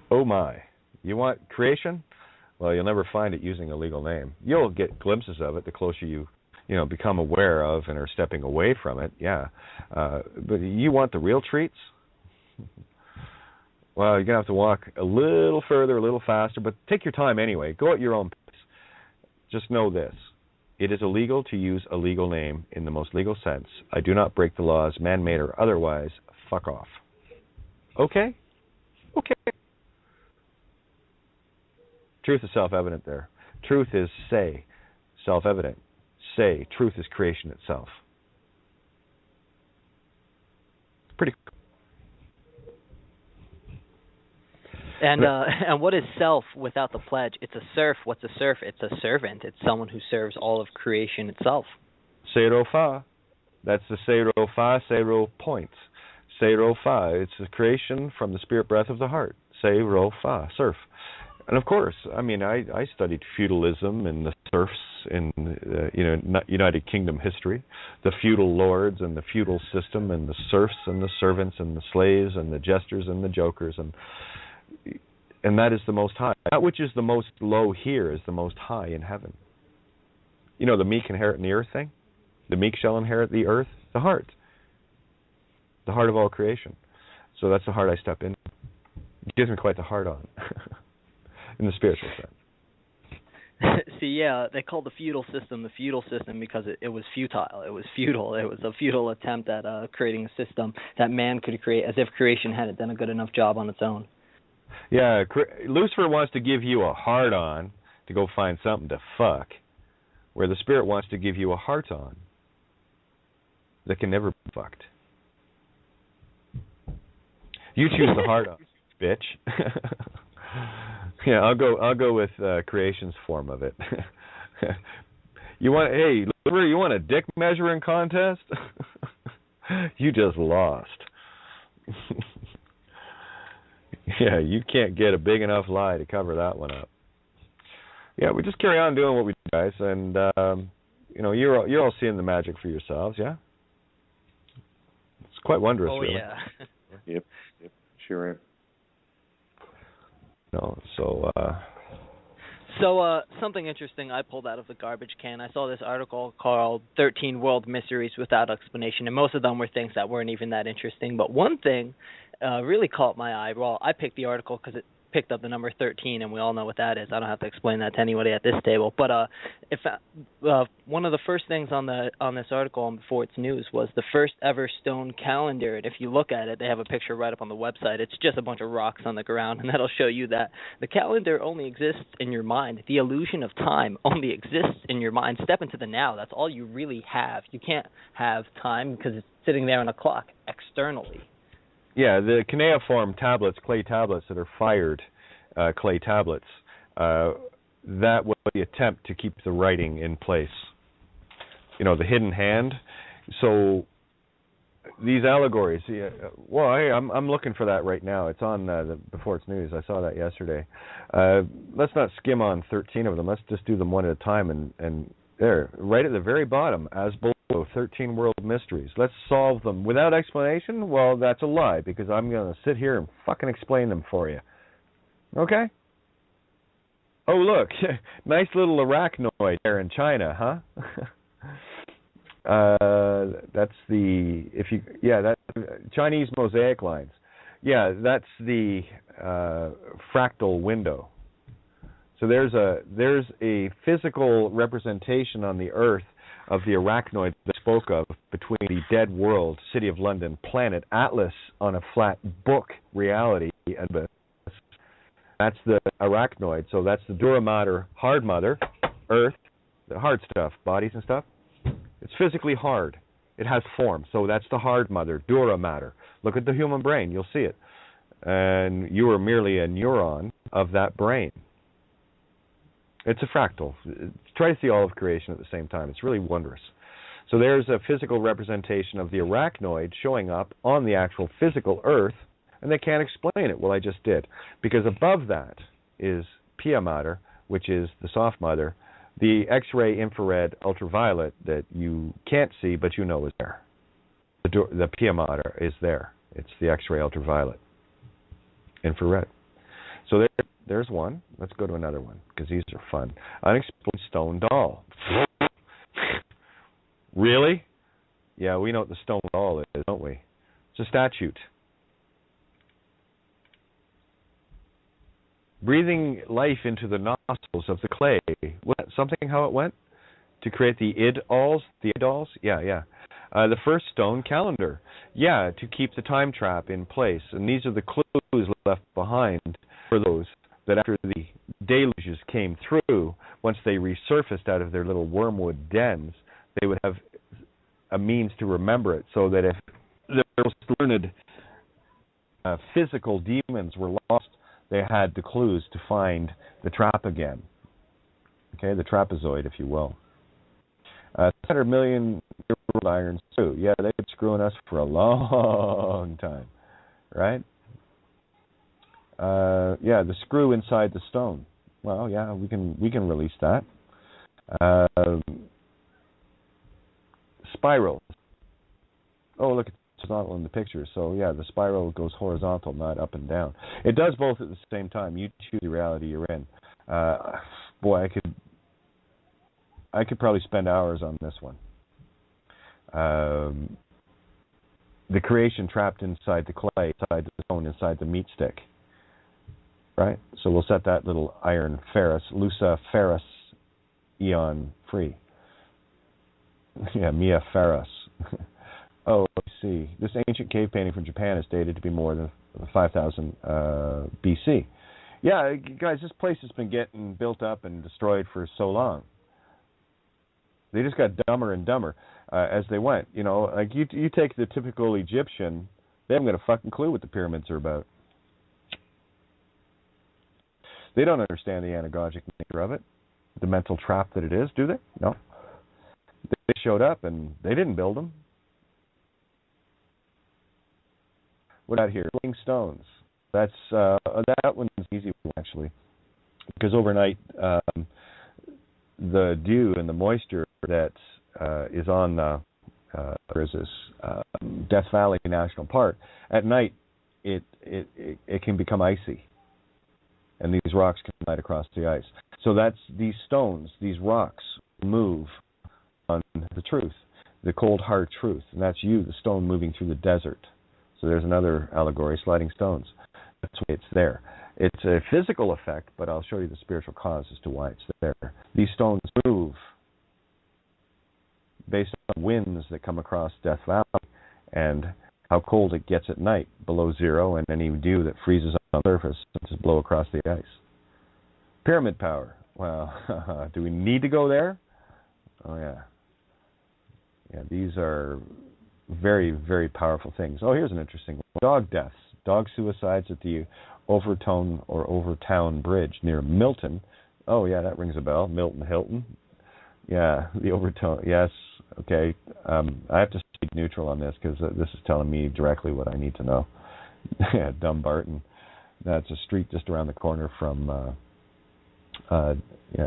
Speaker 3: Oh my. You want creation? Well, you'll never find it using a legal name. You'll get glimpses of it the closer you become aware of and are stepping away from it, yeah. But you want the real treats? Well, you're going to have to walk a little further, a little faster, but take your time anyway. Go at your own pace. Just know this. It is illegal to use a legal name in the most legal sense. I do not break the laws, man-made or otherwise. Fuck off. Okay? Okay. Truth is self-evident there. Truth is say, self-evident. Say, truth is creation itself. Pretty cool.
Speaker 5: And what is self without the pledge? It's a serf. What's a serf? It's a servant. It's someone who serves all of creation itself.
Speaker 3: Seiro fa. That's the Seiro fa, Seiro points. Seiro fa. It's a creation from the spirit breath of the heart. Seiro fa, serf. And of course, I mean, I studied feudalism and the serfs in United Kingdom history, the feudal lords and the feudal system, and the serfs and the servants and the slaves and the jesters and the jokers, and that is the most high. That which is the most low here is the most high in heaven. You know the meek inherit the earth thing? The meek shall inherit the earth, the heart of all creation. So that's the heart I step in. It gives me quite the heart on. In the spiritual sense.
Speaker 5: See, yeah, they called the feudal system because it was futile. It was futile. It was a futile attempt at creating a system that man could create, as if creation hadn't done a good enough job on its own.
Speaker 3: Yeah, Lucifer wants to give you a heart-on to go find something to fuck, where the spirit wants to give you a heart-on that can never be fucked. You choose the heart-on, bitch. Yeah, I'll go with creation's form of it. You want a dick measuring contest? You just lost. Yeah, you can't get a big enough lie to cover that one up. Yeah, we just carry on doing what we do, guys, and you're all seeing the magic for yourselves, yeah? It's quite wondrous, really.
Speaker 5: Oh yeah.
Speaker 6: Yep, sure am.
Speaker 3: No, so
Speaker 5: something interesting I pulled out of the garbage can. I saw this article called 13 World Mysteries Without Explanation, and most of them were things that weren't even that interesting. But one thing really caught my eye. Well, I picked the article because it picked up the number 13, and we all know what that is. I don't have to explain that to anybody at this table. But one of the first things on this article before its news was the first ever stone calendar. And if you look at it, they have a picture right up on the website. It's just a bunch of rocks on the ground, and that'll show you that the calendar only exists in your mind. The illusion of time only exists in your mind. Step into the now. That's all you really have. You can't have time because it's sitting there on a clock externally.
Speaker 3: Yeah, the cuneiform tablets, clay tablets that are fired clay tablets, that was the attempt to keep the writing in place. You know, the hidden hand. So these allegories, well, I'm looking for that right now. It's on before it's news. I saw that yesterday. Let's not skim on 13 of them. Let's just do them one at a time. And there, right at the very bottom, as below, 13 world mysteries. Let's solve them without explanation? Well, that's a lie, because I'm going to sit here and fucking explain them for you. Okay? Oh, look, nice little arachnoid there in China, huh? That's that's Chinese mosaic lines. Yeah, that's the fractal window. So there's a physical representation on the Earth of the arachnoid that I spoke of between the dead world, City of London, planet Atlas on a flat book reality, and that's the arachnoid. So that's the Dura Mater, hard mother, Earth, the hard stuff, bodies and stuff. It's physically hard. It has form. So that's the hard mother, Dura Mater. Look at the human brain. You'll see it. And you are merely a neuron of that brain. It's a fractal. Try to see all of creation at the same time. It's really wondrous. So there's a physical representation of the arachnoid showing up on the actual physical Earth, and they can't explain it. Well, I just did. Because above that is Pia Mater, which is the soft mother, the X-ray, infrared, ultraviolet that you can't see but you know is there. The Pia Mater is there. It's the X-ray, ultraviolet, infrared. So there's one. Let's go to another one because these are fun. Unexplained stone doll. Really? Yeah, we know what the stone doll is, don't we? It's a statue. Breathing life into the nostrils of the clay. Was that something how it went? To create the idols? The idols? Yeah. The first stone calendar. Yeah, to keep the time trap in place. And these are the clues left behind for those that after the deluges came through, once they resurfaced out of their little wormwood dens, they would have a means to remember it, so that if their most learned physical demons were lost, they had the clues to find the trap again. Okay, the trapezoid, if you will. 300 million iron screw. Yeah, they've been screwing us for a long time, right? Yeah, the screw inside the stone. Well, yeah, we can release that. Spiral. Oh, look, it's horizontal in the picture. So yeah, the spiral goes horizontal, not up and down. It does both at the same time. You choose the reality you're in. Boy, I could probably spend hours on this one. The creation trapped inside the clay, inside the stone, inside the meat stick. Right? So we'll set that little iron ferrous, Lusa ferrous eon free. Yeah, Mia ferrous. Oh, let's see. This ancient cave painting from Japan is dated to be more than 5,000 BC. Yeah, guys, this place has been getting built up and destroyed for so long. They just got dumber and dumber as they went. You know, like you take the typical Egyptian, they haven't got a fucking clue what the pyramids are about. They don't understand the anagogic nature of it, the mental trap that it is, do they? No. They showed up and they didn't build them. What out here? Rolling stones. That's that one's an easy one actually, because overnight the dew and the moisture that is on there's this Death Valley National Park. At night, it can become icy, and these rocks can glide across the ice. So that's these stones, these rocks move on the truth, the cold hard truth, and that's you, the stone moving through the desert. So there's another allegory, sliding stones. That's why it's there. It's a physical effect, but I'll show you the spiritual cause as to why it's there. These stones move based on winds that come across Death Valley and how cold it gets at night, below zero, and any dew that freezes on the surface just blow across the ice. Pyramid power. Well, do we need to go there? Oh, yeah. Yeah, these are very, very powerful things. Oh, here's an interesting one. Dog deaths. Dog suicides at the Overtown Bridge near Milton. Oh, yeah, that rings a bell. Milton Hilton. Yeah, the Overtown. Yes. Okay. I have to stay neutral on this because this is telling me directly what I need to know. Yeah, Dumbarton. That's a street just around the corner from.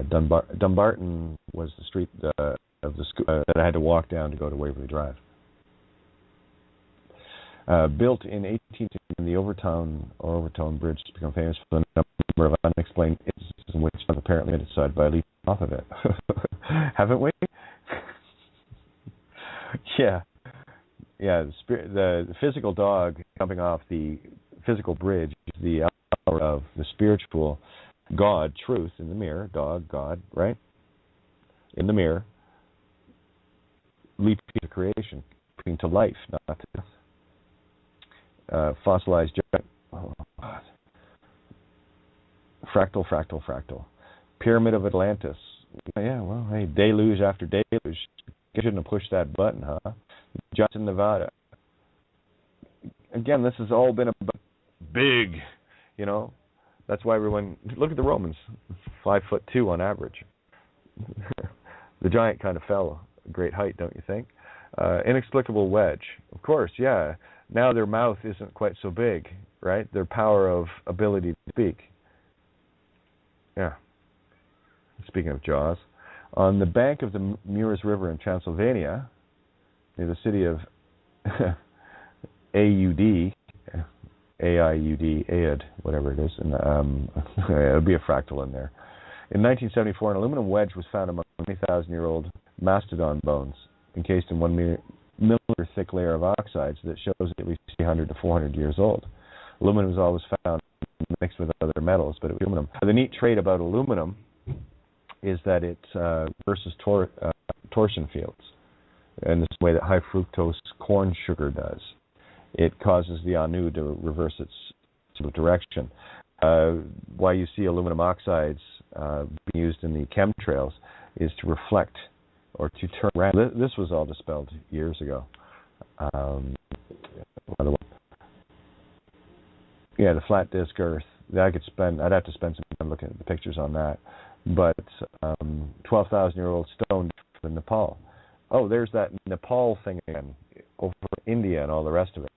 Speaker 3: Dumbarton was the street of the school that I had to walk down to go to Waverly Drive. Built in 1860, the Overtown Bridge has become famous for the number of unexplained instances in which have apparently been decided by leaping off of it. Haven't we? Yeah. The physical dog jumping off the physical bridge is the hour of the spiritual God, truth in the mirror. Dog, God, right? In the mirror, leaping to creation, leaping to life, not to death. Fossilized giant. Oh, God. Fractal. Pyramid of Atlantis. Yeah, well, hey, deluge after deluge. You shouldn't have pushed that button, huh? Johnson, Nevada. Again, this has all been about big, That's why everyone, look at the Romans, 5'2" on average. The giant kind of fell a great height, don't you think? Inexplicable wedge. Of course, yeah. Now their mouth isn't quite so big, right? Their power of ability to speak. Yeah. Speaking of Jaws, on the bank of the Muris River in Transylvania, near the city of AIUD, whatever it is, and it'll be a fractal in there. In 1974, an aluminum wedge was found among 20,000-year-old mastodon bones, encased in 1 millimeter thick layer of oxides that shows at least 300 to 400 years old. Aluminum is always found mixed with other metals, but it was aluminum. The neat trait about aluminum is that it reverses torsion fields in the way that high fructose corn sugar does. It causes the anu to reverse its direction. Why you see aluminum oxides being used in the chemtrails is to reflect or to turn around. This was all dispelled years ago. Yeah, the flat disc Earth. I'd have to spend some time looking at the pictures on that. But 12,000-year-old stone from Nepal. Oh, there's that Nepal thing again, over India and all the rest of it.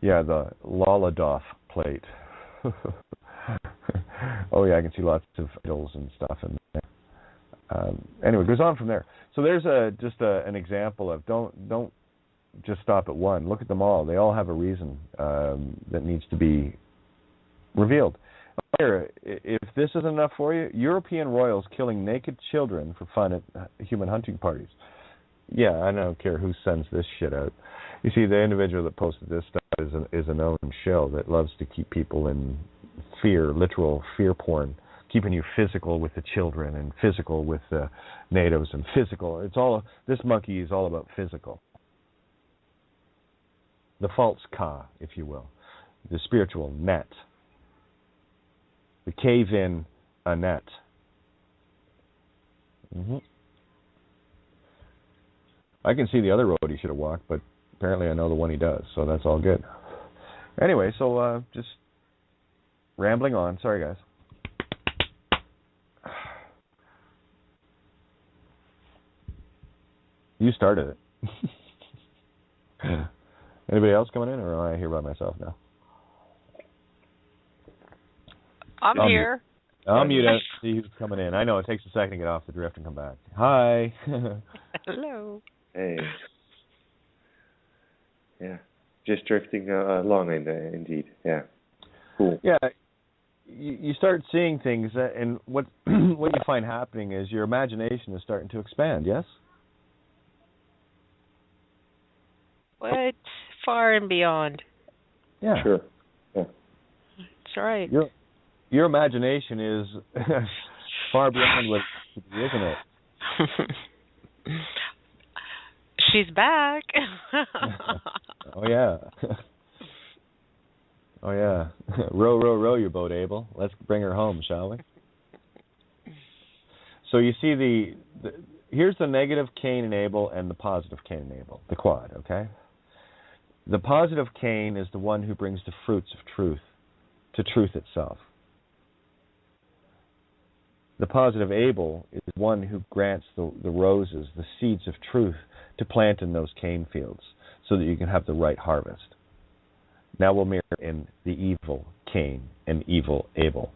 Speaker 3: Yeah, the Laladoff plate. Oh yeah, I can see lots of idols and stuff in there. Anyway, it goes on from there. So there's an example of don't just stop at one. Look at them all. They all have a reason that needs to be revealed. Here, if this isn't enough for you, European royals killing naked children for fun at human hunting parties. Yeah, I don't care who sends this shit out. You see, the individual that posted this stuff is a known shill that loves to keep people in fear, literal fear porn, keeping you physical with the children and physical with the natives and physical. This monkey is all about physical. The false ka, if you will, the spiritual net. The cave-in a net. I can see the other road he should have walked, but apparently I know the one he does, so that's all good. Anyway, so just rambling on. Sorry, guys. You started it. Anybody else coming in, or am I here by myself now?
Speaker 1: I'm here.
Speaker 3: I'll mute out, see who's coming in. I know it takes a second to get off the drift and come back. Hi.
Speaker 1: Hello.
Speaker 6: Hey. Yeah. Just drifting along, indeed. Yeah. Cool.
Speaker 3: Yeah. You start seeing things, and what you find happening is your imagination is starting to expand, yes?
Speaker 1: What? Far and beyond.
Speaker 3: Yeah.
Speaker 6: Sure. Yeah.
Speaker 1: That's right.
Speaker 3: Your imagination is far beyond what it should be, isn't it?
Speaker 1: She's back.
Speaker 3: Oh, yeah. Oh, yeah. Row, row, row your boat, Abel. Let's bring her home, shall we? So you see here's the negative Cain and Abel and the positive Cain and Abel, the quad, okay? The positive Cain is the one who brings the fruits of truth to truth itself. The positive Abel is one who grants the roses, the seeds of truth, to plant in those cane fields so that you can have the right harvest. Now we'll mirror in the evil Cain and evil Abel.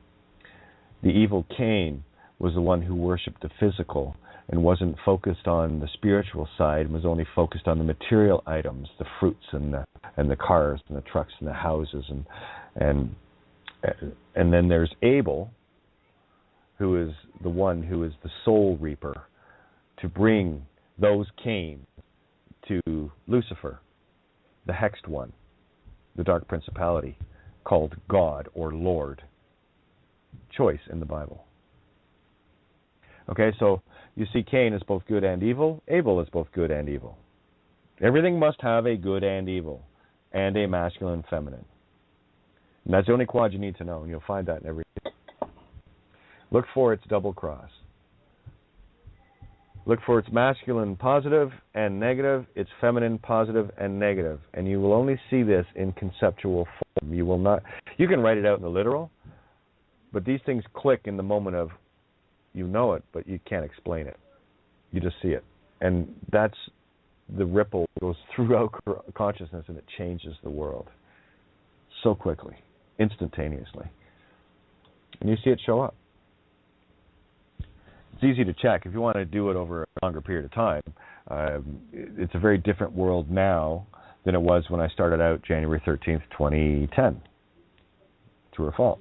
Speaker 3: The evil Cain was the one who worshipped the physical and wasn't focused on the spiritual side and was only focused on the material items, the fruits and the cars and the trucks and the houses and then there's Abel, who is the one who is the soul reaper, to bring those Cain to Lucifer, the hexed one, the dark principality, called God or Lord. Choice in the Bible. Okay, so you see Cain is both good and evil. Abel is both good and evil. Everything must have a good and evil, and a masculine and feminine. And that's the only quad you need to know, and you'll find that in every. Look for its double cross. Look for its masculine positive and negative, its feminine positive and negative. And you will only see this in conceptual form. You will not. You can write it out in the literal, but these things click in the moment of you know it, but you can't explain it. You just see it. And that's the ripple that goes throughout consciousness, and it changes the world so quickly, instantaneously. And you see it show up. It's easy to check. If you want to do it over a longer period of time, it's a very different world now than it was when I started out January 13th, 2010. True or false?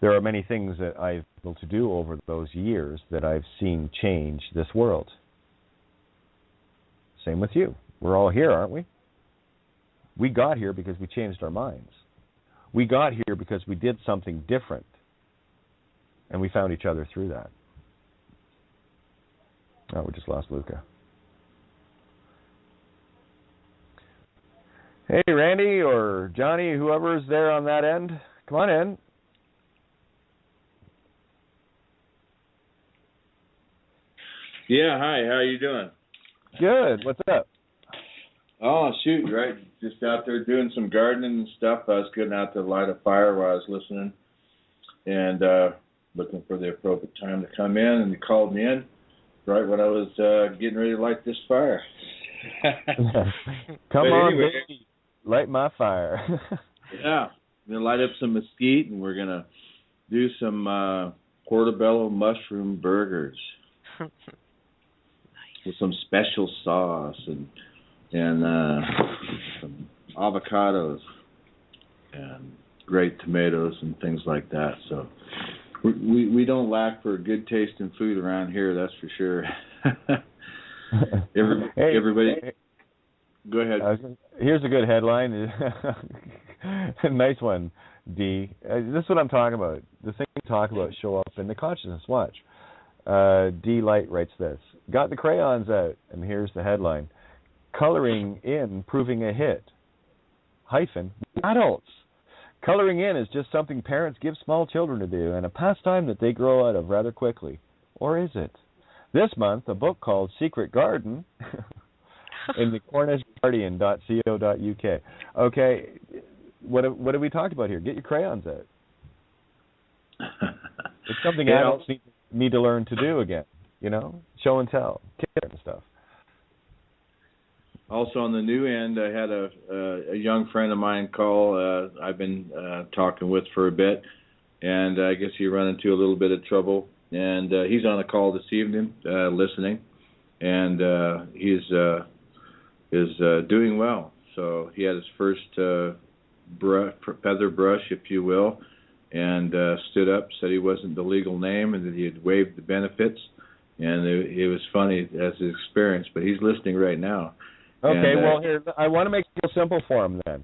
Speaker 3: There are many things that I've been able to do over those years that I've seen change this world. Same with you. We're all here, aren't we? We got here because we changed our minds. We got here because we did something different. And we found each other through that. Oh, we just lost Luca. Hey, Randy or Johnny, whoever's there on that end, come on in.
Speaker 7: Yeah, hi, how are you doing?
Speaker 3: Good, what's up?
Speaker 7: Oh, shoot, right. Just out there doing some gardening and stuff. I was getting out to light a fire while I was listening and looking for the appropriate time to come in, and you called me in right when I was getting ready to light this fire.
Speaker 3: Come on, anyway, baby. Light my fire.
Speaker 7: Yeah, I'm going to light up some mesquite, and we're going to do some portobello mushroom burgers.
Speaker 1: Nice.
Speaker 7: With some special sauce and some avocados and great tomatoes and things like that. So we don't lack for good tasting food around here, that's for sure. Everybody,
Speaker 3: hey,
Speaker 7: go ahead.
Speaker 3: Here's a good headline. Nice one, D. This is what I'm talking about. The things we talk about show up in the consciousness. Watch. D. Light writes this. Got the crayons out, and here's the headline. Coloring in proving a hit. Hyphen, adults. Coloring in is just something parents give small children to do, and a pastime that they grow out of rather quickly. Or is it? This month, a book called Secret Garden in the CornishGuardian.co.uk. Okay, what have we talked about here? Get your crayons out. It's something adults need to learn to do again, you know? Show and tell, kids and stuff.
Speaker 7: Also on the new end, I had a young friend of mine call. I've been talking with for a bit, and I guess he ran into a little bit of trouble. And he's on a call this evening, listening, and he is doing well. So he had his first feather brush, if you will, and stood up, said he wasn't the legal name, and that he had waived the benefits. And it was funny as his experience, but he's listening right now.
Speaker 3: Okay, well, here, I want to make it simple for him then.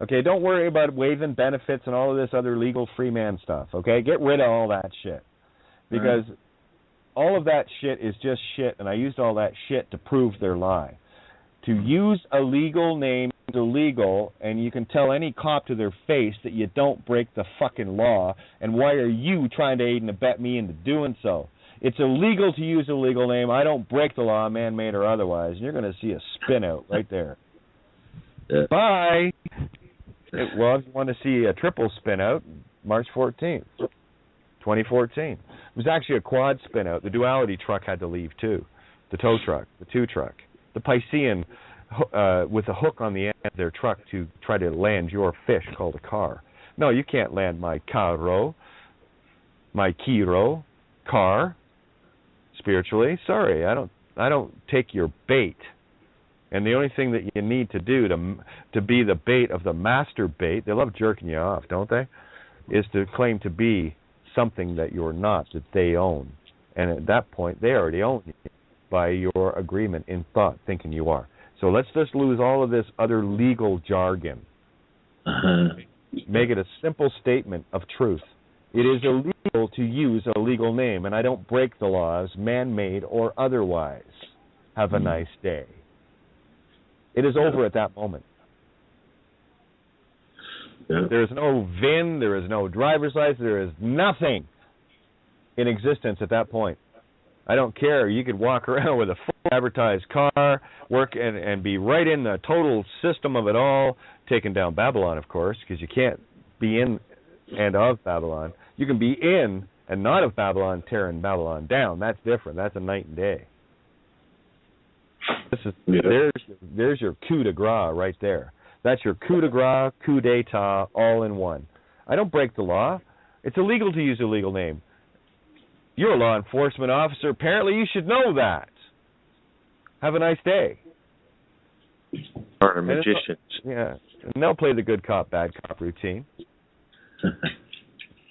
Speaker 3: Okay, don't worry about waiving benefits and all of this other legal free man stuff, okay? Get rid of all that shit. Because all of that shit is just shit, and I used all that shit to prove their lie. To use a legal name is illegal, and you can tell any cop to their face that you don't break the fucking law, and why are you trying to aid and abet me into doing so? It's illegal to use a legal name. I don't break the law, man-made or otherwise. And you're going to see a spin-out right there. Yeah. Bye. Well, if you want to see a triple spin-out, March 14th, 2014. It was actually a quad spin-out. The duality truck had to leave, too. The tow truck, the two truck. The Piscean with a hook on the end of their truck to try to land your fish called a car. No, you can't land my carro, my kiro, car. Spiritually, sorry, I don't take your bait. And the only thing that you need to do to be the bait of the master bait, they love jerking you off, don't they? Is to claim to be something that you're not, that they own. And at that point, they already own you by your agreement in thought, thinking you are. So let's just lose all of this other legal jargon. Make it a simple statement of truth. It is illegal to use a legal name, and I don't break the laws, man-made or otherwise. Have a nice day. It is over at that moment. There is no VIN, there is no driver's license, there is nothing in existence at that point. I don't care. You could walk around with a full advertised car, work and be right in the total system of it all, taking down Babylon, of course, because you can't be in and of Babylon. You can be in and not of Babylon, tearing Babylon down. That's different. That's a night and day. There's your coup de grace right there. That's your coup de grace, coup d'etat, all in one. I don't break the law. It's illegal to use a legal name. You're a law enforcement officer. Apparently you should know that. Have a nice day.
Speaker 6: Or magicians.
Speaker 3: Yeah. And they'll play the good cop, bad cop routine.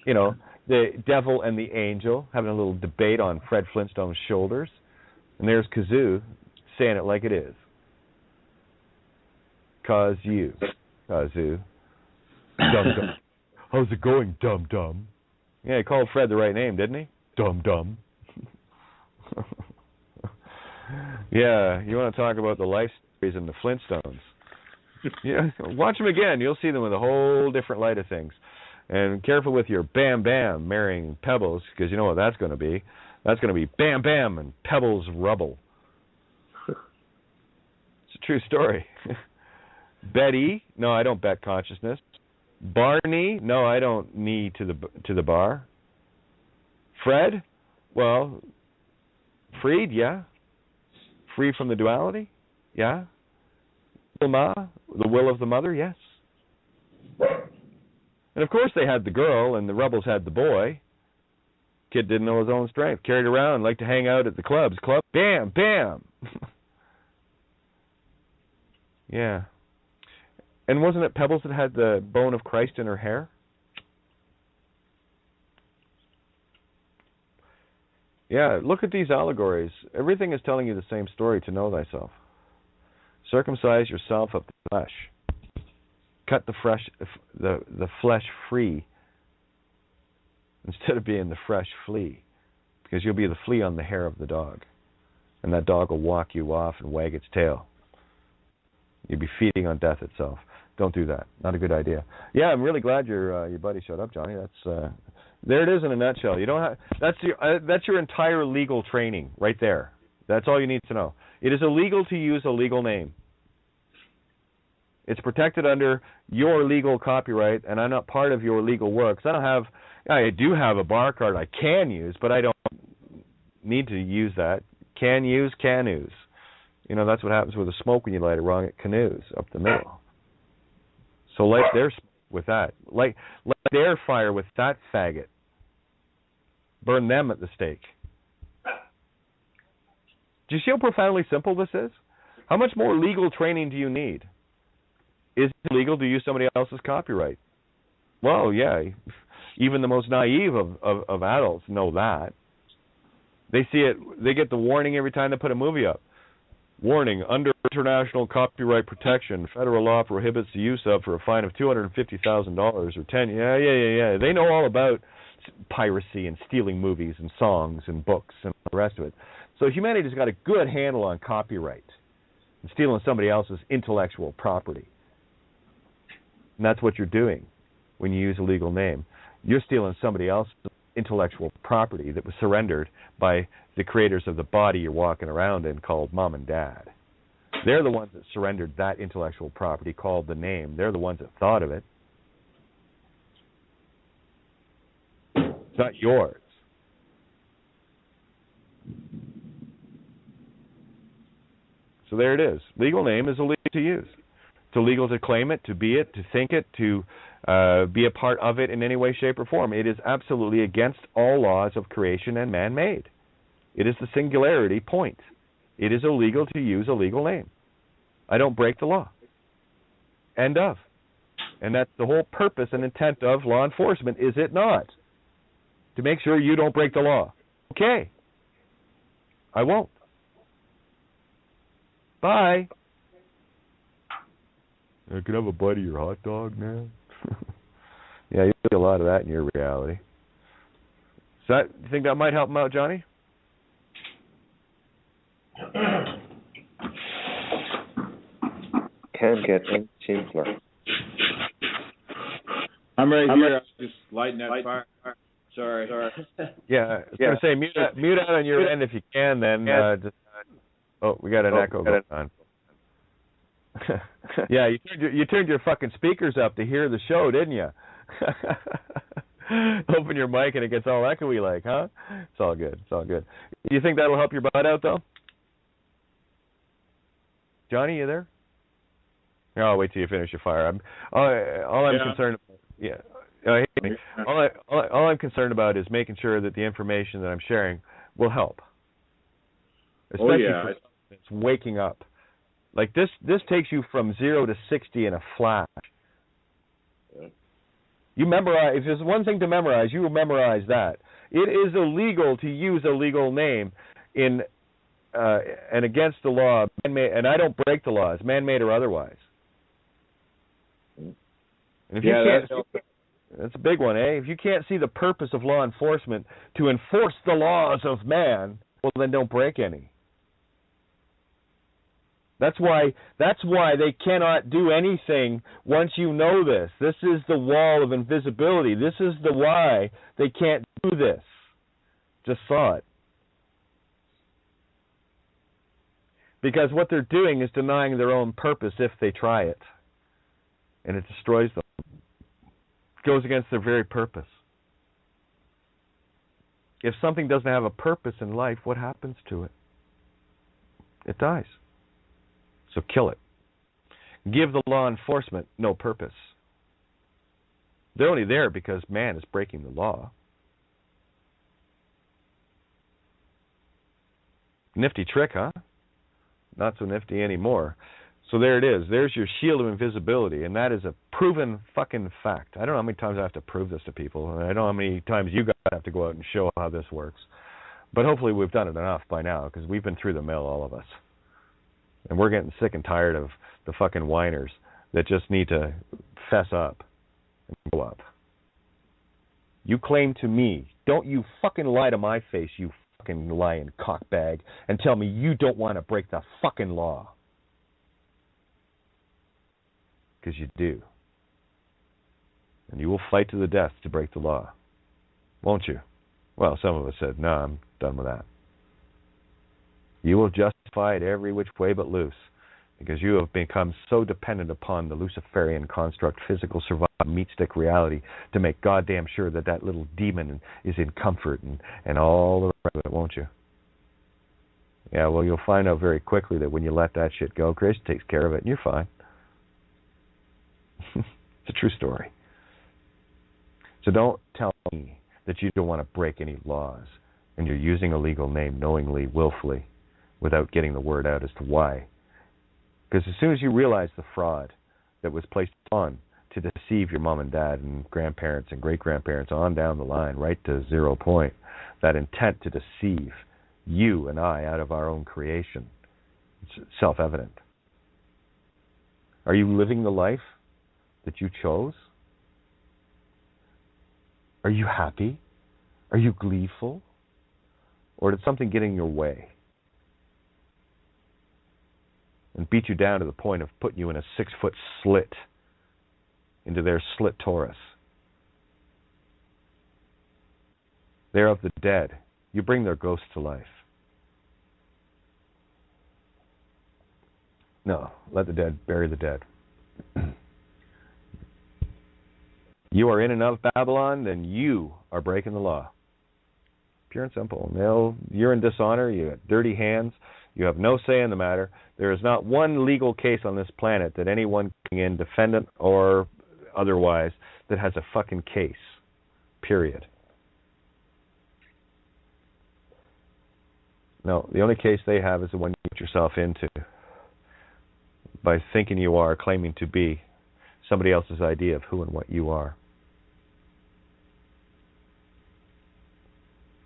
Speaker 3: You know, the devil and the angel having a little debate on Fred Flintstone's shoulders. And there's Kazoo saying it like it is. Kazoo. Dum-dum. How's it going, dum-dum? Yeah, he called Fred the right name, didn't he? Dum-dum. Yeah, you want to talk about the life stories in the Flintstones. Yeah, watch them again. You'll see them with a whole different light of things. And careful with your Bam Bam marrying Pebbles, because you know what that's going to be. That's going to be Bam Bam and Pebbles rubble. It's a true story. Betty, no, I don't bet consciousness. Barney, no, I don't knee to the bar. Fred, well, freed, yeah. Free from the duality, yeah. Wilma, the will of the mother, yes. And of course they had the girl, and the rebels had the boy. Kid didn't know his own strength. Carried around, liked to hang out at the clubs. Club, bam, bam. Yeah. And wasn't it Pebbles that had the bone of Christ in her hair? Yeah, look at these allegories. Everything is telling you the same story, to know thyself. Circumcise yourself of the flesh. Cut the flesh free instead of being the fresh flea, because you'll be the flea on the hair of the dog, and that dog will walk you off and wag its tail. You'll be feeding on death itself. Don't do that. Not a good idea. Yeah, I'm really glad your buddy showed up, Johnny. That's there it is in a nutshell. You don't have that's your entire legal training right there. That's all you need to know. It is illegal to use a legal name. It's protected under your legal copyright, and I'm not part of your legal works. I do have a bar card I can use, but I don't need to use that. Can use. You know, that's what happens with a smoke when you light it wrong. It canoes up the middle. So light their smoke with that. Light their fire with that faggot. Burn them at the stake. Do you see how profoundly simple this is? How much more legal training do you need? Is it legal to use somebody else's copyright? Well, yeah. Even the most naive of adults know that. They see it. They get the warning every time they put a movie up. Warning, under international copyright protection, federal law prohibits the use of for a fine of $250,000 or 10. Yeah. They know all about piracy and stealing movies and songs and books and the rest of it. So humanity's got a good handle on copyright and stealing somebody else's intellectual property. And that's what you're doing when you use a legal name. You're stealing somebody else's intellectual property that was surrendered by the creators of the body you're walking around in, called mom and dad. They're the ones that surrendered that intellectual property called the name. They're the ones that thought of it. It's not yours. So there it is. Legal name is illegal to use. It's illegal to claim it, to be it, to think it, to be a part of it in any way, shape, or form. It is absolutely against all laws of creation and man-made. It is the singularity point. It is illegal to use a legal name. I don't break the law. End of. And that's the whole purpose and intent of law enforcement, is it not? To make sure you don't break the law. Okay. I won't. Bye. I can have a bite of your hot dog now. Yeah, you see a lot of that in your reality. So you think that might help him out, Johnny?
Speaker 6: Can't get any simpler.
Speaker 7: I'm right here. I'm just lighting that fire. Sorry.
Speaker 3: Yeah, I was going to say mute out on your end if you can. Then we got an echo going on. Yeah, you turned your fucking speakers up to hear the show, didn't you? Open your mic and it gets all echoey like, huh? It's all good. Do you think that'll help your butt out though? Johnny, you there? No, I'll wait till you finish your fire. All I'm concerned about, all I'm concerned about is making sure that the information that I'm sharing will help. Especially for it's waking up. Like this takes you from 0 to 60 in a flash. You memorize. If there's one thing to memorize, you will memorize that. It is illegal to use a legal name in and against the law, man-made, and I don't break the laws, man-made or otherwise. And if you can't, that's a big one, eh? If you can't see the purpose of law enforcement to enforce the laws of man, well, then don't break any. That's why they cannot do anything once you know this. This is the wall of invisibility. This is the why they can't do this. Just saw it. Because what they're doing is denying their own purpose if they try it. And it destroys them. It goes against their very purpose. If something doesn't have a purpose in life, what happens to it? It dies. So kill it. Give the law enforcement no purpose. They're only there because man is breaking the law. Nifty trick, huh? Not so nifty anymore. So there it is. There's your shield of invisibility, and that is a proven fucking fact. I don't know how many times I have to prove this to people, and I don't know how many times you guys have to go out and show how this works. But hopefully we've done it enough by now, because we've been through the mill, all of us. And we're getting sick and tired of the fucking whiners that just need to fess up and go up. You claim to me, don't you fucking lie to my face, you fucking lying cockbag, and tell me you don't want to break the fucking law. Because you do. And you will fight to the death to break the law. Won't you? Well, some of us said, no, I'm done with that. You will justify it every which way but loose, because you have become so dependent upon the Luciferian construct, physical survival, meat stick reality, to make goddamn sure that that little demon is in comfort and all the rest of it, won't you? Yeah, well, you'll find out very quickly that when you let that shit go, Chris takes care of it, and you're fine. It's a true story. So don't tell me that you don't want to break any laws, and you're using a legal name knowingly, willfully, without getting the word out as to why. Because as soon as you realize the fraud that was placed on to deceive your mom and dad and grandparents and great-grandparents on down the line, right to 0 point, that intent to deceive you and I out of our own creation, it's self-evident. Are you living the life that you chose? Are you happy? Are you gleeful? Or did something get in your way and beat you down to the point of putting you in a 6-foot slit into their slit Taurus? They're of the dead. You bring their ghosts to life. No, let the dead bury the dead. You are in and of Babylon, then you are breaking the law. Pure and simple. You're in dishonor, you have dirty hands, you have no say in the matter. There is not one legal case on this planet that anyone can in, defendant or otherwise, that has a fucking case. Period. No, the only case they have is the one you put yourself into by thinking you are, claiming to be somebody else's idea of who and what you are.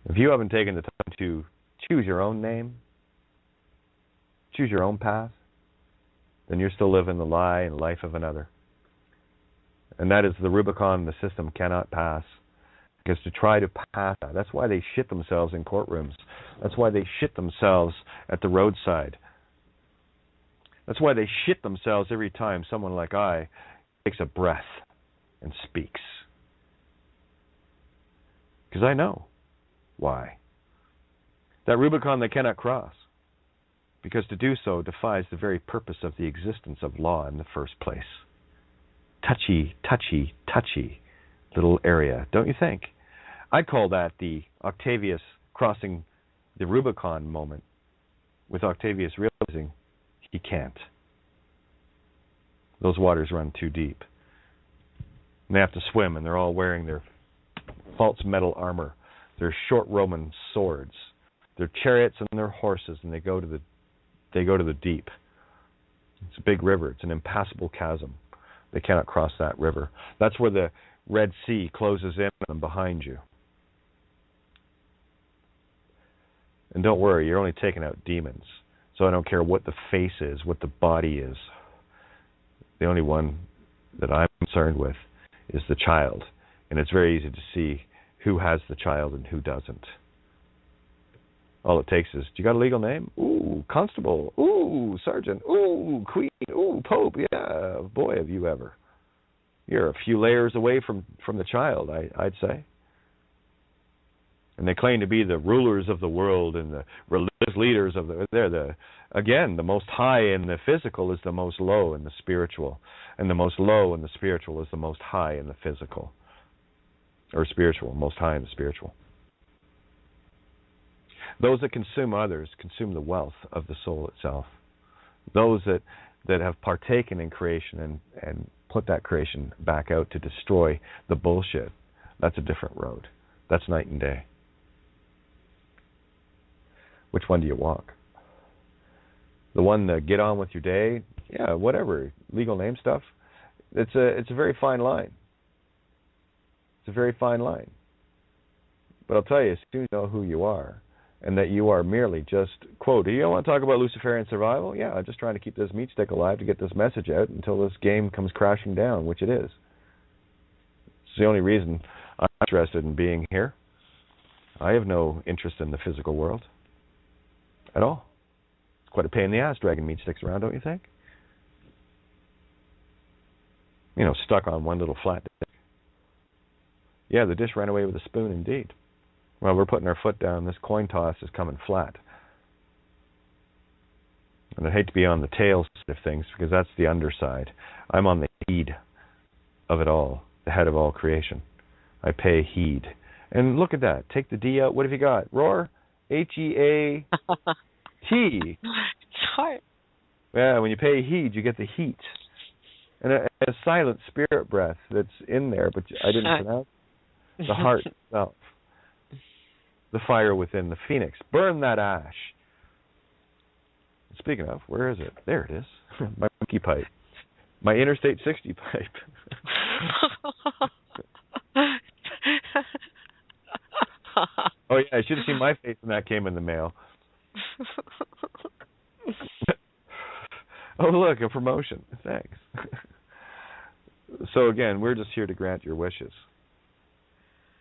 Speaker 3: If you haven't taken the time to choose your own name, choose your own path, then you're still living the lie and life of another. And that is the Rubicon the system cannot pass. Because to try to pass that, that's why they shit themselves in courtrooms. That's why they shit themselves at the roadside. That's why they shit themselves every time someone like I takes a breath and speaks. Because I know why. That Rubicon they cannot cross. Because to do so defies the very purpose of the existence of law in the first place. Touchy, touchy, touchy little area, don't you think? I call that the Octavius crossing the Rubicon moment, with Octavius realizing he can't. Those waters run too deep. And they have to swim, and they're all wearing their false metal armor, their short Roman swords, their chariots and their horses, and they go to the deep. It's a big river. It's an impassable chasm. They cannot cross that river. That's where the Red Sea closes in on them behind you. And don't worry, you're only taking out demons. So I don't care what the face is, what the body is. The only one that I'm concerned with is the child. And it's very easy to see who has the child and who doesn't. All it takes is, do you got a legal name? Ooh, constable. Ooh, sergeant. Ooh, queen. Ooh, pope. Yeah, boy, have you ever. You're a few layers away from the child, I'd say. And they claim to be the rulers of the world and the religious leaders of again, the most high in the physical is the most low in the spiritual. And the most low in the spiritual is the most high in the physical. Or spiritual, most high in the spiritual. Those that consume others consume the wealth of the soul itself. Those that have partaken in creation and put that creation back out to destroy the bullshit, that's a different road. That's night and day. Which one do you walk? The one that get on with your day? Yeah, whatever. Legal name stuff. It's a very fine line. It's a very fine line. But I'll tell you, as soon as you know who you are, and that you are merely just, quote, do you want to talk about Luciferian survival? Yeah, I'm just trying to keep this meat stick alive to get this message out until this game comes crashing down, which it is. It's the only reason I'm interested in being here. I have no interest in the physical world at all. It's quite a pain in the ass dragging meat sticks around, don't you think? You know, stuck on one little flat dish. Yeah, the dish ran away with a spoon indeed. Well, we're putting our foot down. This coin toss is coming flat. And I hate to be on the tail side of things because that's the underside. I'm on the heed of it all, the head of all creation. I pay heed. And look at that. Take the D out. What have you got? Roar? H-E-A-T.
Speaker 1: It's hard.
Speaker 3: Yeah, when you pay heed, you get the heat. And a silent spirit breath that's in there, but I didn't pronounce it. The heart itself. The fire within, the phoenix. Burn that ash. Speaking of, where is it? There it is. My monkey pipe. My Interstate 60 pipe. Oh, yeah, I should have seen my face when that came in the mail. Oh, look, a promotion. Thanks. So, again, we're just here to grant your wishes.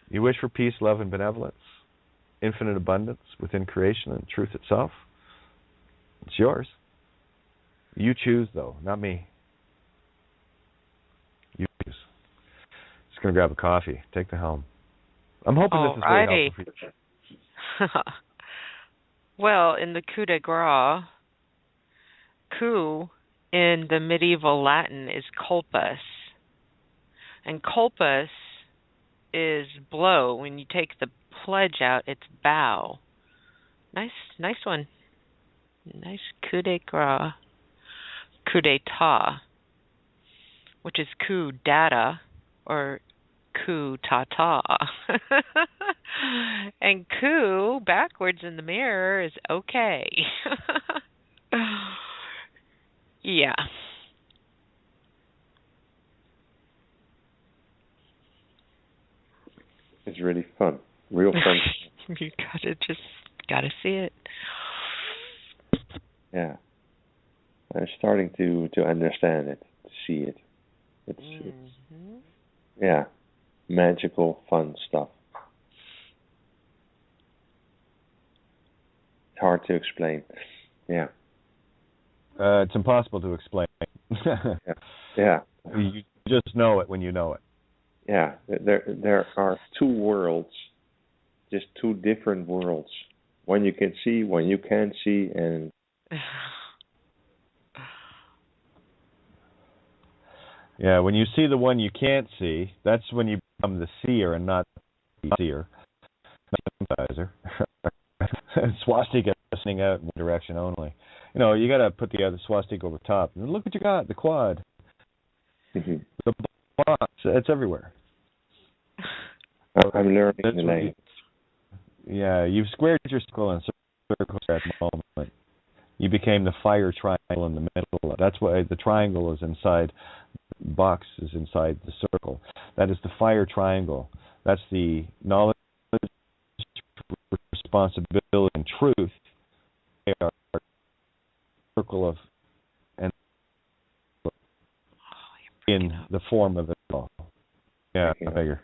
Speaker 3: You wish for peace, love, and benevolence? Infinite abundance within creation and truth itself? It's yours. You choose, though, not me. You choose. Just going to grab a coffee. Take the helm. I'm hoping this is very helpful for you.
Speaker 1: Well, in the coup de grace, coup in the medieval Latin is culpus. And culpus is blow. When you take the pledge out, it's bow. Nice one. Nice coup de grace. Coup d'etat, which is coup data or coup ta-ta. And coup backwards in the mirror is okay. Yeah.
Speaker 6: It's really fun. Real fun.
Speaker 1: You gotta see it.
Speaker 6: Yeah. I'm starting to understand it, to see it. It's yeah, magical, fun stuff. It's hard to explain. Yeah.
Speaker 3: It's impossible to explain.
Speaker 6: Yeah.
Speaker 3: You just know it when you know it.
Speaker 6: Yeah. There are two worlds just two different worlds. One you can see, one you can't see, and
Speaker 3: yeah, when you see the one you can't see, that's when you become the seer and not the seer. Sympathizer. Swastika listening out in one direction only. You know, you got to put the other swastika over top. And look what you got, the quad. The box, it's everywhere.
Speaker 6: I'm learning the language.
Speaker 3: Yeah, you've squared your circle and circles at the moment. You became the fire triangle in the middle. That's why the triangle is inside, box is inside the circle. That is the fire triangle. That's the knowledge, responsibility, and truth. They are a circle of, and in the form of it all. Yeah, I figure.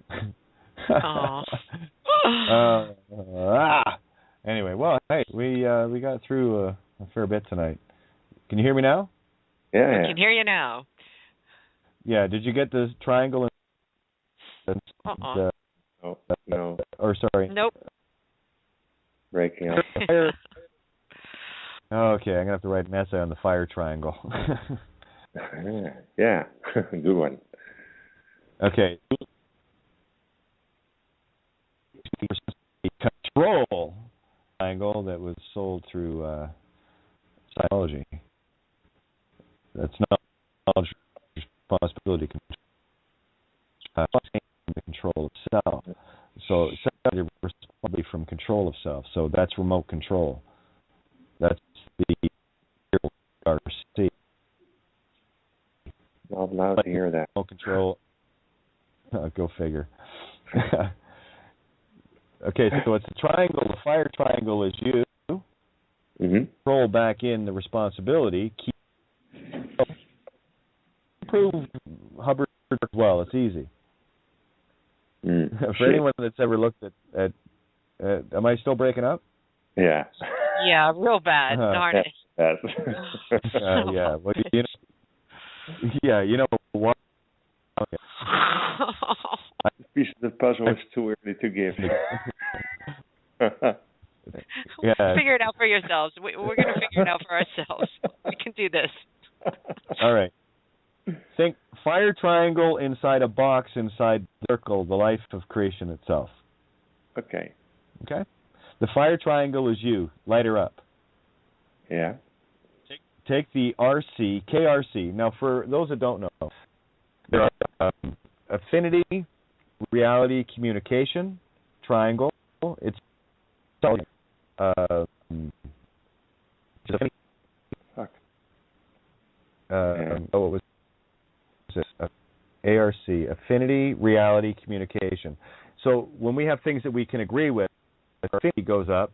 Speaker 3: Anyway, well, hey, we got through a fair bit tonight. Can you hear me now?
Speaker 6: Yeah.
Speaker 1: I can hear you now.
Speaker 3: Yeah. Did you get the triangle?
Speaker 6: No.
Speaker 3: Or sorry.
Speaker 1: Nope.
Speaker 6: Breaking up.
Speaker 3: Okay, I'm gonna have to write an essay on the fire triangle.
Speaker 6: Yeah, good one.
Speaker 3: Okay. Control triangle that was sold through psychology. That's not knowledge, responsibility, control of self. So separate responsibility from control of self. So that's remote control. That's the CRSS.
Speaker 6: Not allowed to hear that.
Speaker 3: Remote control. Go figure. Okay, so it's a triangle. The fire triangle is you. Roll back in the responsibility. Prove Hubbard well. It's easy. For anyone that's ever looked at am I still breaking up?
Speaker 6: Yeah.
Speaker 1: Yeah, real bad. Darn it.
Speaker 3: Yeah. Well, you know what? Okay.
Speaker 6: Piece of the puzzle is too early to give.
Speaker 3: Yeah.
Speaker 1: Figure it out for yourselves. We're going to figure it out for ourselves. We can do this.
Speaker 3: All right. Think fire triangle inside a box inside the circle, the life of creation itself.
Speaker 6: Okay.
Speaker 3: The fire triangle is you. Light her up.
Speaker 6: Yeah.
Speaker 3: Take the KRC. Now, for those that don't know, there are affinity, reality, communication, triangle. It's what was this? ARC, affinity, reality, communication. So when we have things that we can agree with, our affinity goes up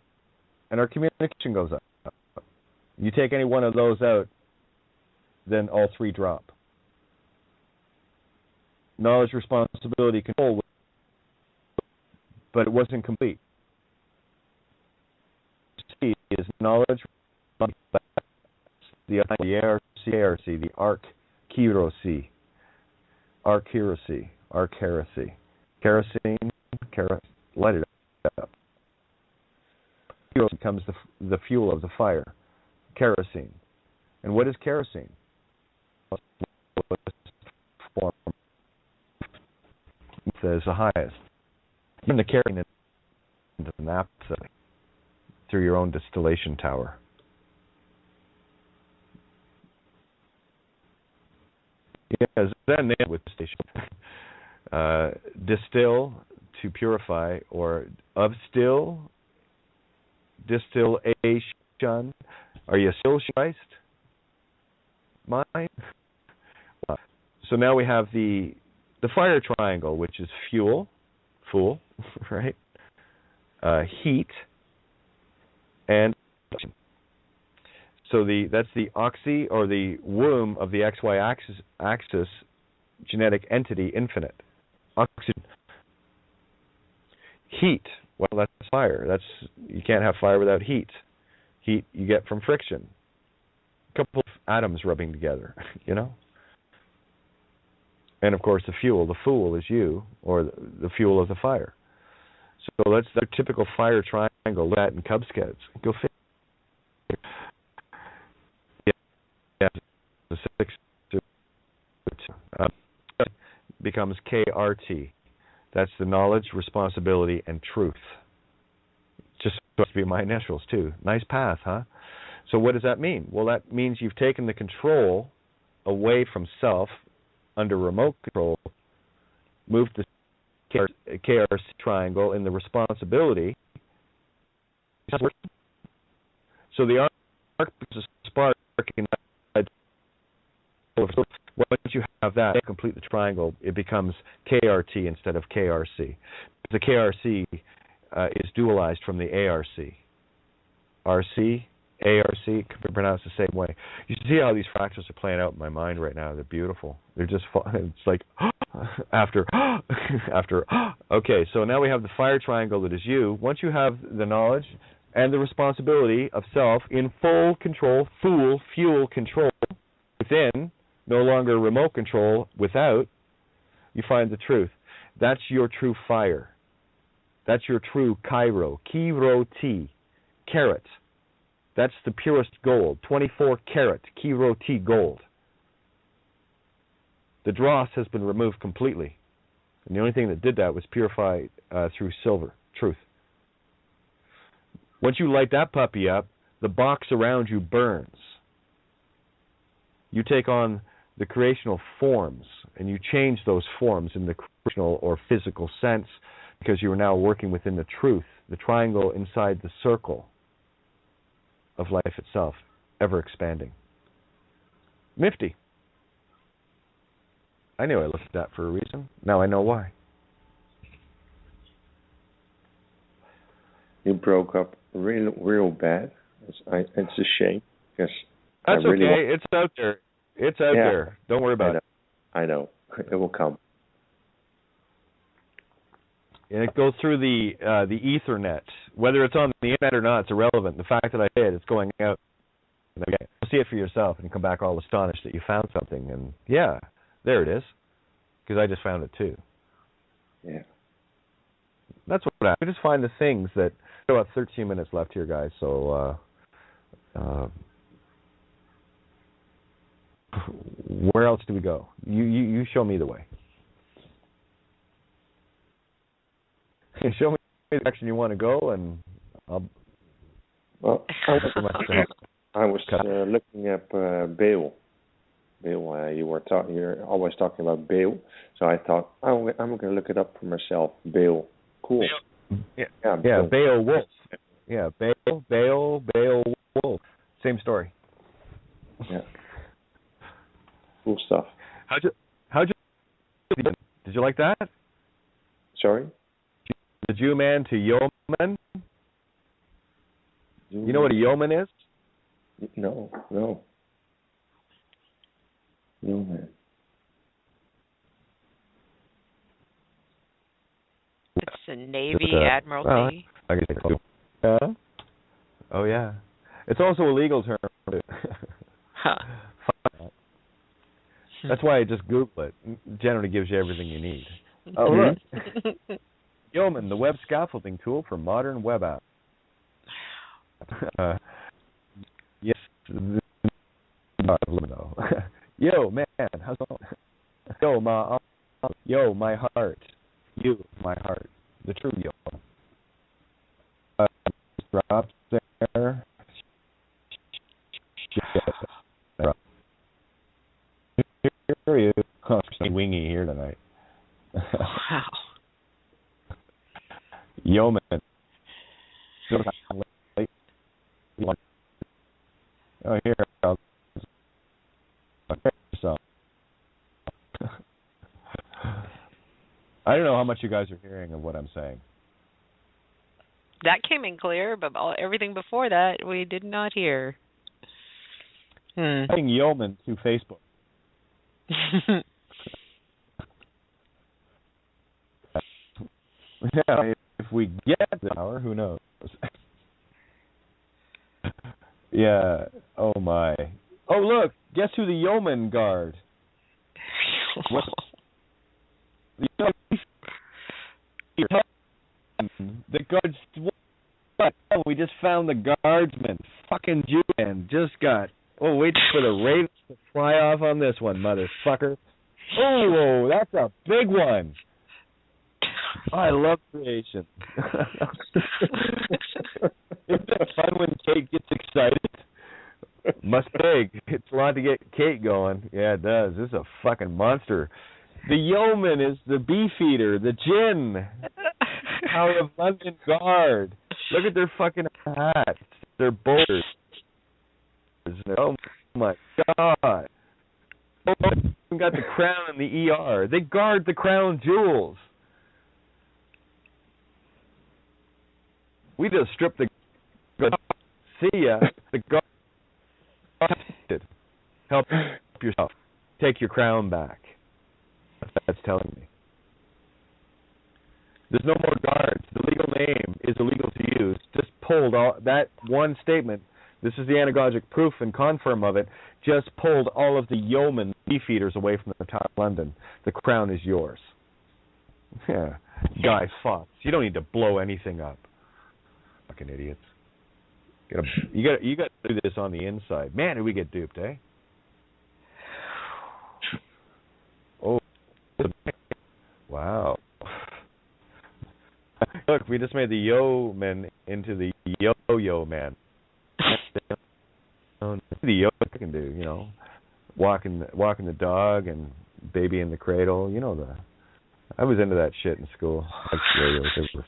Speaker 3: and our communication goes up. You take any one of those out, then all three drop. Knowledge, responsibility, control, but it wasn't complete. C is knowledge, the ARC, the ARC, heresy, kerosene, light it up. Kerosene becomes the fuel of the fire. Kerosene. And what is kerosene? It says the highest. You're the kerosene into the naphtha through your own distillation tower. Yes, then with distillation. Distill to purify, or upstill, distillation. Are you still Christ? Mine. So now we have the fire triangle, which is fuel, right? Heat, and so that's the oxy, or the womb of the XY axis genetic entity, infinite. Oxygen. Heat. Well, that's fire. You can't have fire without heat. Heat you get from friction. A couple of atoms rubbing together, you know? And of course the fuel. The fool is you, or the fuel of the fire. So that's the typical fire triangle. Look at in Cub Scouts. Go figure. Yeah. The 6 becomes KRT. That's the knowledge, responsibility, and truth. Just supposed to be my initials too. Nice path, huh? So what does that mean? Well, that means you've taken the control away from self under remote control, moved the KRC triangle in the responsibility. So the arc is a spark inside. Once you have that, complete the triangle, it becomes KRT instead of KRC. The KRC is dualized from the ARC. RC, ARC can be pronounced the same way. You see how these fractals are playing out in my mind right now. They're beautiful. They're just it's like after. Okay, so now we have the fire triangle that is you. Once you have the knowledge and the responsibility of self in full control, fuel control within, no longer remote control without, you find the truth. That's your true fire. That's your true Cairo. Kiro T. Carat. That's the purest gold. 24 karat Kiro T gold. The dross has been removed completely. And the only thing that did that was purify through silver. Truth. Once you light that puppy up, the box around you burns. You take on the creational forms, and you change those forms in the creational or physical sense because you are now working within the truth, the triangle inside the circle of life itself, ever expanding. Nifty. I knew I looked at that for a reason. Now I know why.
Speaker 6: You broke up real bad. It's a shame because
Speaker 3: that's okay. It's out there. It's out there. Don't worry about it.
Speaker 6: I know. It will come.
Speaker 3: And it goes through the Ethernet. Whether it's on the internet or not, it's irrelevant. The fact that I did, it's going out. You'll see it for yourself and come back all astonished that you found something. And yeah, there it is. Because I just found it too.
Speaker 6: Yeah.
Speaker 3: That's what I just find the things that. We've got 13 minutes left here, guys. So where else do we go? You show me the way. Show me the direction you want to go, and I'll.
Speaker 6: Well, I was looking at Baal. Baal, you're always talking about Baal, so I thought I'm going to look it up for myself. Baal, cool.
Speaker 3: Yeah, Beowulf. Yeah, Beowulf. Same story.
Speaker 6: Yeah. Cool stuff.
Speaker 3: How'd you did you like that?
Speaker 6: Sorry?
Speaker 3: The Jew man to yeoman? You know what a yeoman is?
Speaker 6: No. Yeoman.
Speaker 1: It's a Navy Admiralty.
Speaker 3: Oh, yeah. It's also a legal term.
Speaker 1: Huh.
Speaker 3: That's why I just Google it. It generally gives you everything you need. Oh, look. Yeoman, the web scaffolding tool for modern web apps. Yes. Yo, man, how's it going? Yo, my heart. You, my heart. The true yo. Drop there. Here you wingy here tonight.
Speaker 1: Wow.
Speaker 3: Yeoman. Oh, here. I don't know how much you guys are hearing of what I'm saying.
Speaker 1: That came in clear, but everything before that we did not hear.
Speaker 3: Adding yeoman to Facebook. Yeah, if we get the hour, who knows? Yeah. Oh my. Oh look, guess who the yeoman guard? The guards. What? Oh, we just found the guardsman. Fucking Jew man just got. Oh, wait for the ravens to fly off on this one, motherfucker. Oh, that's a big one. Oh, I love creation. Isn't it fun when Kate gets excited? Must big. It's a lot to get Kate going. Yeah, it does. This is a fucking monster. The yeoman is the beefeater, the gin. Tower of London Guard. Look at their fucking hats. Their boulders. Oh my God. Oh, they got the crown and the ER. They guard the crown jewels. We just stripped the see ya. The guard help yourself. Take your crown back. That's telling me. There's no more guards. The legal name is illegal to use. Just pulled all that one statement. This is the anagogic proof and confirm of it. Just pulled all of the yeoman beefeaters away from the Tower of London. The crown is yours. Yeah, Guy Fawkes. You don't need to blow anything up. Fucking idiots. You got to do this on the inside. Man, did we get duped, eh? Oh, wow. Look, we just made the yo-man into the yo-yo man. The yo can do, you know, walking the dog and baby in the cradle. You know I was into that shit in school. Like yo-yos.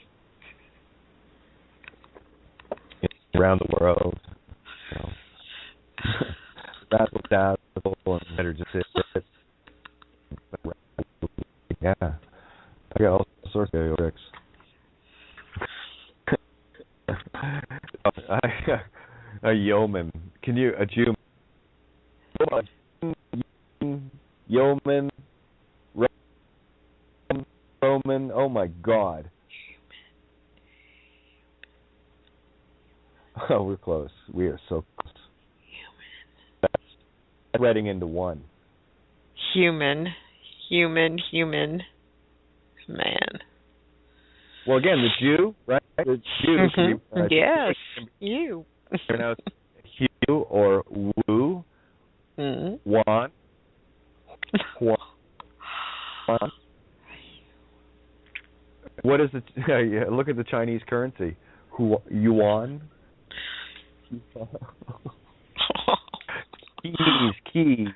Speaker 3: Around the world. You know. Dazzle and better just sit. Yeah. I got all sorts of yo tricks. A yeoman. Can you a Jew? Yeoman. Roman. Oh my God. Oh, we're close. We are so close. That's threading into one.
Speaker 1: Human. Man.
Speaker 3: Well, again, the Jew, right? The Jew.
Speaker 1: Yes, you.
Speaker 3: Pronounce Hugh or Woo. Juan. What is it? Look at the Chinese currency. Yuan. Keys.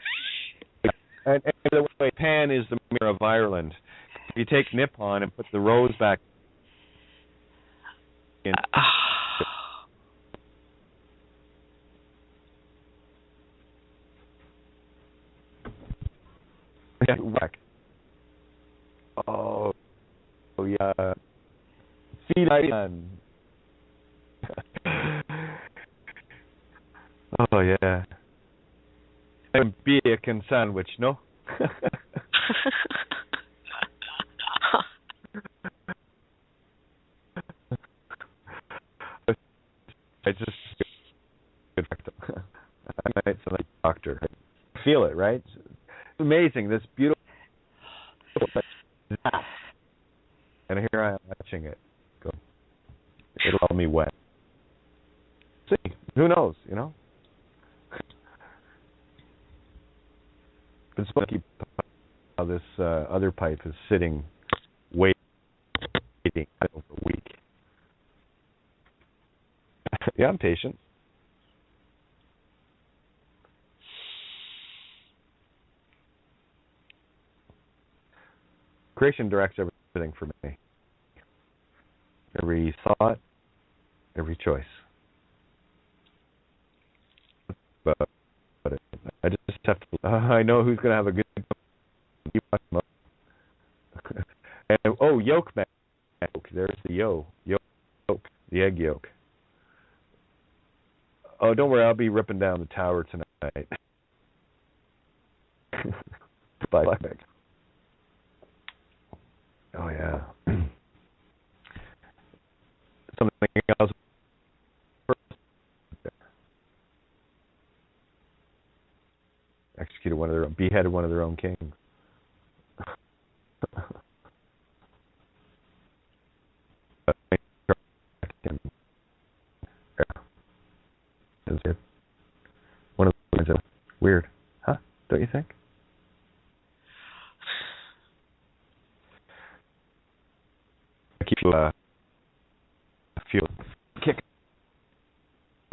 Speaker 3: And by the way, Pan is the mirror of Ireland. If you take Nippon and put the rose back in. Oh yeah. Feline. Oh yeah. And bacon sandwich, no? I just I might sound like a doctor. Feel it, right? It's amazing. This beautiful and here I am watching it go. It'll all me wet. See, who knows, you know? It's lucky how this other pipe is sitting, waiting for a week. Yeah, I'm patient. Creation directs everything for me. Every thought, every choice. But I just have to. I know who's going to have a good. And yolk man. There's the yolk, the egg yolk. Oh, don't worry, I'll be ripping down the tower tonight. Bye. Oh yeah. Something else. Executed one of their own, beheaded one of their own kings. weird, huh? Don't you think? I keep feel kick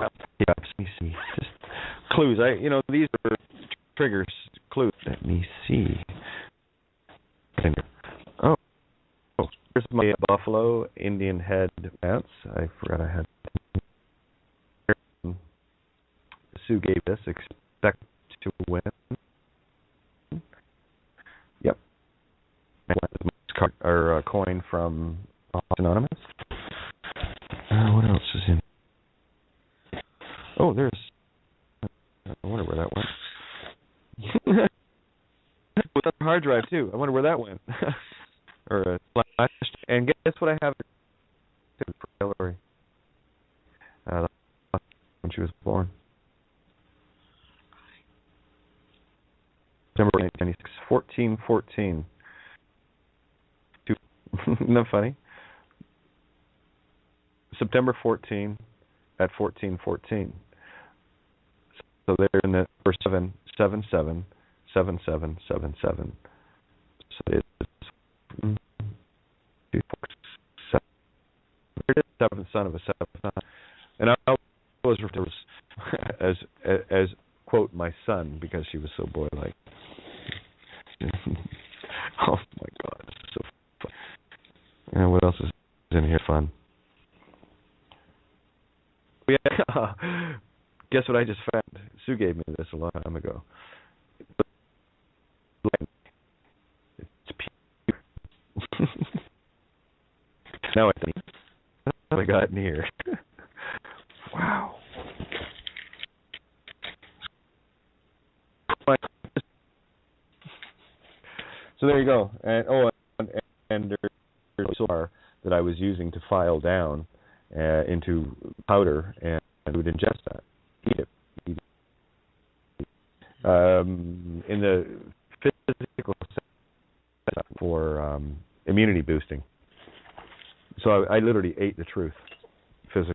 Speaker 3: up. Yeah, let me see. Just clues. These are triggers, clues. Let me see. Oh, here's my Buffalo Indian head mounts. I forgot I had. Sue gave this. Expect to win. Yep. Or coin from Anonymous. What else is in? Oh, there's. I wonder where that went. With a hard drive too. I wonder where that went. Or a flash. And guess what I have for Hillary? When she was born. September 1996. 1414. Isn't that funny? September 14 at 1414. So they're in the first 777. So it's 2, 4, 7. It is seventh son of a seventh. And I was referred to as quote my son because she was so boy-like. Oh my God, so fun. And what else is in here fun? Yeah. Guess what I just found? Sue gave me this a long time ago. It's pure. Now I think, what have I got in here? Wow. So there you go. And there's a solar that I was using to file down into powder, and would ingest that, eat it. In the physical setup for immunity boosting. So I literally ate the truth physically.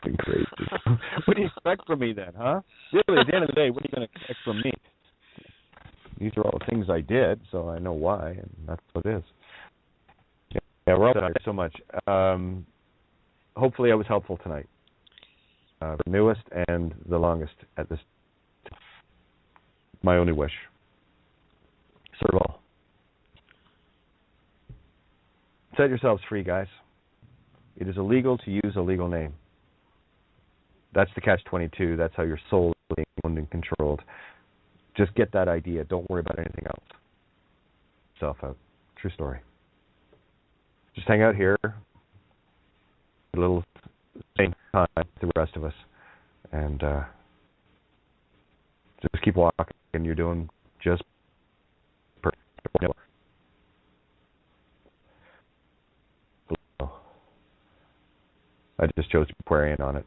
Speaker 3: Great. What do you expect from me then, huh? Really, at the end of the day, what are you going to expect from me? These are all the things I did, so I know why, and that's what it is. Yeah, we're all done so much. Hopefully I was helpful tonight. The newest and the longest at this. My only wish. Serve all. Set yourselves free, guys. It is illegal to use a legal name. That's the catch-22. That's how your soul is being owned and controlled. Just get that idea. Don't worry about anything else. Self out. True story. Just hang out here. A little same time to the rest of us. And just keep walking. And you're doing just perfect. I just chose Aquarian on it.